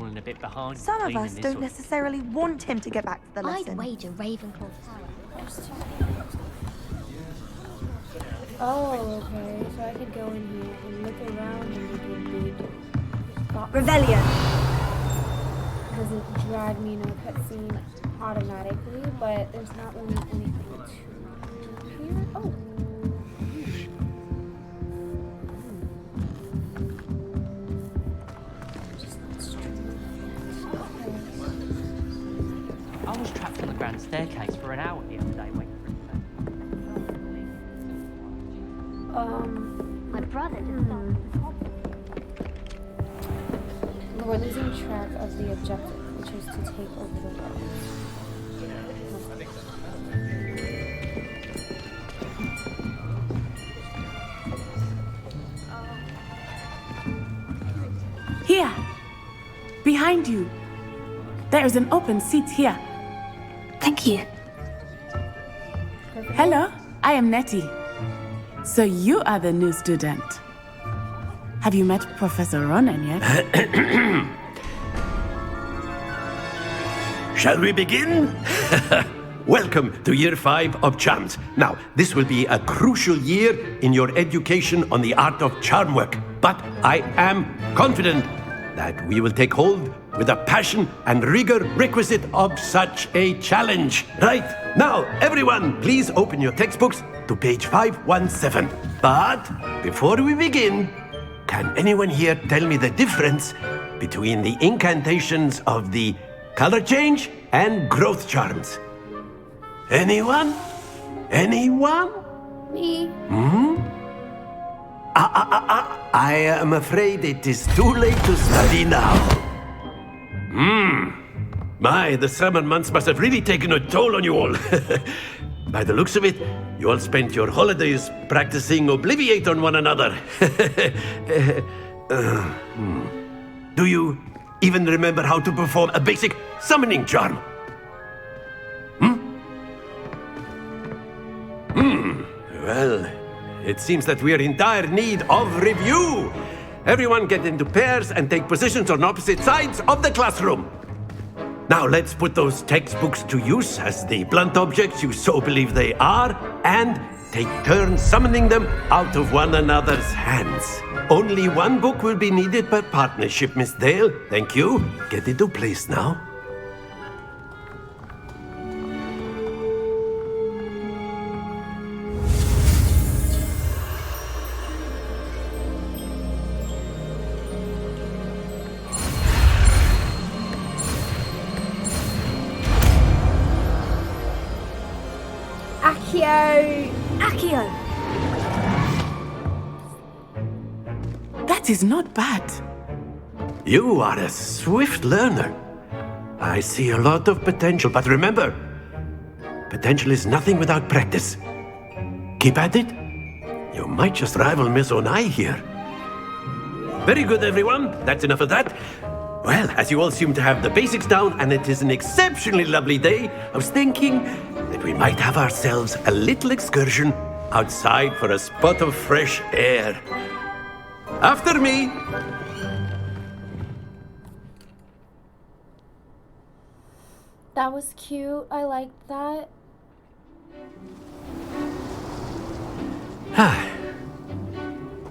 Some of us don't necessarily want him to get back to the lesson. I'd wager Ravenclaw Tower. Oh, okay. So I could go in here and look around and make a good thought. Revelio. Doesn't drag me into a cutscene automatically, but there's not really anything to do here. Oh. I was trapped on the grand staircase for an hour the other day waiting for it. My brother just started this hobby. We're losing track of the objective, which is to take over the world. Here! Behind you! There is an open seat here. Thank you. Hello, I am Nettie. So you are the new student. Have you met Professor Ronan yet? Shall we begin? Welcome to Year 5 of Charms. Now, this will be a crucial year in your education on the art of charm work. But I am confident that we will take hold with the passion and rigor requisite of such a challenge. Right, now, everyone, please open your textbooks to page 517. But before we begin, can anyone here tell me the difference between the incantations of the color change and growth charms? Anyone? Anyone? Me. I am afraid it is too late to study now. My, the summer months must have really taken a toll on you all. By the looks of it, you all spent your holidays practicing Obliviate on one another. Do you even remember how to perform a basic summoning charm? Well, it seems that we are in dire need of review. Everyone get into pairs and take positions on opposite sides of the classroom. Now let's put those textbooks to use as the blunt objects you so believe they are, and take turns summoning them out of one another's hands. Only one book will be needed per partnership, Miss Dale. Thank you. Get into place now. That is not bad. You are a swift learner. I see a lot of potential, but remember, potential is nothing without practice. Keep at it. You might just rival Miss Onai here. Very good, everyone. That's enough of that. Well, as you all seem to have the basics down, and it is an exceptionally lovely day, I was thinking that we might have ourselves a little excursion outside for a spot of fresh air. After me. That was cute. I liked that.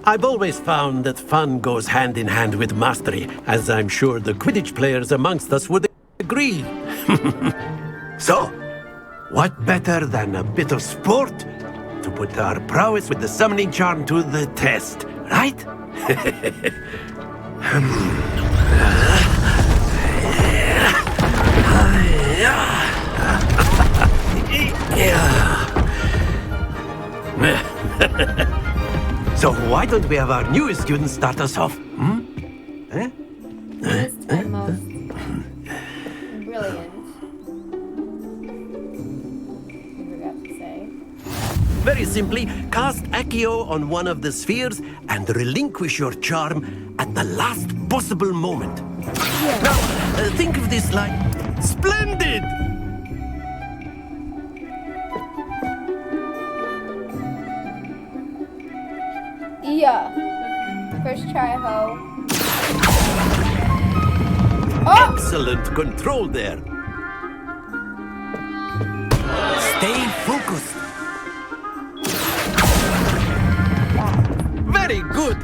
I've always found that fun goes hand in hand with mastery, as I'm sure the Quidditch players amongst us would agree. So, what better than a bit of sport to put our prowess with the summoning charm to the test, right? So why don't we have our newest student start us off? Brilliant. I forgot to say. Very simply, cast Accio on one of the spheres and relinquish your charm at the last possible moment. Yeah. Now, think of this like splendid! Yeah. First try, ho. Oh! Excellent control there. Stay focused. Very good.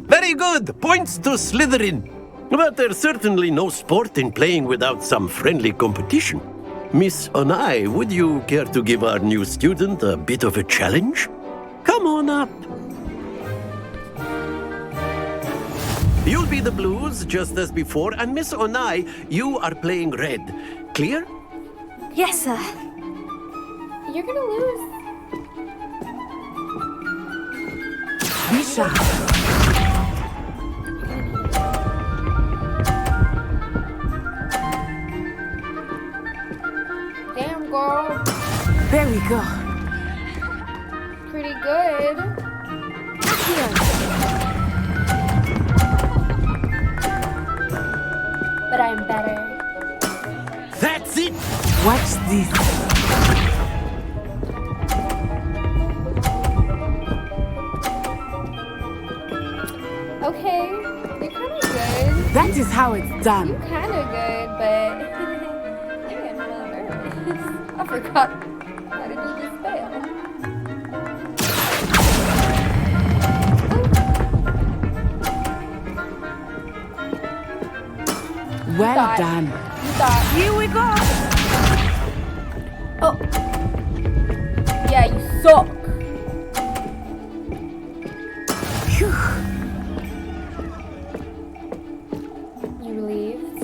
Very good. Points to Slytherin. But there's certainly no sport in playing without some friendly competition. Miss Onai, would you care to give our new student a bit of a challenge? Come on up. You'll be the blues, just as before, and Miss Onai, you are playing red. Clear? Yes, sir. You're gonna lose. Misha. Damn, girl. There we go. Pretty good. But I'm better. That's it. Watch this. Okay, you're kind of good. That is how it's done. You're kind of good, but I'm getting really nervous. I forgot how to do this spell. Well done. Here we go. Oh. Yeah, you suck. Phew. You relieved?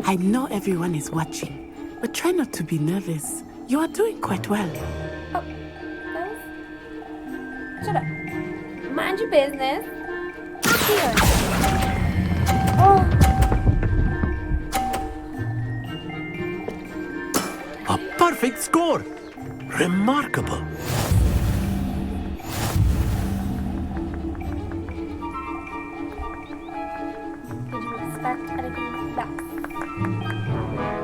I know everyone is watching, but try not to be nervous. You are doing quite well. Oh, shut up. Mind your business. Here. Oh. A perfect score. Remarkable. Did you expect anything less?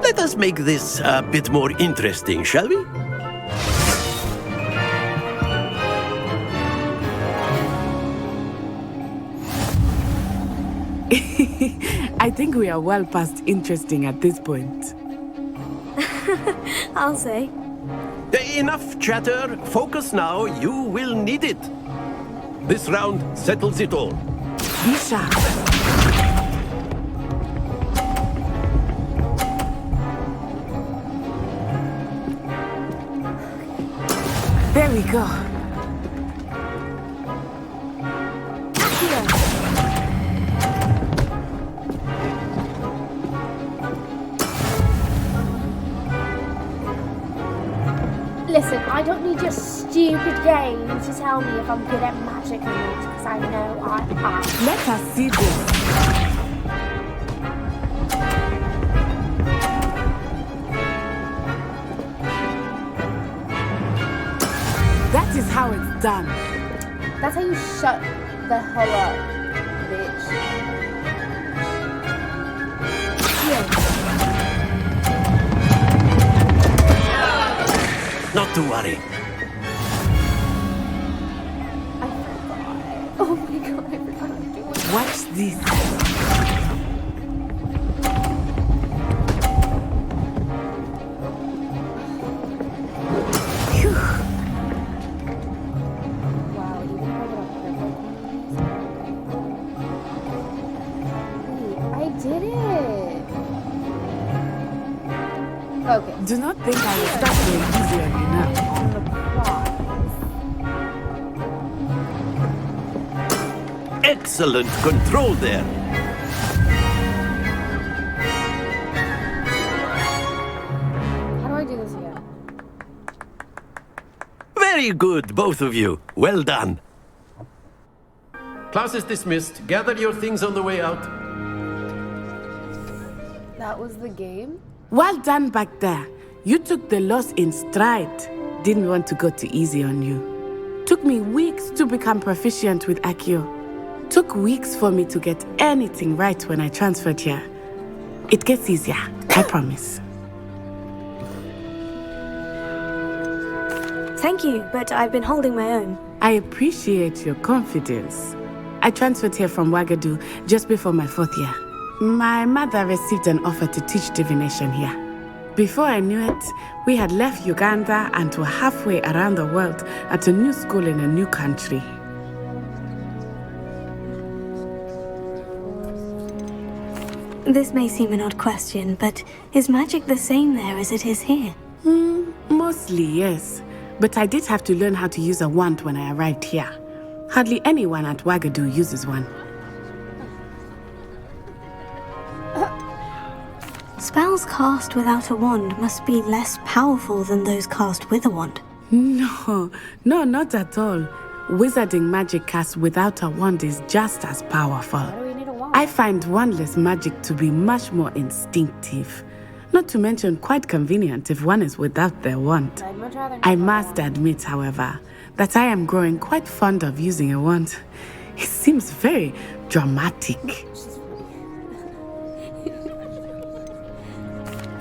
Let us make this a bit more interesting, shall we? I think we are well past interesting at this point. I'll say. Enough chatter. Focus now. You will need it. This round settles it all. Be sharp. There we go. I don't need your stupid game to tell me if I'm good at magic or not, because I know I am. Let us see this. That is how it's done. That's how you shut the hell up, bitch. Not to worry. Oh my god, I forgot how to do it. Watch this. Did it? Okay. Do not think I was that very easy on you now. Excellent control there. How do I do this again? Very good, both of you. Well done. Class is dismissed. Gather your things on the way out. That was the game? Well done back there. You took the loss in stride. Didn't want to go too easy on you. Took me weeks to become proficient with Accio. Took weeks for me to get anything right when I transferred here. It gets easier, I promise. Thank you, but I've been holding my own. I appreciate your confidence. I transferred here from Ouagadougou just before my 4th year. My mother received an offer to teach divination here. Before I knew it, we had left Uganda and were halfway around the world at a new school in a new country. This may seem an odd question, but is magic the same there as it is here? Mostly, yes. But I did have to learn how to use a wand when I arrived here. Hardly anyone at Ouagadougou uses one. Spells cast without a wand must be less powerful than those cast with a wand. No, not at all. Wizarding magic cast without a wand is just as powerful. Why do we need a wand? I find wandless magic to be much more instinctive. Not to mention quite convenient if one is without their wand. I'd much rather I must admit, however, that I am growing quite fond of using a wand. It seems very dramatic.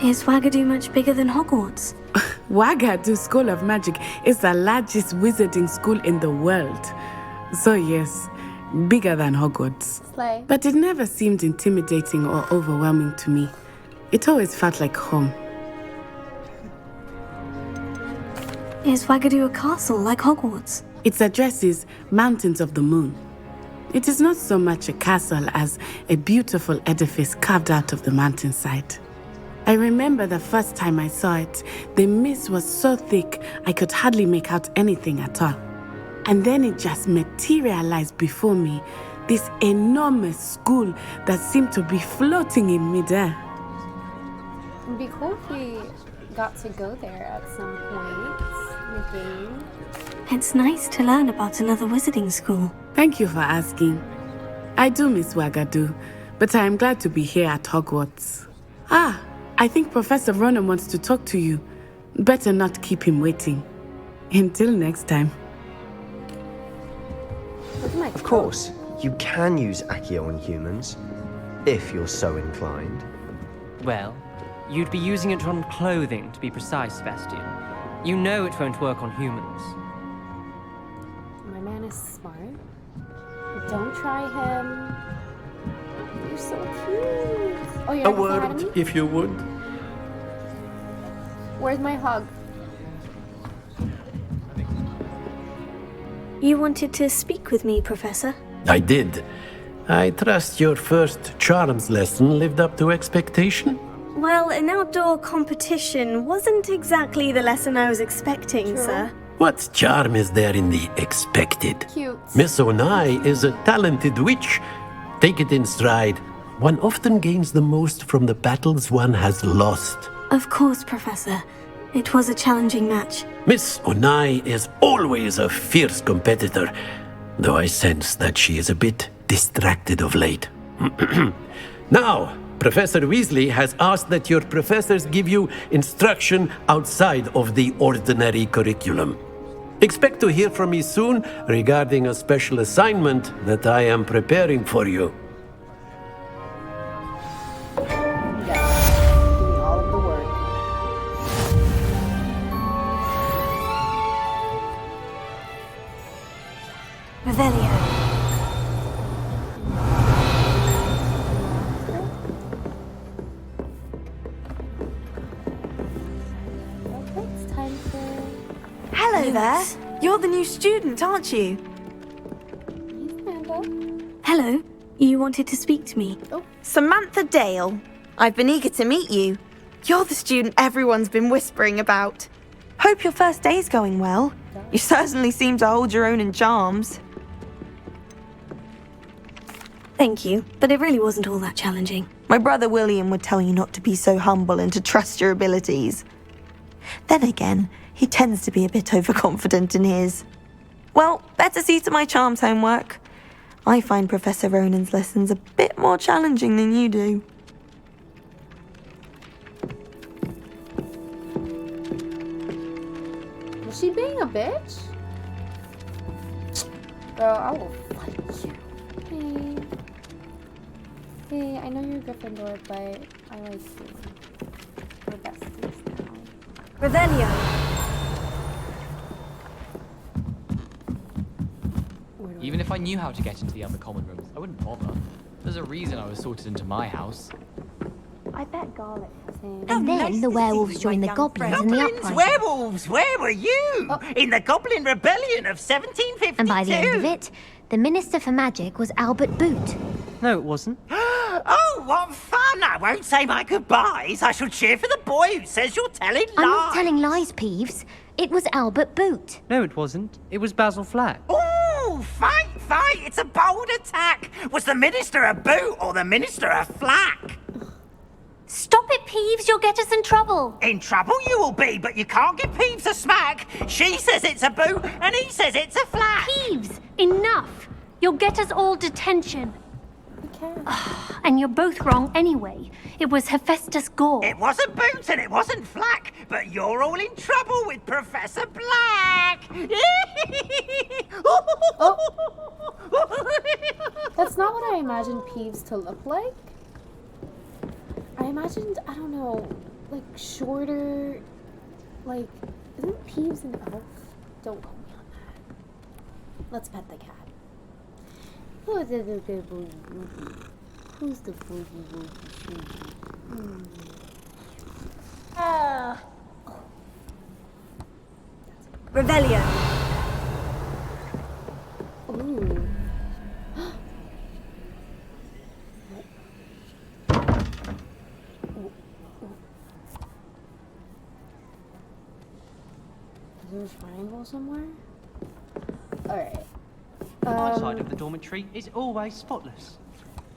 Is Ouagadougou much bigger than Hogwarts? Ouagadougou School of Magic is the largest wizarding school in the world. So yes, bigger than Hogwarts. Slay. But it never seemed intimidating or overwhelming to me. It always felt like home. Is Ouagadougou a castle like Hogwarts? Its address is Mountains of the Moon. It is not so much a castle as a beautiful edifice carved out of the mountainside. I remember the first time I saw it, the mist was so thick I could hardly make out anything at all. And then it just materialized before me, this enormous school that seemed to be floating in midair. It'd be cool if we got to go there at some point in the game. It's nice to learn about another wizarding school. Thank you for asking. I do miss Ouagadougou, but I am glad to be here at Hogwarts. I think Professor Ronan wants to talk to you. Better not keep him waiting. Until next time. Of course, you can use Accio on humans, if you're so inclined. Well, you'd be using it on clothing, to be precise, Sebastian. You know it won't work on humans. My man is smart. Don't try him. You're so cute. Oh, you're A not word, mad at me? if you would. Where's my hug? You wanted to speak with me, Professor? I did. I trust your first charms lesson lived up to expectation? Well, an outdoor competition wasn't exactly the lesson I was expecting, sir. What charm is there in the expected? Cute. Miss Onai is a talented witch. Take it in stride. One often gains the most from the battles one has lost. Of course, Professor. It was a challenging match. Miss Onai is always a fierce competitor, though I sense that she is a bit distracted of late. Now, Professor Weasley has asked that your professors give you instruction outside of the ordinary curriculum. Expect to hear from me soon regarding a special assignment that I am preparing for you. Revelio. It's time for... Hello there. You're the new student, aren't you? Hello. You wanted to speak to me? Samantha Dale. I've been eager to meet you. You're the student everyone's been whispering about. Hope your first day's going well. You certainly seem to hold your own in charms. Thank you, but it really wasn't all that challenging. My brother William would tell you not to be so humble and to trust your abilities. Then again, he tends to be a bit overconfident in his. Well, better see to my charms homework. I find Professor Ronan's lessons a bit more challenging than you do. Was she being a bitch? Girl, I will fight you. Hey. Hey, I know you're Gryffindor, but I like you. We're besties now. Revelio. Even if I knew how to get into the other common rooms, I wouldn't bother. There's a reason I was sorted into my house. I bet Garlic has him. And then the werewolves joined the goblins in the uprising. Werewolves, where were you? In the Goblin Rebellion of 1752. And by the end of it, the Minister for Magic was Albert Boot. No, it wasn't. Oh, what fun! I won't say my goodbyes. I shall cheer for the boy who says you're telling lies. I'm not telling lies, Peeves. It was Albert Boot. No, it wasn't. It was Basil Flack. Oh, fight! It's a bold attack. Was the Minister a boot or the Minister a flack? Stop it, Peeves. You'll get us in trouble. In trouble you will be, but you can't give Peeves a smack. She says it's a boot and he says it's a flack. Peeves, enough. You'll get us all detention. Okay. And you're both wrong anyway. It was Hephaestus Gore. It wasn't boot and it wasn't flack, but you're all in trouble with Professor Black. That's not what I imagined Peeves to look like. I imagined, I don't know, like shorter, like, isn't Peeves an elf? Don't quote me on that. Let's pet the cat. Who's the good boogie? Who's the boogie boogie? Revelio. Ooh. Is there a triangle somewhere? Alright. My side of the dormitory is always spotless.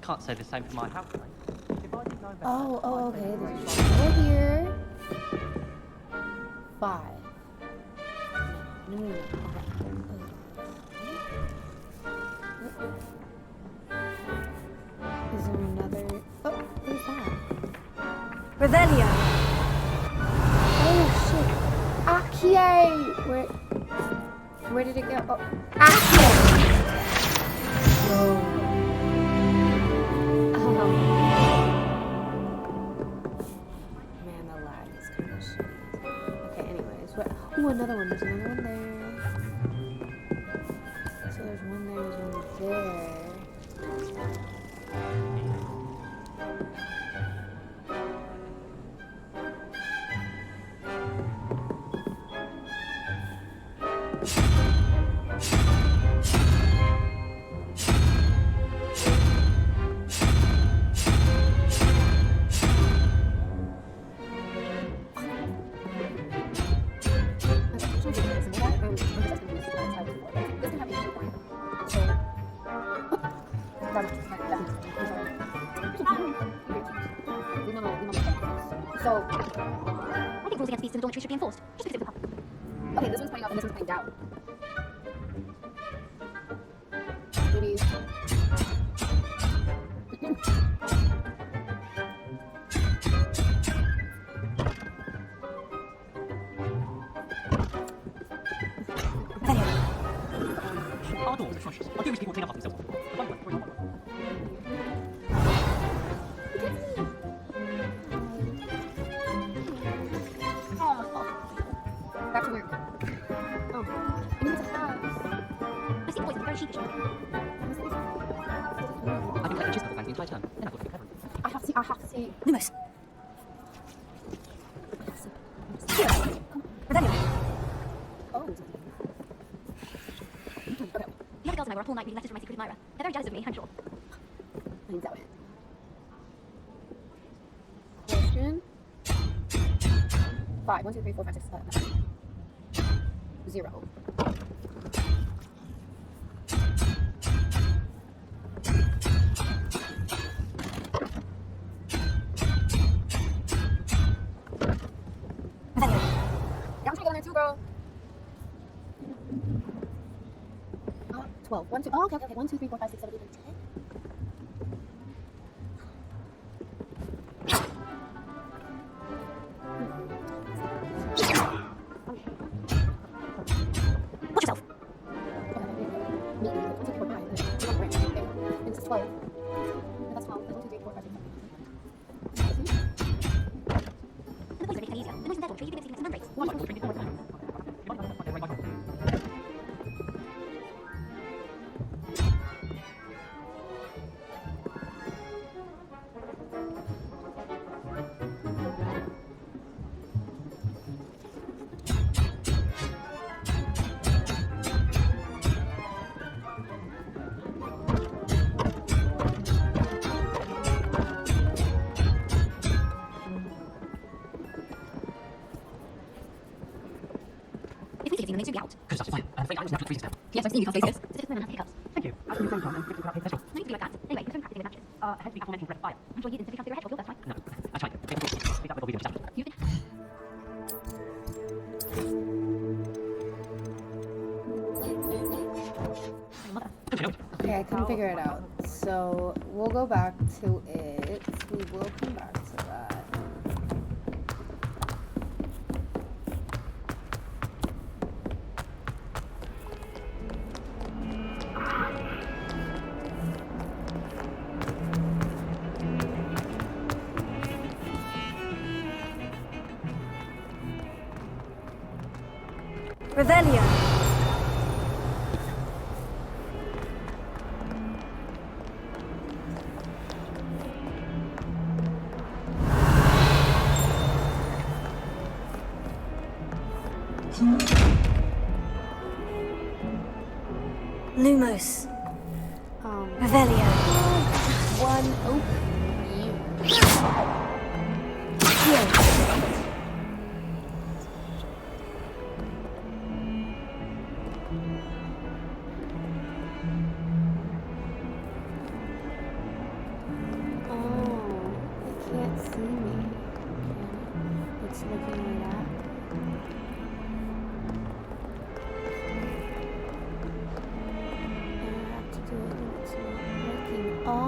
Can't say the same for my housemate. If I didn't know better, Oh, okay. There's a triangle here. 5. No. Is there another? Oh, who's that? Revelio. Oh shit! Akie! Where did it go? Oh, Akie! Whoa. Man, the lag is kind of shitty. Okay, anyways, what? Ooh, another one. There's another one there. So there's one there. There's one there. rules against beasts in the dormitory should be enforced. Just because it was a Okay, this one's playing up and this one's playing down. Maybe. Our doors are atrocious. I'll do is people clean up after themselves. Back to work. Oh. I need to have. I see the boys are very sheepish. I've been collecting cheese couple the entire term. Then I've got to be clever. I have to see. Lumos. Oh. The other girls and I were up all night reading letters from my secret admirer. They're very jealous of me, I'm sure. I doubt it. Question. 5. 1, 2, 3, 4, 5, 6, 7. 0. I'm trying to get on there too, bro. 12. 1, 2. Oh, okay. 1, 2, 3, 4, 5, 6, 7, 8, 9, 10. Watch yourself. It's 12. That's 12. 1, 2, 3, 4, 5, 6, 7. The boys are making it easier. The noise in their dormitory, you've been mixing some mandrakes. Why not? Bring it forward. If we see them, they soon be out. Good stuff, fine. I'm afraid I was left with freezing. Yes, I've seen you can't say this. It's just women have hiccups. Thank you. As you say, Tom, I'm going to special. No need to be like that. Anyway, you're so practicing with matches. It has to be aforementioned red fire. I'm sure you didn't simply come through your head, or that's fine. No, that's right. Speak up with all the stuff. You've been... Okay, I couldn't figure it out. So we'll go back to it. We will come back to that. Revelio. Lumos. Revelio. One. Oh. It can't see me. It's looking right at me. I have to do it when it's not working. Oh.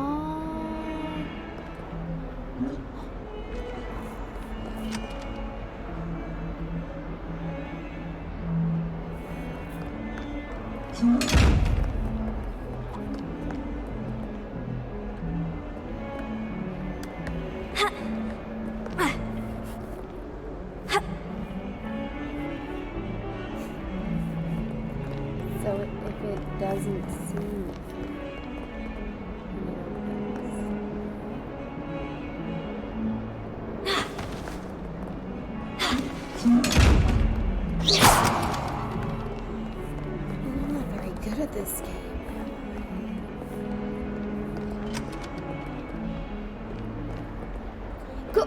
So if it doesn't see me, I'm not very good at this game. Go.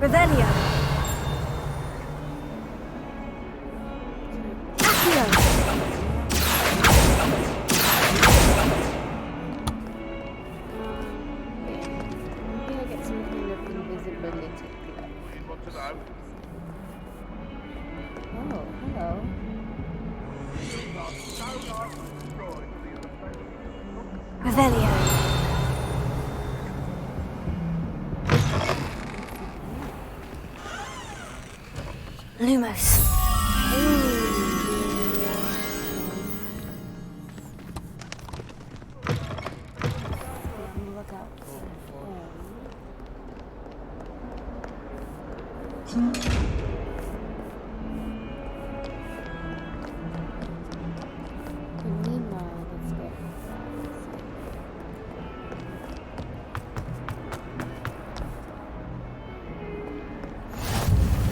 Revelio. Revelio. Lumos.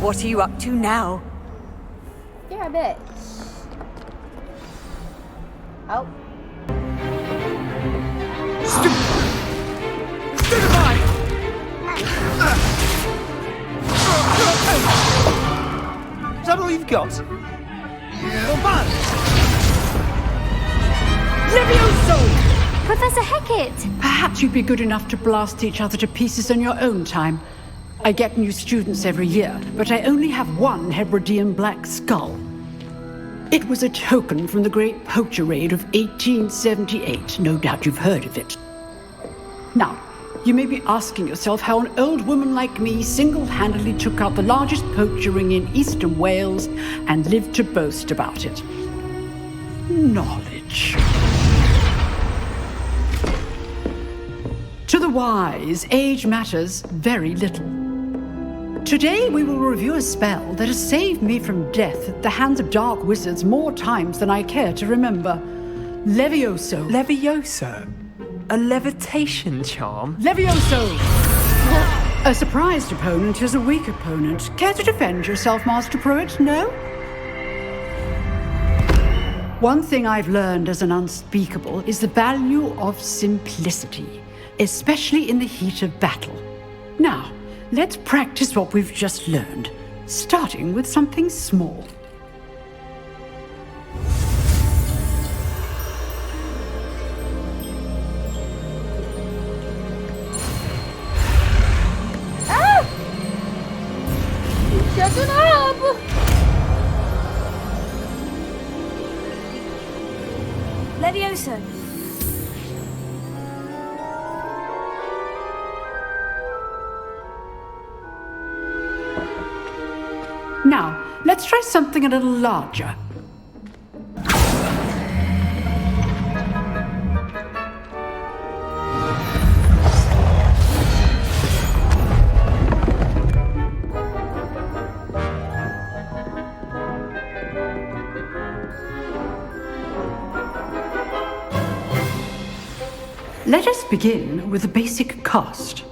What are you up to now? You're a bitch. Oh. Stupefy! Is that all you've got? Levioso! Professor Hecat! Perhaps you'd be good enough to blast each other to pieces in your own time. I get new students every year, but I only have one Hebridean black skull. It was a token from the Great Poacher Raid of 1878. No doubt you've heard of it. Now, you may be asking yourself how an old woman like me single-handedly took out the largest poacher ring in eastern Wales and lived to boast about it. Knowledge. To the wise, age matters very little. Today we will review a spell that has saved me from death at the hands of dark wizards more times than I care to remember. Levioso. Levioso? A levitation charm? Levioso! A surprised opponent is a weak opponent. Care to defend yourself, Master Pruitt? No? One thing I've learned as an unspeakable is the value of simplicity, especially in the heat of battle. Now, let's practice what we've just learned, starting with something small. Shut it up! Levioso. Now, let's try something a little larger. Let us begin with the basic cast.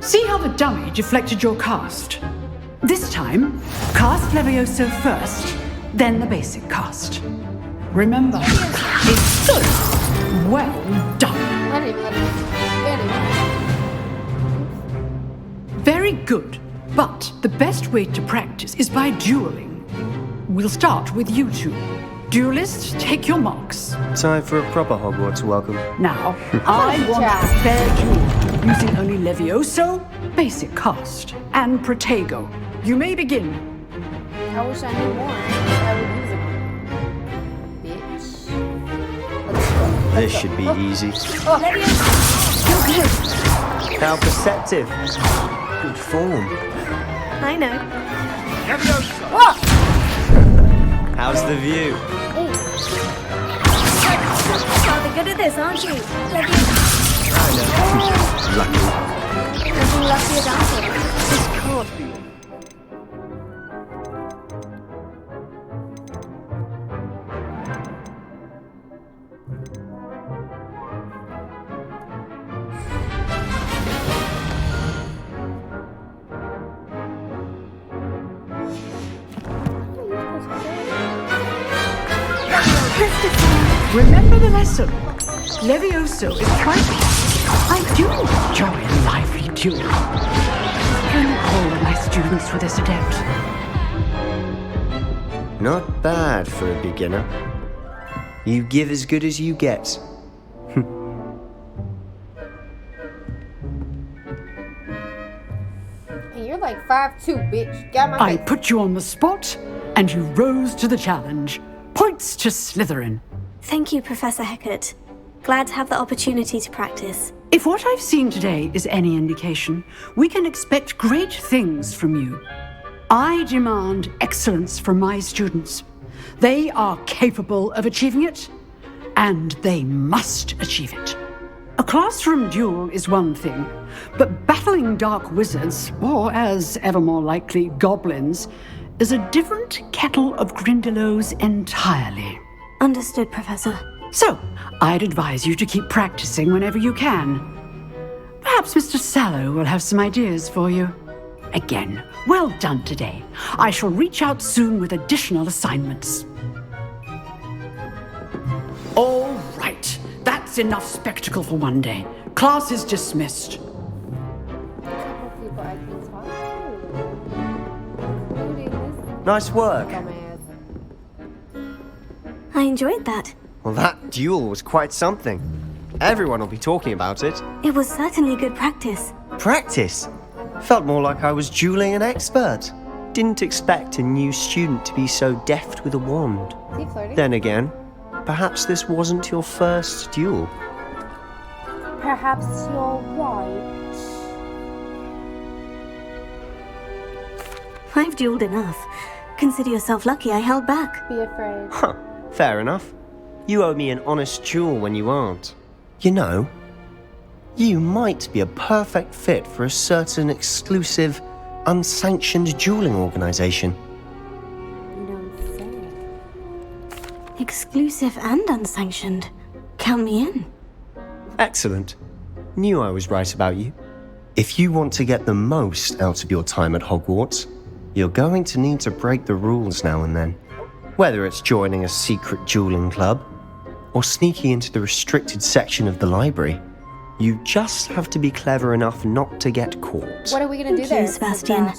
See how the dummy deflected your cast? This time, cast Levioso first, then the basic cast. Remember, it's good. Well done. Very good, but the best way to practice is by dueling. We'll start with you two. Duelists, take your marks. Time for a proper Hogwarts welcome. Now, I want a fair duel, using only Levioso, basic cast, and Protego. You may begin. I wish I knew more. I would use it on bitch. This should be easy. Oh, Levioso! How perceptive. Good form. I know. Levioso! Oh! How's the view? Rather good at this, aren't you? I know. Lucky. Nothing lucky about it. This can't be. Remember the lesson. Levioso is trying to... I do enjoy a lively duel. Only all of my students were this adept. Not bad for a beginner. You give as good as you get. Hey, you're like 5'2", bitch. Get my I face. put you on the spot, and you rose to the challenge. Points to Slytherin. Thank you, Professor Hecat. Glad to have the opportunity to practice. If what I've seen today is any indication, we can expect great things from you. I demand excellence from my students. They are capable of achieving it, and they must achieve it. A classroom duel is one thing, but battling dark wizards, or as ever more likely, goblins, is a different kettle of grindylows entirely. Understood, Professor. So, I'd advise you to keep practicing whenever you can. Perhaps Mr. Sallow will have some ideas for you. Again, well done today. I shall reach out soon with additional assignments. All right, that's enough spectacle for one day. Class is dismissed. Nice work. I enjoyed that. Well, that duel was quite something. Everyone will be talking about it. It was certainly good practice. Practice? Felt more like I was dueling an expert. Didn't expect a new student to be so deft with a wand. Is he flirting? Then again, perhaps this wasn't your first duel. Perhaps you're right. I've dueled enough. Consider yourself lucky I held back. Be afraid. Huh, fair enough. You owe me an honest duel when you aren't. You know, you might be a perfect fit for a certain exclusive, unsanctioned dueling organization. You don't say. Exclusive and unsanctioned. Count me in. Excellent. Knew I was right about you. If you want to get the most out of your time at Hogwarts, you're going to need to break the rules now and then. Whether it's joining a secret dueling club, or sneaking into the restricted section of the library, you just have to be clever enough not to get caught. What are we gonna do Thank there, you, Sebastian.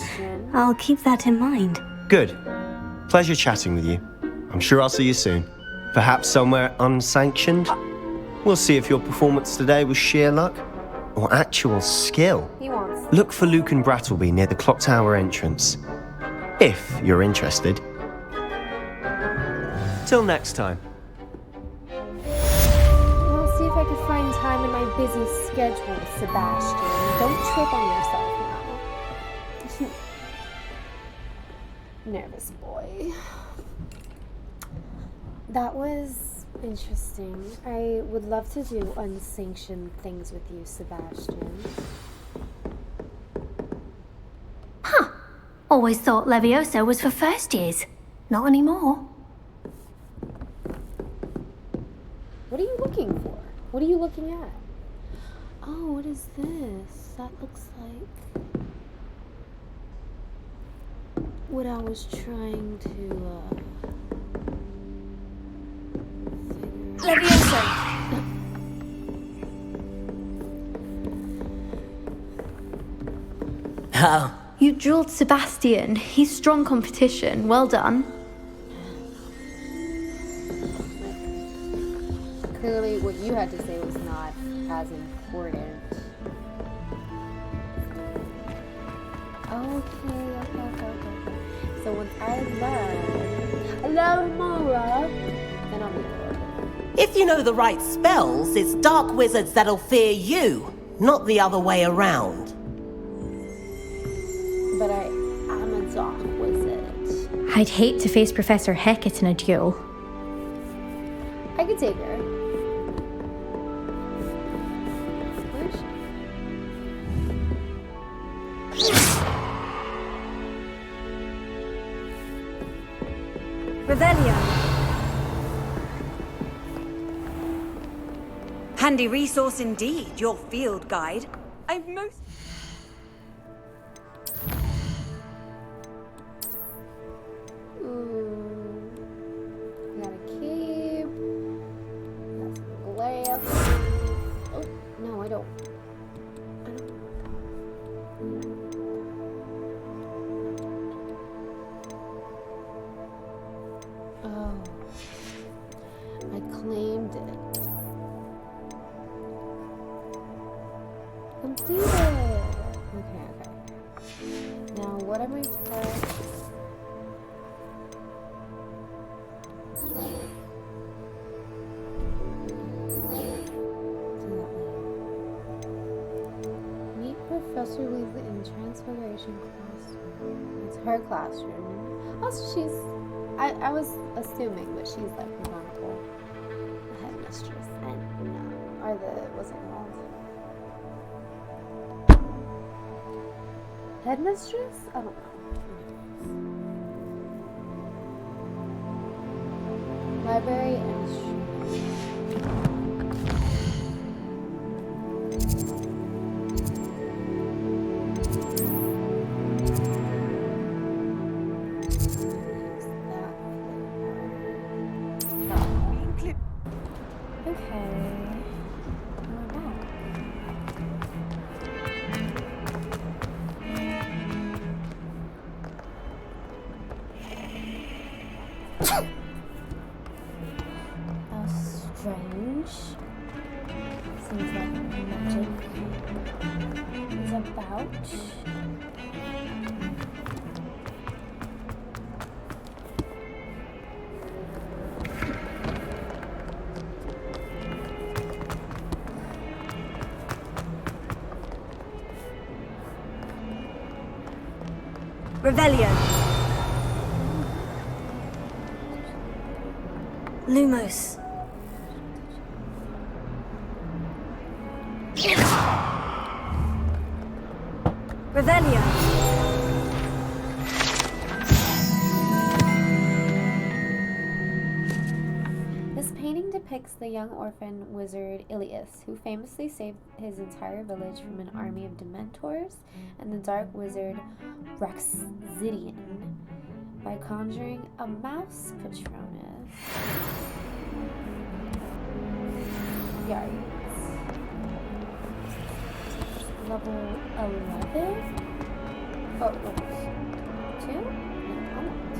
I'll keep that in mind. Good. Pleasure chatting with you. I'm sure I'll see you soon. Perhaps somewhere unsanctioned? We'll see if your performance today was sheer luck or actual skill. He wants. Look for Luke and Brattleby near the clock tower entrance, if you're interested. Till next time. I'll see if I can find time in my busy schedule, Sebastian. Don't trip on yourself now. Nervous boy. That was interesting. I would love to do unsanctioned things with you, Sebastian. Huh. Always thought Levioso was for first years. Not anymore. What are you looking for? What are you looking at? Oh, what is this? That looks like what I was trying to, Levioso! Oh. You drilled Sebastian. He's strong competition. Well done. Clearly, what you had to say was not as important. Okay. So once I learn more, then I'll be good. If you know the right spells, it's dark wizards that'll fear you, not the other way around. But I am a dark wizard. I'd hate to face Professor Hecat in a duel. I could take her. Where is she? Revelio. Handy resource indeed, your field guide. I've most... Got a cape. Got some glass. No, I don't. Oh. I claimed it. Completed! Okay. Now, what am I first? Meet Professor Weasley in the Transfiguration classroom. It's her classroom. Also, she's... I was assuming, but she's like McGonagall, the headmistress, and or what's it called? Headmistress? I don't know. Library and strange. Seems like magic is about. Revelio. Lumos. Revelio. This painting depicts the young orphan wizard Ilias, who famously saved his entire village from an army of Dementors and the dark wizard Raxidian by conjuring a mouse Patronus. Yikes. Level 11? Oh, level 2? No, almost.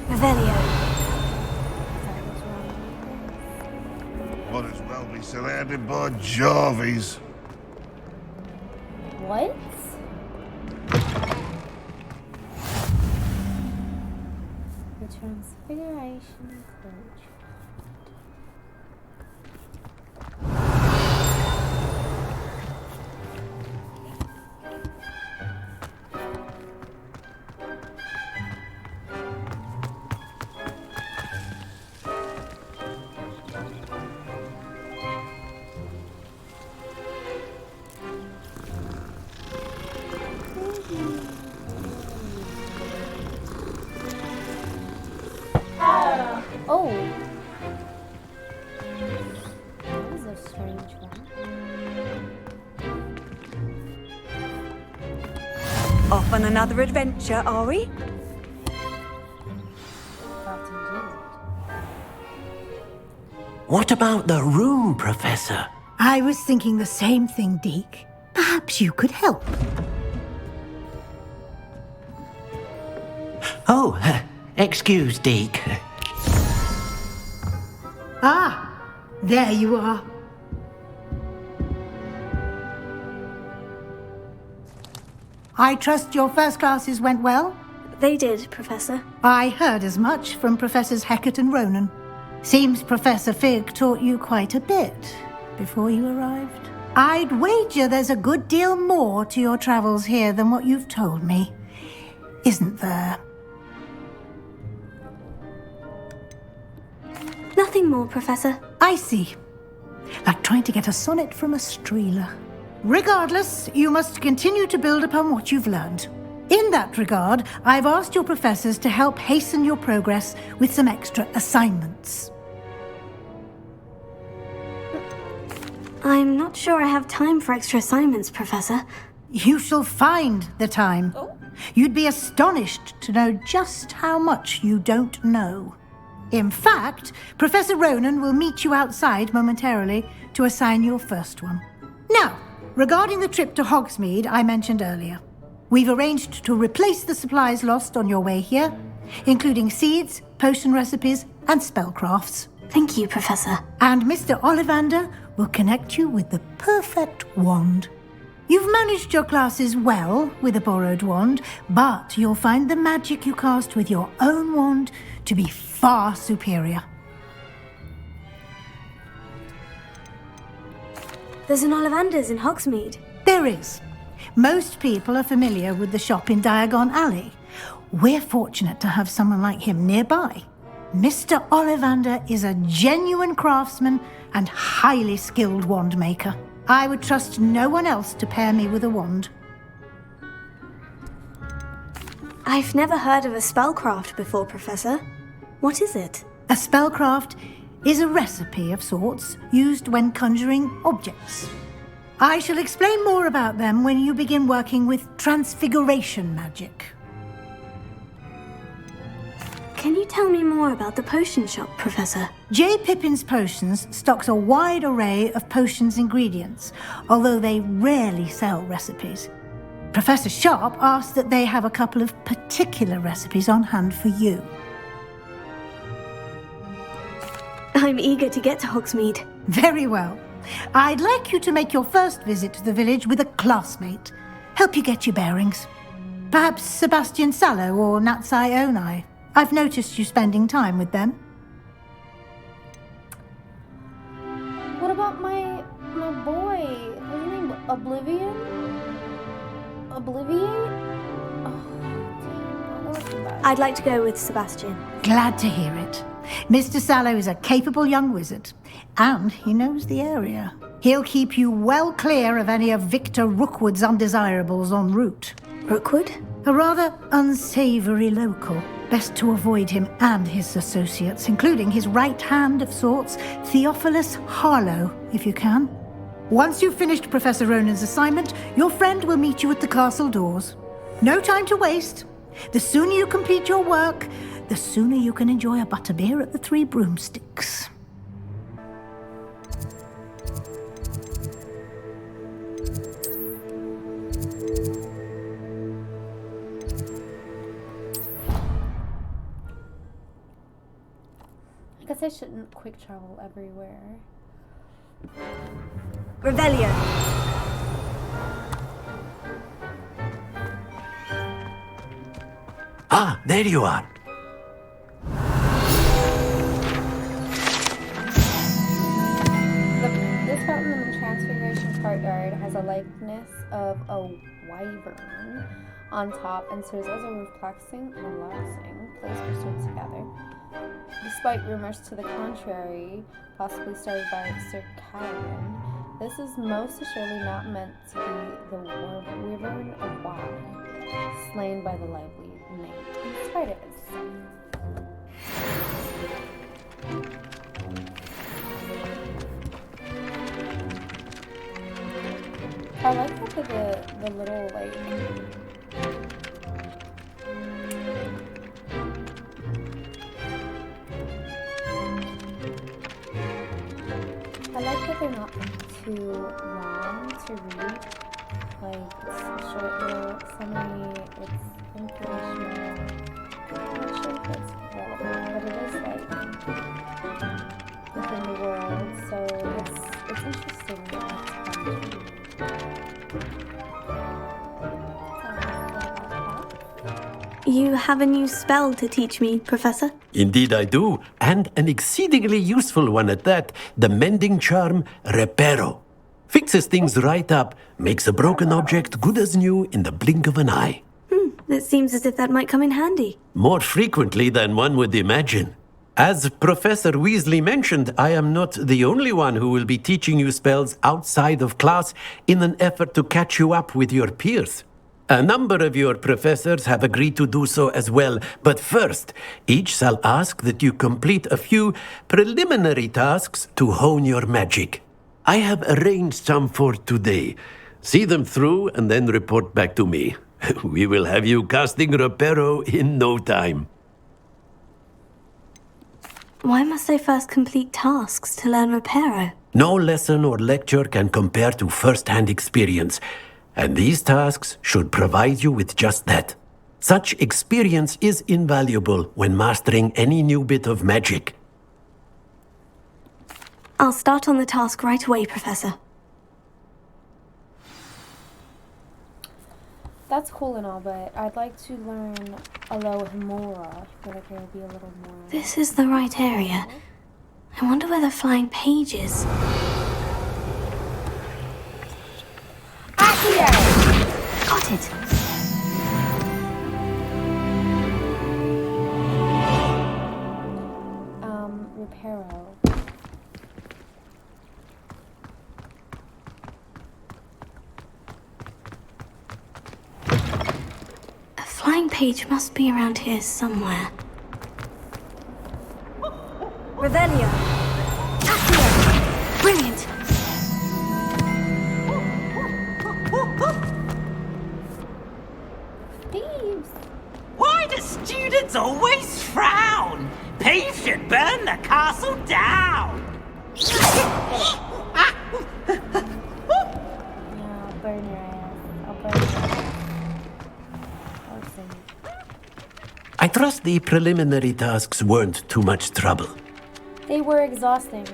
Revelio. Might as well be surrounded by Jarvies. What? The Transfiguration Coach. Oh! That was a strange one. Off on another adventure, are we? What about the room, Professor? I was thinking the same thing, Deke. Perhaps you could help. Oh, excuse, Deke. Ah, there you are. I trust your first classes went well? They did, Professor. I heard as much from Professors Hecat and Ronan. Seems Professor Fig taught you quite a bit before you arrived. I'd wager there's a good deal more to your travels here than what you've told me. Isn't there? Nothing more, Professor. I see. Like trying to get a sonnet from a streeler. Regardless, you must continue to build upon what you've learned. In that regard, I've asked your professors to help hasten your progress with some extra assignments. I'm not sure I have time for extra assignments, Professor. You shall find the time. You'd be astonished to know just how much you don't know. In fact, Professor Ronan will meet you outside momentarily to assign your first one. Now, regarding the trip to Hogsmeade I mentioned earlier, we've arranged to replace the supplies lost on your way here, including seeds, potion recipes, and spellcrafts. Thank you, Professor. And Mr. Ollivander will connect you with the perfect wand. You've managed your classes well with a borrowed wand, but you'll find the magic you cast with your own wand to be far superior. There's an Ollivander's in Hogsmeade. There is. Most people are familiar with the shop in Diagon Alley. We're fortunate to have someone like him nearby. Mr. Ollivander is a genuine craftsman and highly skilled wand maker. I would trust no one else to pair me with a wand. I've never heard of a spellcraft before, Professor. What is it? A spellcraft is a recipe of sorts used when conjuring objects. I shall explain more about them when you begin working with transfiguration magic. Can you tell me more about the potion shop, Professor? J. Pippin's Potions stocks a wide array of potions ingredients, although they rarely sell recipes. Professor Sharp asked that they have a couple of particular recipes on hand for you. I'm eager to get to Hogsmeade. Very well. I'd like you to make your first visit to the village with a classmate. Help you get your bearings. Perhaps Sebastian Sallow or Natsai Onai. I've noticed you spending time with them. What about my boy? What's his name? Oblivion? Obliviate? Oh, damn. I'd like to go with Sebastian. Glad to hear it. Mr. Sallow is a capable young wizard, and he knows the area. He'll keep you well clear of any of Victor Rookwood's undesirables en route. Rookwood? A rather unsavory local. Best to avoid him and his associates, including his right hand of sorts, Theophilus Harlow, if you can. Once you've finished Professor Ronan's assignment, your friend will meet you at the castle doors. No time to waste. The sooner you complete your work, the sooner you can enjoy a butterbeer at the Three Broomsticks. I guess I shouldn't quick travel everywhere. Revelio. Ah, there you are. This fountain in the Transfiguration courtyard has a likeness of a wyvern on top and serves as a relaxing place for students to gather. Despite rumors to the contrary, possibly started by Sir Cadwin, this is most assuredly not meant to be the wyvern of Wye, slain by the lively knight Titus. I like that the little like I like that they're not too long to read. Like it's short little summary, it's informational. I'm not sure if it's relevant, but it is like within the world, so it's interesting that it's fun to read. You have a new spell to teach me, Professor? Indeed I do, and an exceedingly useful one at that, the mending charm Reparo. Fixes things right up, makes a broken object good as new in the blink of an eye. It seems as if that might come in handy. More frequently than one would imagine. As Professor Weasley mentioned, I am not the only one who will be teaching you spells outside of class in an effort to catch you up with your peers. A number of your professors have agreed to do so as well, but first, each shall ask that you complete a few preliminary tasks to hone your magic. I have arranged some for today. See them through and then report back to me. We will have you casting Reparo in no time. Why must I first complete tasks to learn Reparo? No lesson or lecture can compare to first-hand experience, and these tasks should provide you with just that. Such experience is invaluable when mastering any new bit of magic. I'll start on the task right away, Professor. That's cool and all, but I'd like to learn Alohomora. I feel like there'll be a little more. This is the right area. I wonder where the flying page is. Got it. Reparo. A flying page must be around here somewhere. Revelio. Accio! Brilliant! Thieves! Why do students always frown? Peeves should burn the castle down! Yeah, I'll burn your ass. I'll burn your ass. I'll sing it. I trust the preliminary tasks weren't too much trouble. They were exhausting.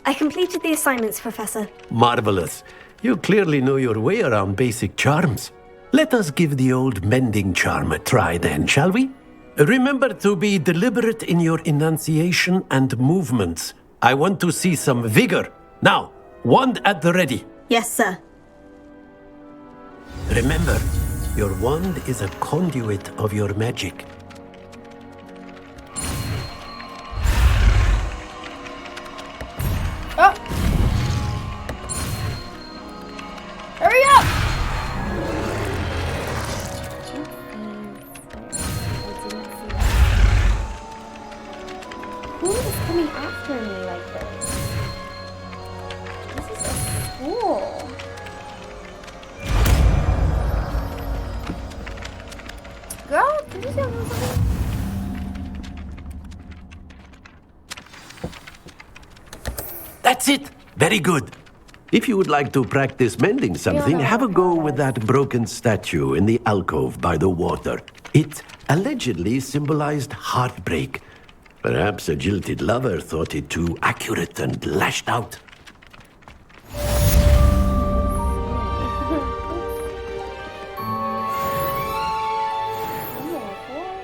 I completed the assignments, Professor. Marvelous. You clearly know your way around basic charms. Let us give the old mending charm a try then, shall we? Remember to be deliberate in your enunciation and movements. I want to see some vigor. Now, wand at the ready. Yes, sir. Remember, your wand is a conduit of your magic. Oh! Hurry up! Who is coming after me like this? This is a school. Girl, can you tell me something? That's it! Very good. If you would like to practice mending something, have a go with that broken statue in the alcove by the water. It allegedly symbolized heartbreak. Perhaps a jilted lover thought it too accurate and lashed out.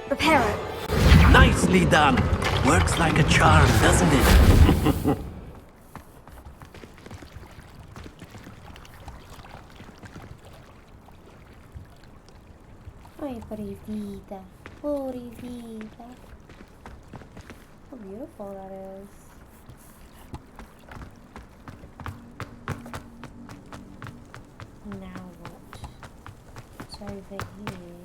Reparo. Nicely done. Works like a charm, doesn't it? Ay, pobrecita. Pobrecita. How beautiful that is. Now what? It's over here.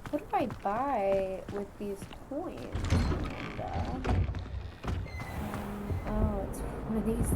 What do I buy with these coins? Oh, it's one of these.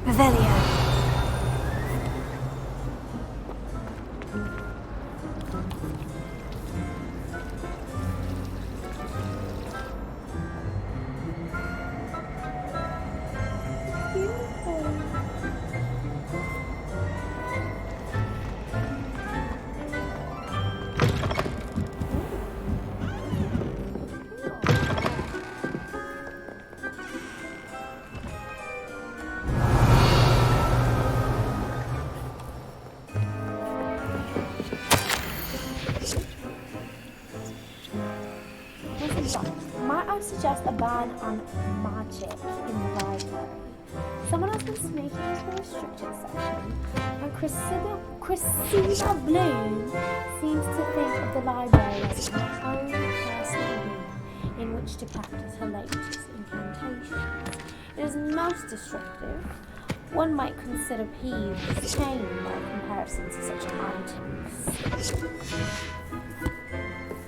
Revelio. Might I suggest a ban on magic in the library? Someone has been sneaking into the restricted section, and Christina Bloom seems to think of the library as her own personal room in which to practice her latest incantations. It is most destructive. One might consider Peeves tame by comparison to such antics.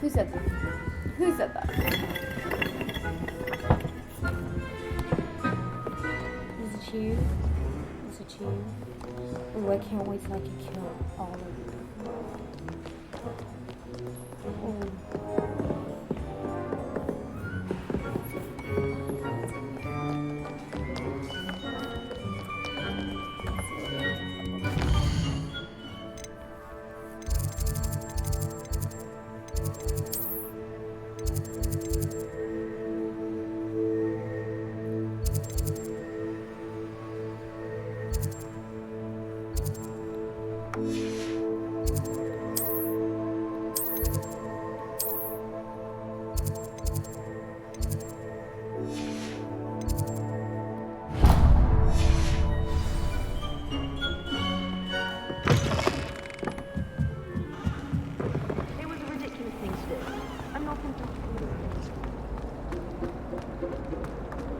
Who said that? Who said that? Is it you? Is it you? Oh, I can't wait till I can kill all of you. Oh.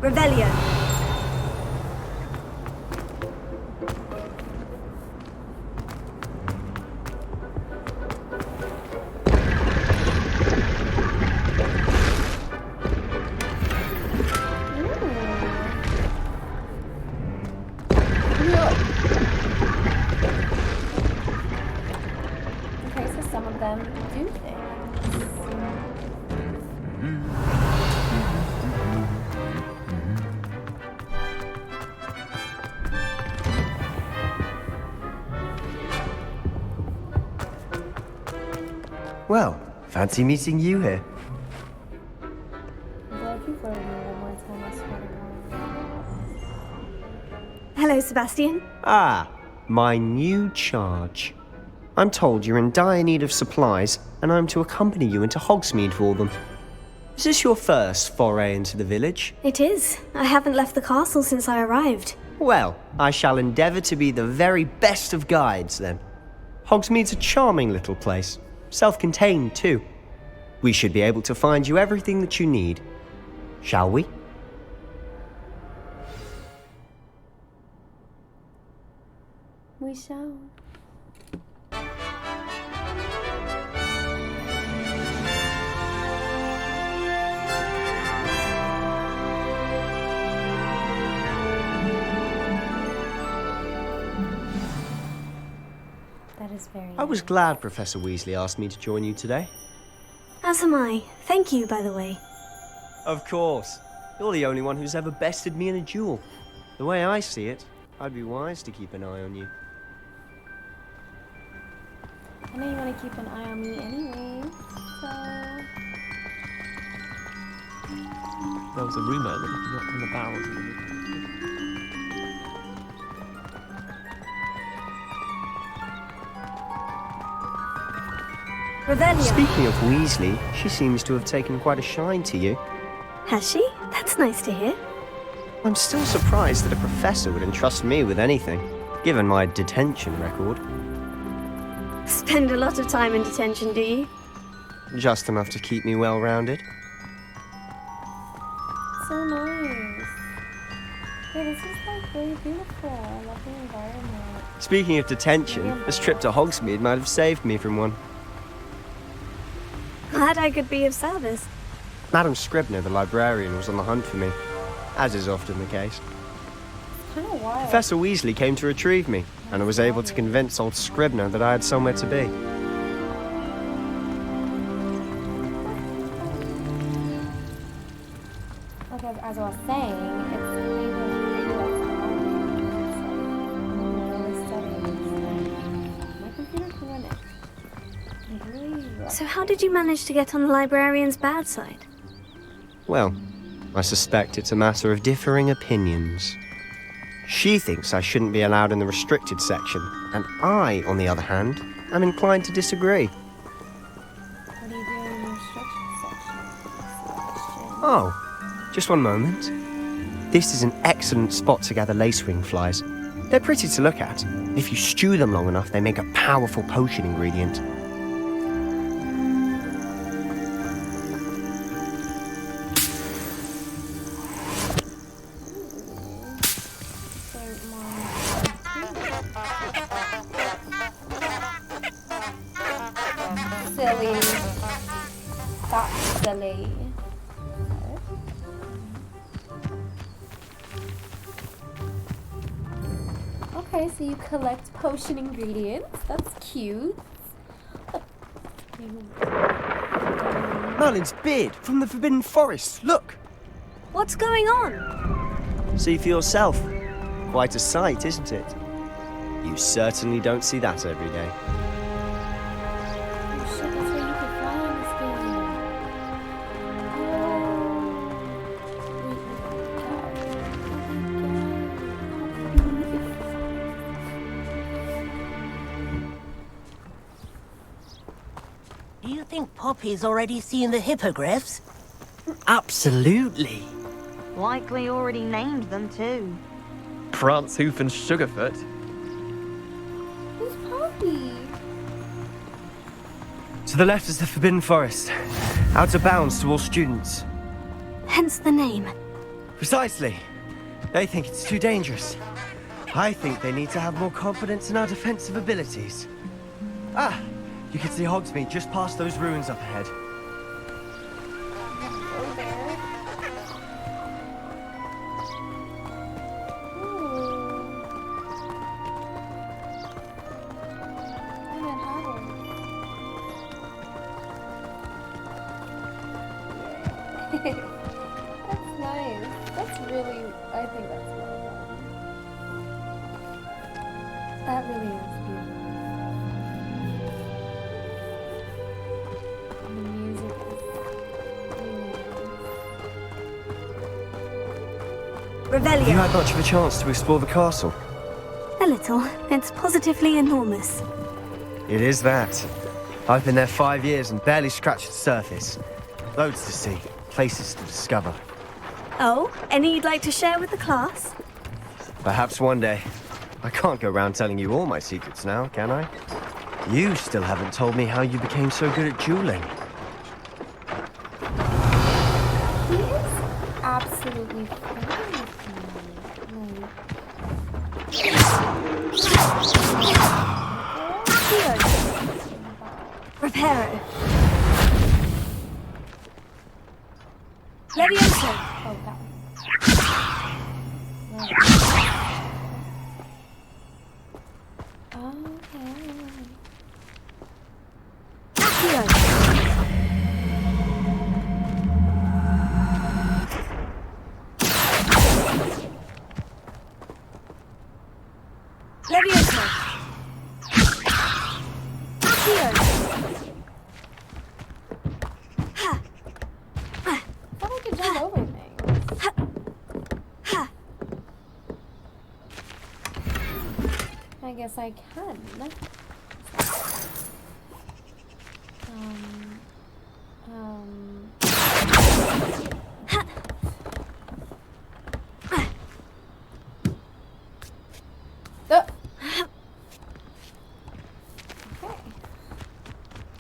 Revelio. Okay, so some of them do things. Well, fancy meeting you here. Hello, Sebastian. Ah, my new charge. I'm told you're in dire need of supplies, and I'm to accompany you into Hogsmeade for them. Is this your first foray into the village? It is. I haven't left the castle since I arrived. Well, I shall endeavour to be the very best of guides, then. Hogsmeade's a charming little place. Self-contained, too. We should be able to find you everything that you need. Shall we? We shall. That is very I was glad Professor Weasley asked me to join you today. As am I. Thank you, by the way. Of course. You're the only one who's ever bested me in a duel. The way I see it, I'd be wise to keep an eye on you. I know you want to keep an eye on me anyway, so... There was a rumour that if you knocked on the barrels of the Revelio. Speaking of Weasley, she seems to have taken quite a shine to you. Has she? That's nice to hear. I'm still surprised that a professor would entrust me with anything, given my detention record. Spend a lot of time in detention, do you? Just enough to keep me well-rounded. So nice. Yeah, this is like really beautiful. I love the environment. Speaking of detention, this trip to Hogsmeade might have saved me from one. Glad I could be of service. Madam Scribner, the librarian, was on the hunt for me, as is often the case. Kind of wild. Professor Weasley came to retrieve me, and I was able to convince old Scribner that I had somewhere to be. Okay, as I was saying, it's my computer can run it. So how did you manage to get on the librarian's bad side? Well, I suspect it's a matter of differing opinions. She thinks I shouldn't be allowed in the restricted section, and I, on the other hand, am inclined to disagree. What are you doing in the restricted section? Oh, just one moment. This is an excellent spot to gather lacewing flies. They're pretty to look at. If you stew them long enough, they make a powerful potion ingredient. Silly. That's silly. Okay, so you collect potion ingredients. That's cute. Merlin's beard from the Forbidden Forest. Look! What's going on? See for yourself. Quite a sight, isn't it? You certainly don't see that every day. Oh shit, that's where you can fly in this game. Do you think Poppy's already seen the hippogriffs? Absolutely. Likely already named them too. Prance, Hoof, and Sugarfoot. Who's Poppy? To the left is the Forbidden Forest. Out of bounds to all students. Hence the name. Precisely. They think it's too dangerous. I think they need to have more confidence in our defensive abilities. Ah, you can see Hogsmeade just past those ruins up ahead. That's nice. That's really, I think that's well done. That really is beautiful. And the music is really nice. Revelio. Have you had much of a chance to explore the castle? A little. It's positively enormous. It is that. I've been there 5 years and barely scratched the surface. Loads to see, places to discover. Oh, any you'd like to share with the class? Perhaps one day. I can't go around telling you all my secrets now, can I? You still haven't told me how you became so good at dueling. He is absolutely fine Reparo. Levioso. Oh, that one. Accio. Levioso. Accio. I thought I could jump over things. I guess I can. Okay.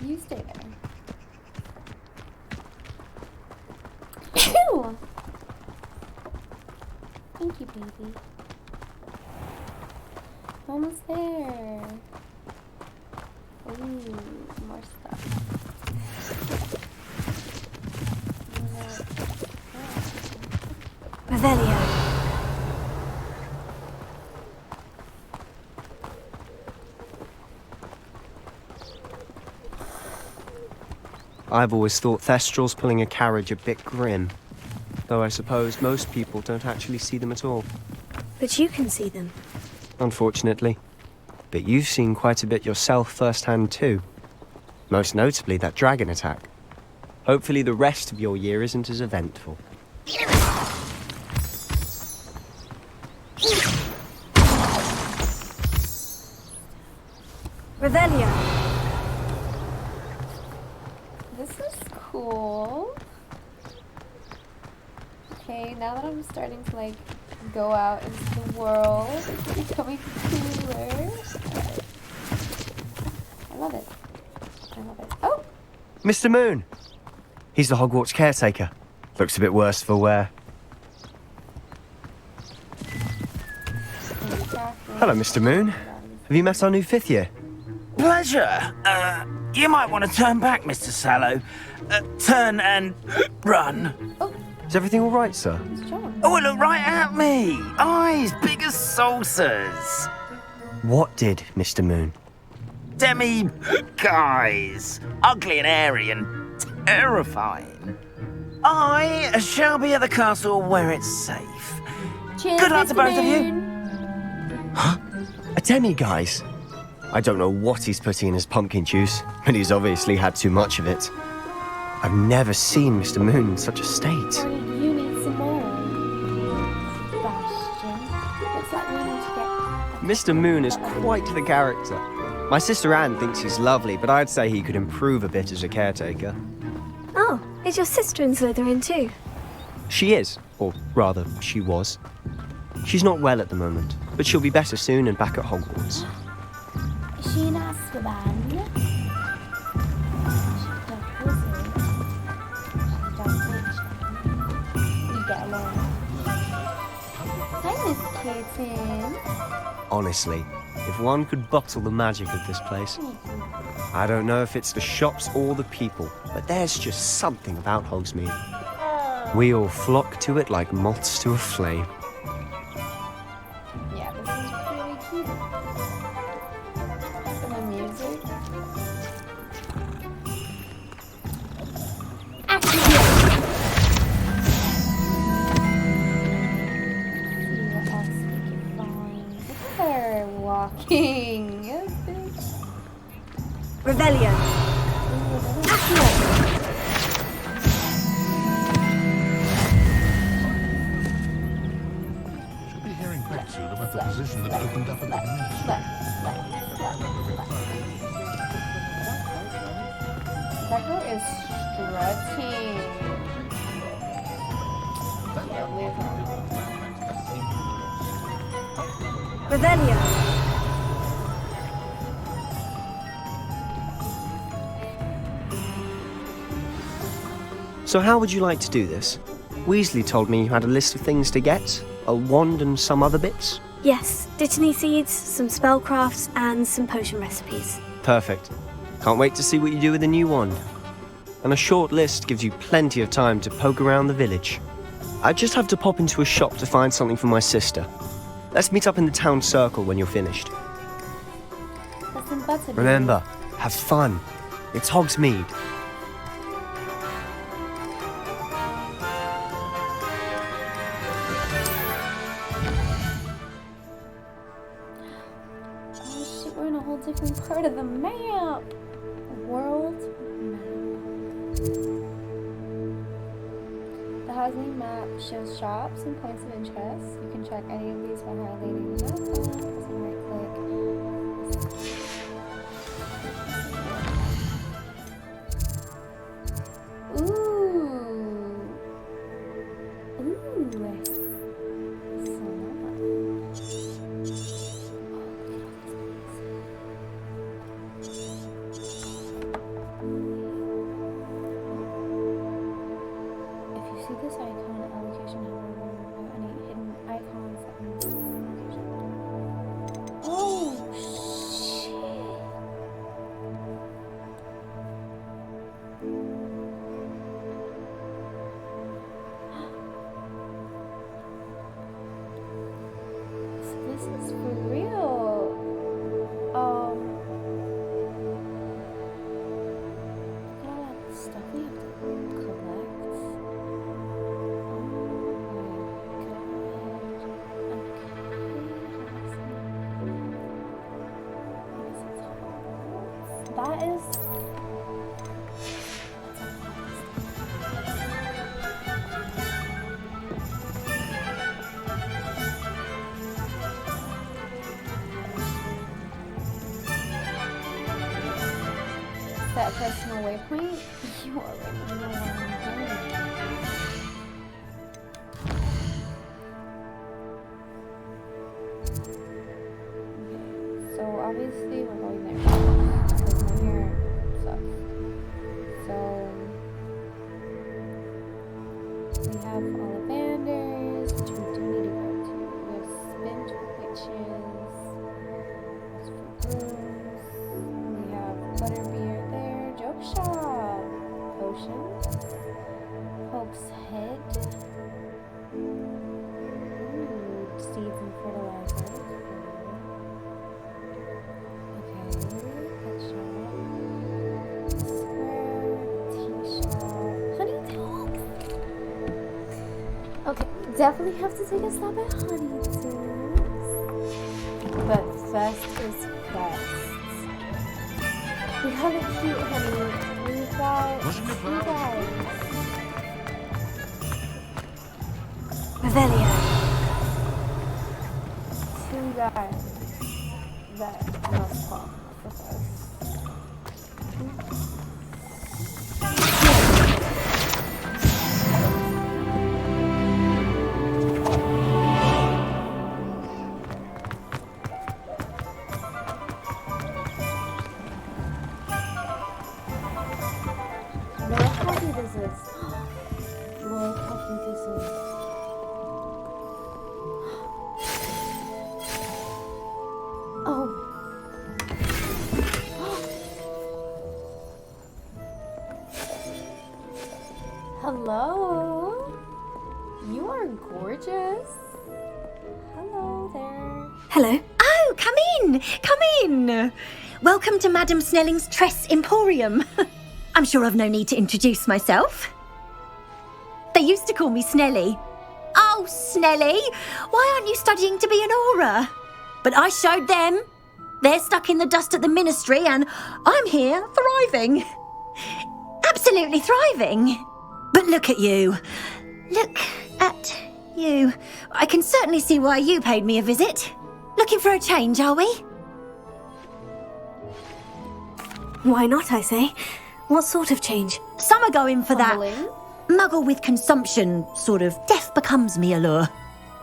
You stay there. Ew! Thank you, baby. Almost there. Ooh, more stuff. Revelio. I've always thought Thestrals pulling a carriage a bit grim. Though I suppose most people don't actually see them at all. But you can see them. Unfortunately. But you've seen quite a bit yourself firsthand too. Most notably that dragon attack. Hopefully the rest of your year isn't as eventful. Revelio. This is cool. Okay, now that I'm starting to like go out into the world, it's becoming cooler. I love it. I love it. Oh! Mr. Moon! He's the Hogwarts caretaker. Looks a bit worse for wear. Hello, Mr. Moon. Have you met our new 5th year? Pleasure. You might want to turn back, Mr. Sallow. Turn and run. Is everything all right, sir? Oh, look right at me. Eyes big as saucers. What did, Mr. Moon? Guys. Ugly and hairy and terrifying. I shall be at the castle where it's safe. Cheers, Good luck to Mr. both of you. Moon. A demi-guise? I don't know what he's putting in his pumpkin juice, but he's obviously had too much of it. I've never seen Mr. Moon in such a state. You need some more. Bastion. Looks like we need to get... Mr. Moon is quite the character. My sister Anne thinks he's lovely, but I'd say he could improve a bit as a caretaker. Oh, is your sister in Slytherin too? She is, or rather, she was. She's not well at the moment, but she'll be better soon and back at Hogwarts. Is she in Azkaban? Honestly, if one could bottle the magic of this place. I don't know if it's the shops or the people, but there's just something about Hogsmeade. We all flock to it like moths to a flame. Yeah, this is really cute. And the music. Action! They're walking. Yes, bitch. Revelio. Should be hearing back soon about the position that opened up at the That girl is strutting. Yeah, leave her. Revelio. So how would you like to do this? Weasley told me you had a list of things to get, a wand and some other bits. Yes, Dittany seeds, some spellcrafts, and some potion recipes. Perfect. Can't wait to see what you do with the new wand. And a short list gives you plenty of time to poke around the village. I just have to pop into a shop to find something for my sister. Let's meet up in the town circle when you're finished. Remember, have fun. It's Hogsmeade. Oh shit, we're in a whole different part of the map. World map. The Hogsmeade map shows shops and points of interest. You can check any of these by highlighting the map and right click. This icon allocation any hidden icons that move location. Oh shit. So this is for real. Look at all that stuff we have to collect. That is... Set personal waypoint? You already know what I'm doing. We have Ollivanders, which we do need to go to. We have Spent Witches. That's for brooms. We have Butterbeer there. Joke Shop. Potions. Hope's Head. Ooh, seeds and fertilizer. Okay, pet shop. Square, tea shop. Honey Talks. Okay, definitely have to take a stop at Honey Talks. But first is first. We have a cute honey. We've got two guys. Revelio. Two guys that must talk with us. Look how cute this is. Look how cute this is. Oh. Hello. You are gorgeous. Hello there. Hello. Oh, come in. Come in. Welcome to Madame Snelling's Tress Emporium. I'm sure I've no need to introduce myself. They used to call me Snelly. Oh, Snelly, why aren't you studying to be an aura? But I showed them. They're stuck in the dust at the ministry and I'm here thriving. Absolutely thriving. But look at you. Look at you. I can certainly see why you paid me a visit. Looking for a change, are we? Why not, I say? What sort of change? Some are going for Humbling. that muggle with consumption, sort of death becomes me allure.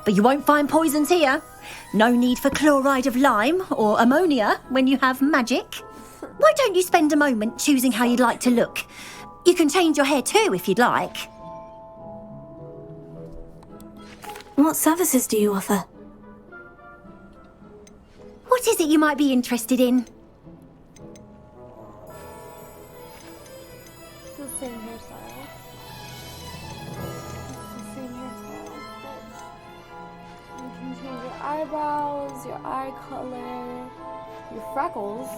But you won't find poisons here. No need for chloride of lime or ammonia when you have magic. Why don't you spend a moment choosing how you'd like to look? You can change your hair too if you'd like. What services do you offer? What is it you might be interested in? It's the same hairstyle. It's the same hairstyle, but you can change your eyebrows, your eye color, your freckles.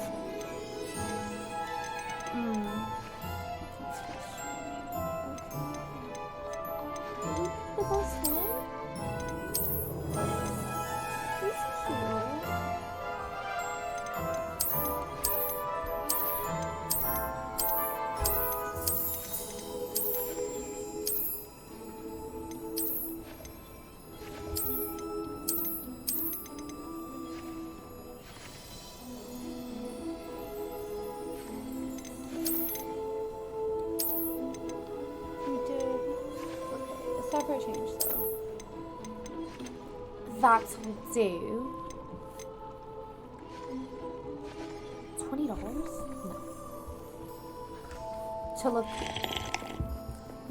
The best one? It's cute. Separate change though. That will do. $20? No. To look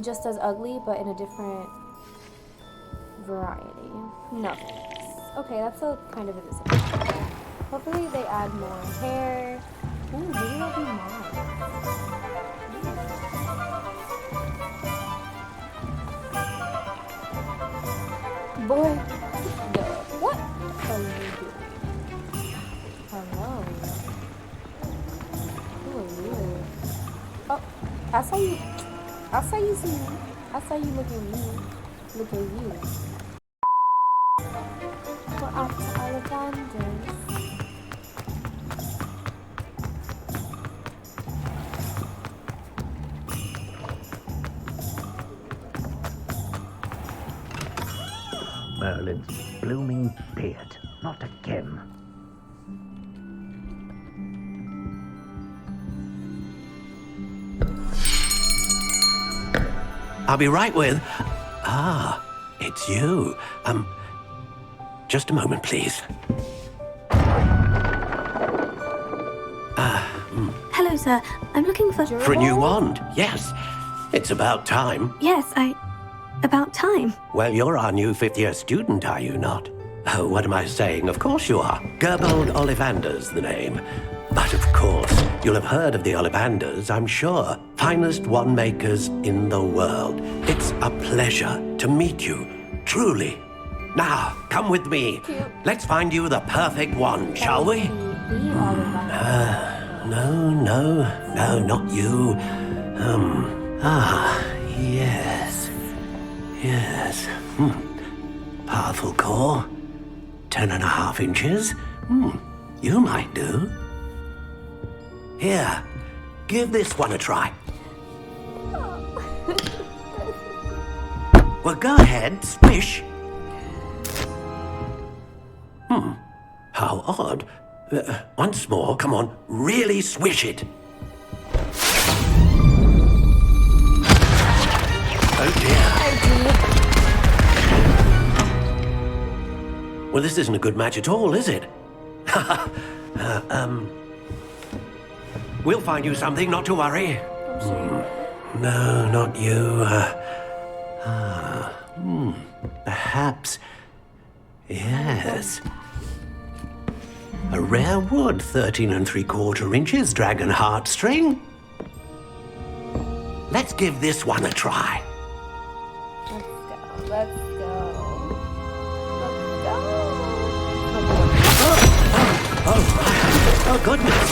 just as ugly but in a different variety. No. Okay, that's a kind of a disappointment. Hopefully they add more hair. Ooh, maybe that'll be mine. Boy, what are you doing? Hello. Who are you? Oh, I saw you see me. I saw you look at me. Look at you. We're off to Ollivanders. Merlin's blooming beard. Not again. I'll be right with... Ah, it's you. Just a moment, please. Hello, sir. I'm looking for... For a new wand, yes. It's about time. Yes, About time. Well, you're our new fifth-year student, are you not? Oh, what am I saying? Of course you are. Gerbold Ollivander's the name. But of course, you'll have heard of the Ollivanders, I'm sure. Finest wand-makers in the world. It's a pleasure to meet you, truly. Now, come with me. Let's find you the perfect wand, shall we? No, not you. Yes. Powerful core. 10.5 inches. You might do. Here, give this one a try. Well, go ahead, swish. How odd. Once more, come on, really swish it. Oh dear. Well, this isn't a good match at all, is it? We'll find you something, not to worry. No, not you. Perhaps. Yes. A rare wood, 13 3/4 inches, dragon heartstring. Let's give this one a try. Let's go. Oh, goodness.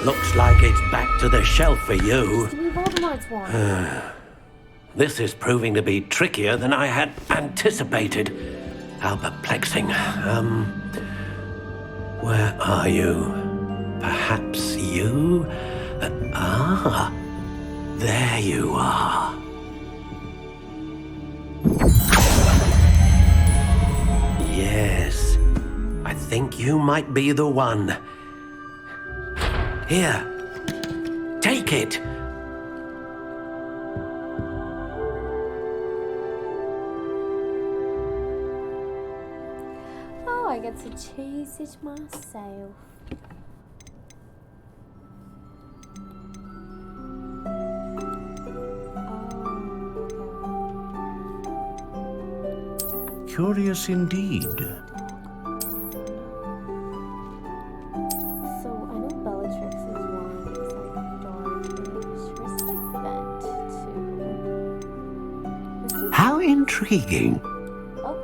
Looks like it's back to the shelf for you. This is proving to be trickier than I had anticipated. How perplexing. Where are you? Perhaps you? There you are. Yes, I think you might be the one. Here, take it. Oh, I get to choose it myself. Curious indeed. So I know Bellatrix's wand is like dark-ish. Where's like bent to? How intriguing. Oh.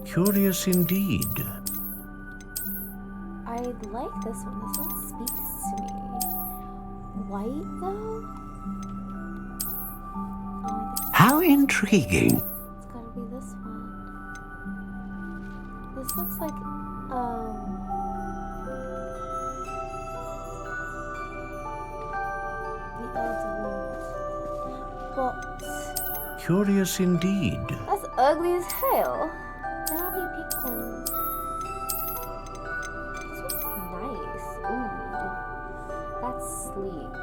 Curious indeed. I like this one. This one speaks to me. White though? How intriguing. It's gotta be this one. This looks like the Elder. But Curious indeed. that's ugly as hell. Then I'll be pick one. This one's nice. Ooh. That's sleek.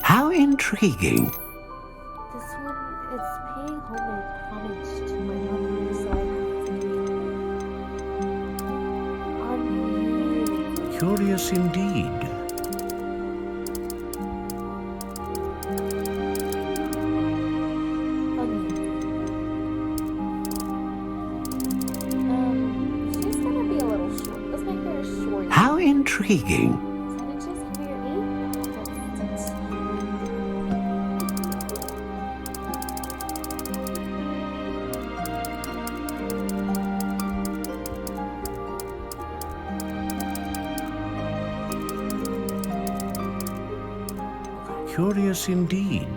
How intriguing. This one, it's paying homage to my mother, so I have to. Curious indeed. She's gonna be a little short. Let's make her a short. How intriguing. Curious indeed.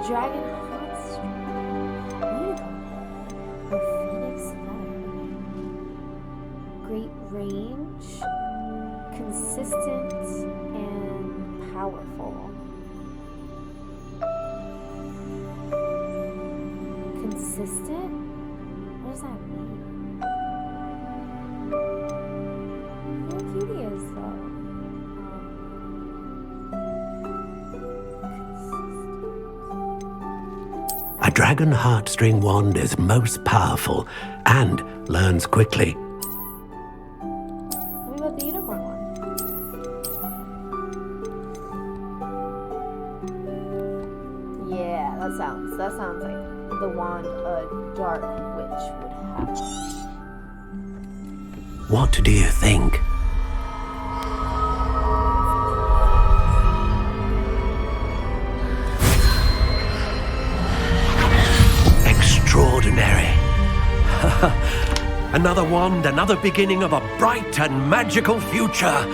Dragon heartstring. Beautiful. A phoenix feather. Great range. Consistent and powerful. Consistent? What does that mean? How cute he is though. A dragon heartstring wand is most powerful and learns quickly. What about the unicorn one? Yeah, that sounds like the wand a dark witch would have. What do you think? Extraordinary. Another wand, another beginning of a bright and magical future.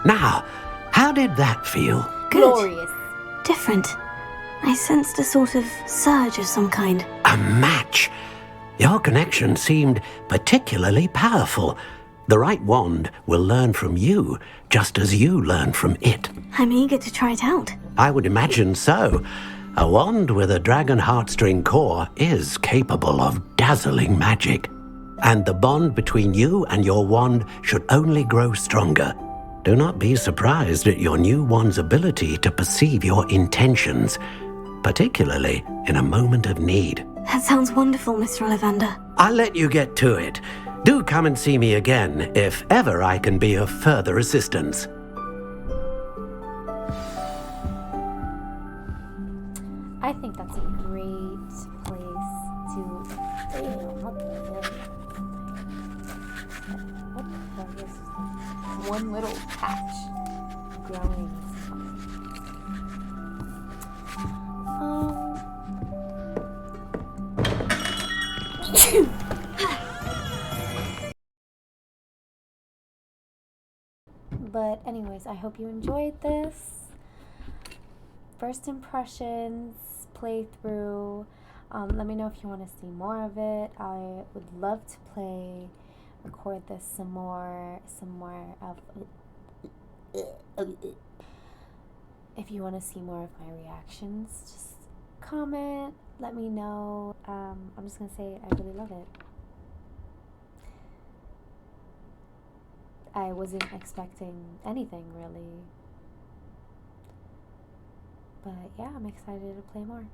Now, how did that feel? Good. Glorious. Different. I sensed a sort of surge of some kind. A match. Your connection seemed particularly powerful. The right wand will learn from you, just as you learn from it. I'm eager to try it out. I would imagine so. A wand with a dragon heartstring core is capable of dazzling magic. And the bond between you and your wand should only grow stronger. Do not be surprised at your new wand's ability to perceive your intentions, particularly in a moment of need. That sounds wonderful, Mr. Ollivander. I'll let you get to it. Do come and see me again if ever I can be of further assistance. I think that's a great place to. What the fuck is one little patch growing? But anyways, I hope you enjoyed this first impressions playthrough. Let me know if you want to see more of it. I would love to record this some more of. If you want to see more of my reactions, just comment, let me know. I'm just gonna say I really love it. I wasn't expecting anything really. But yeah, I'm excited to play more.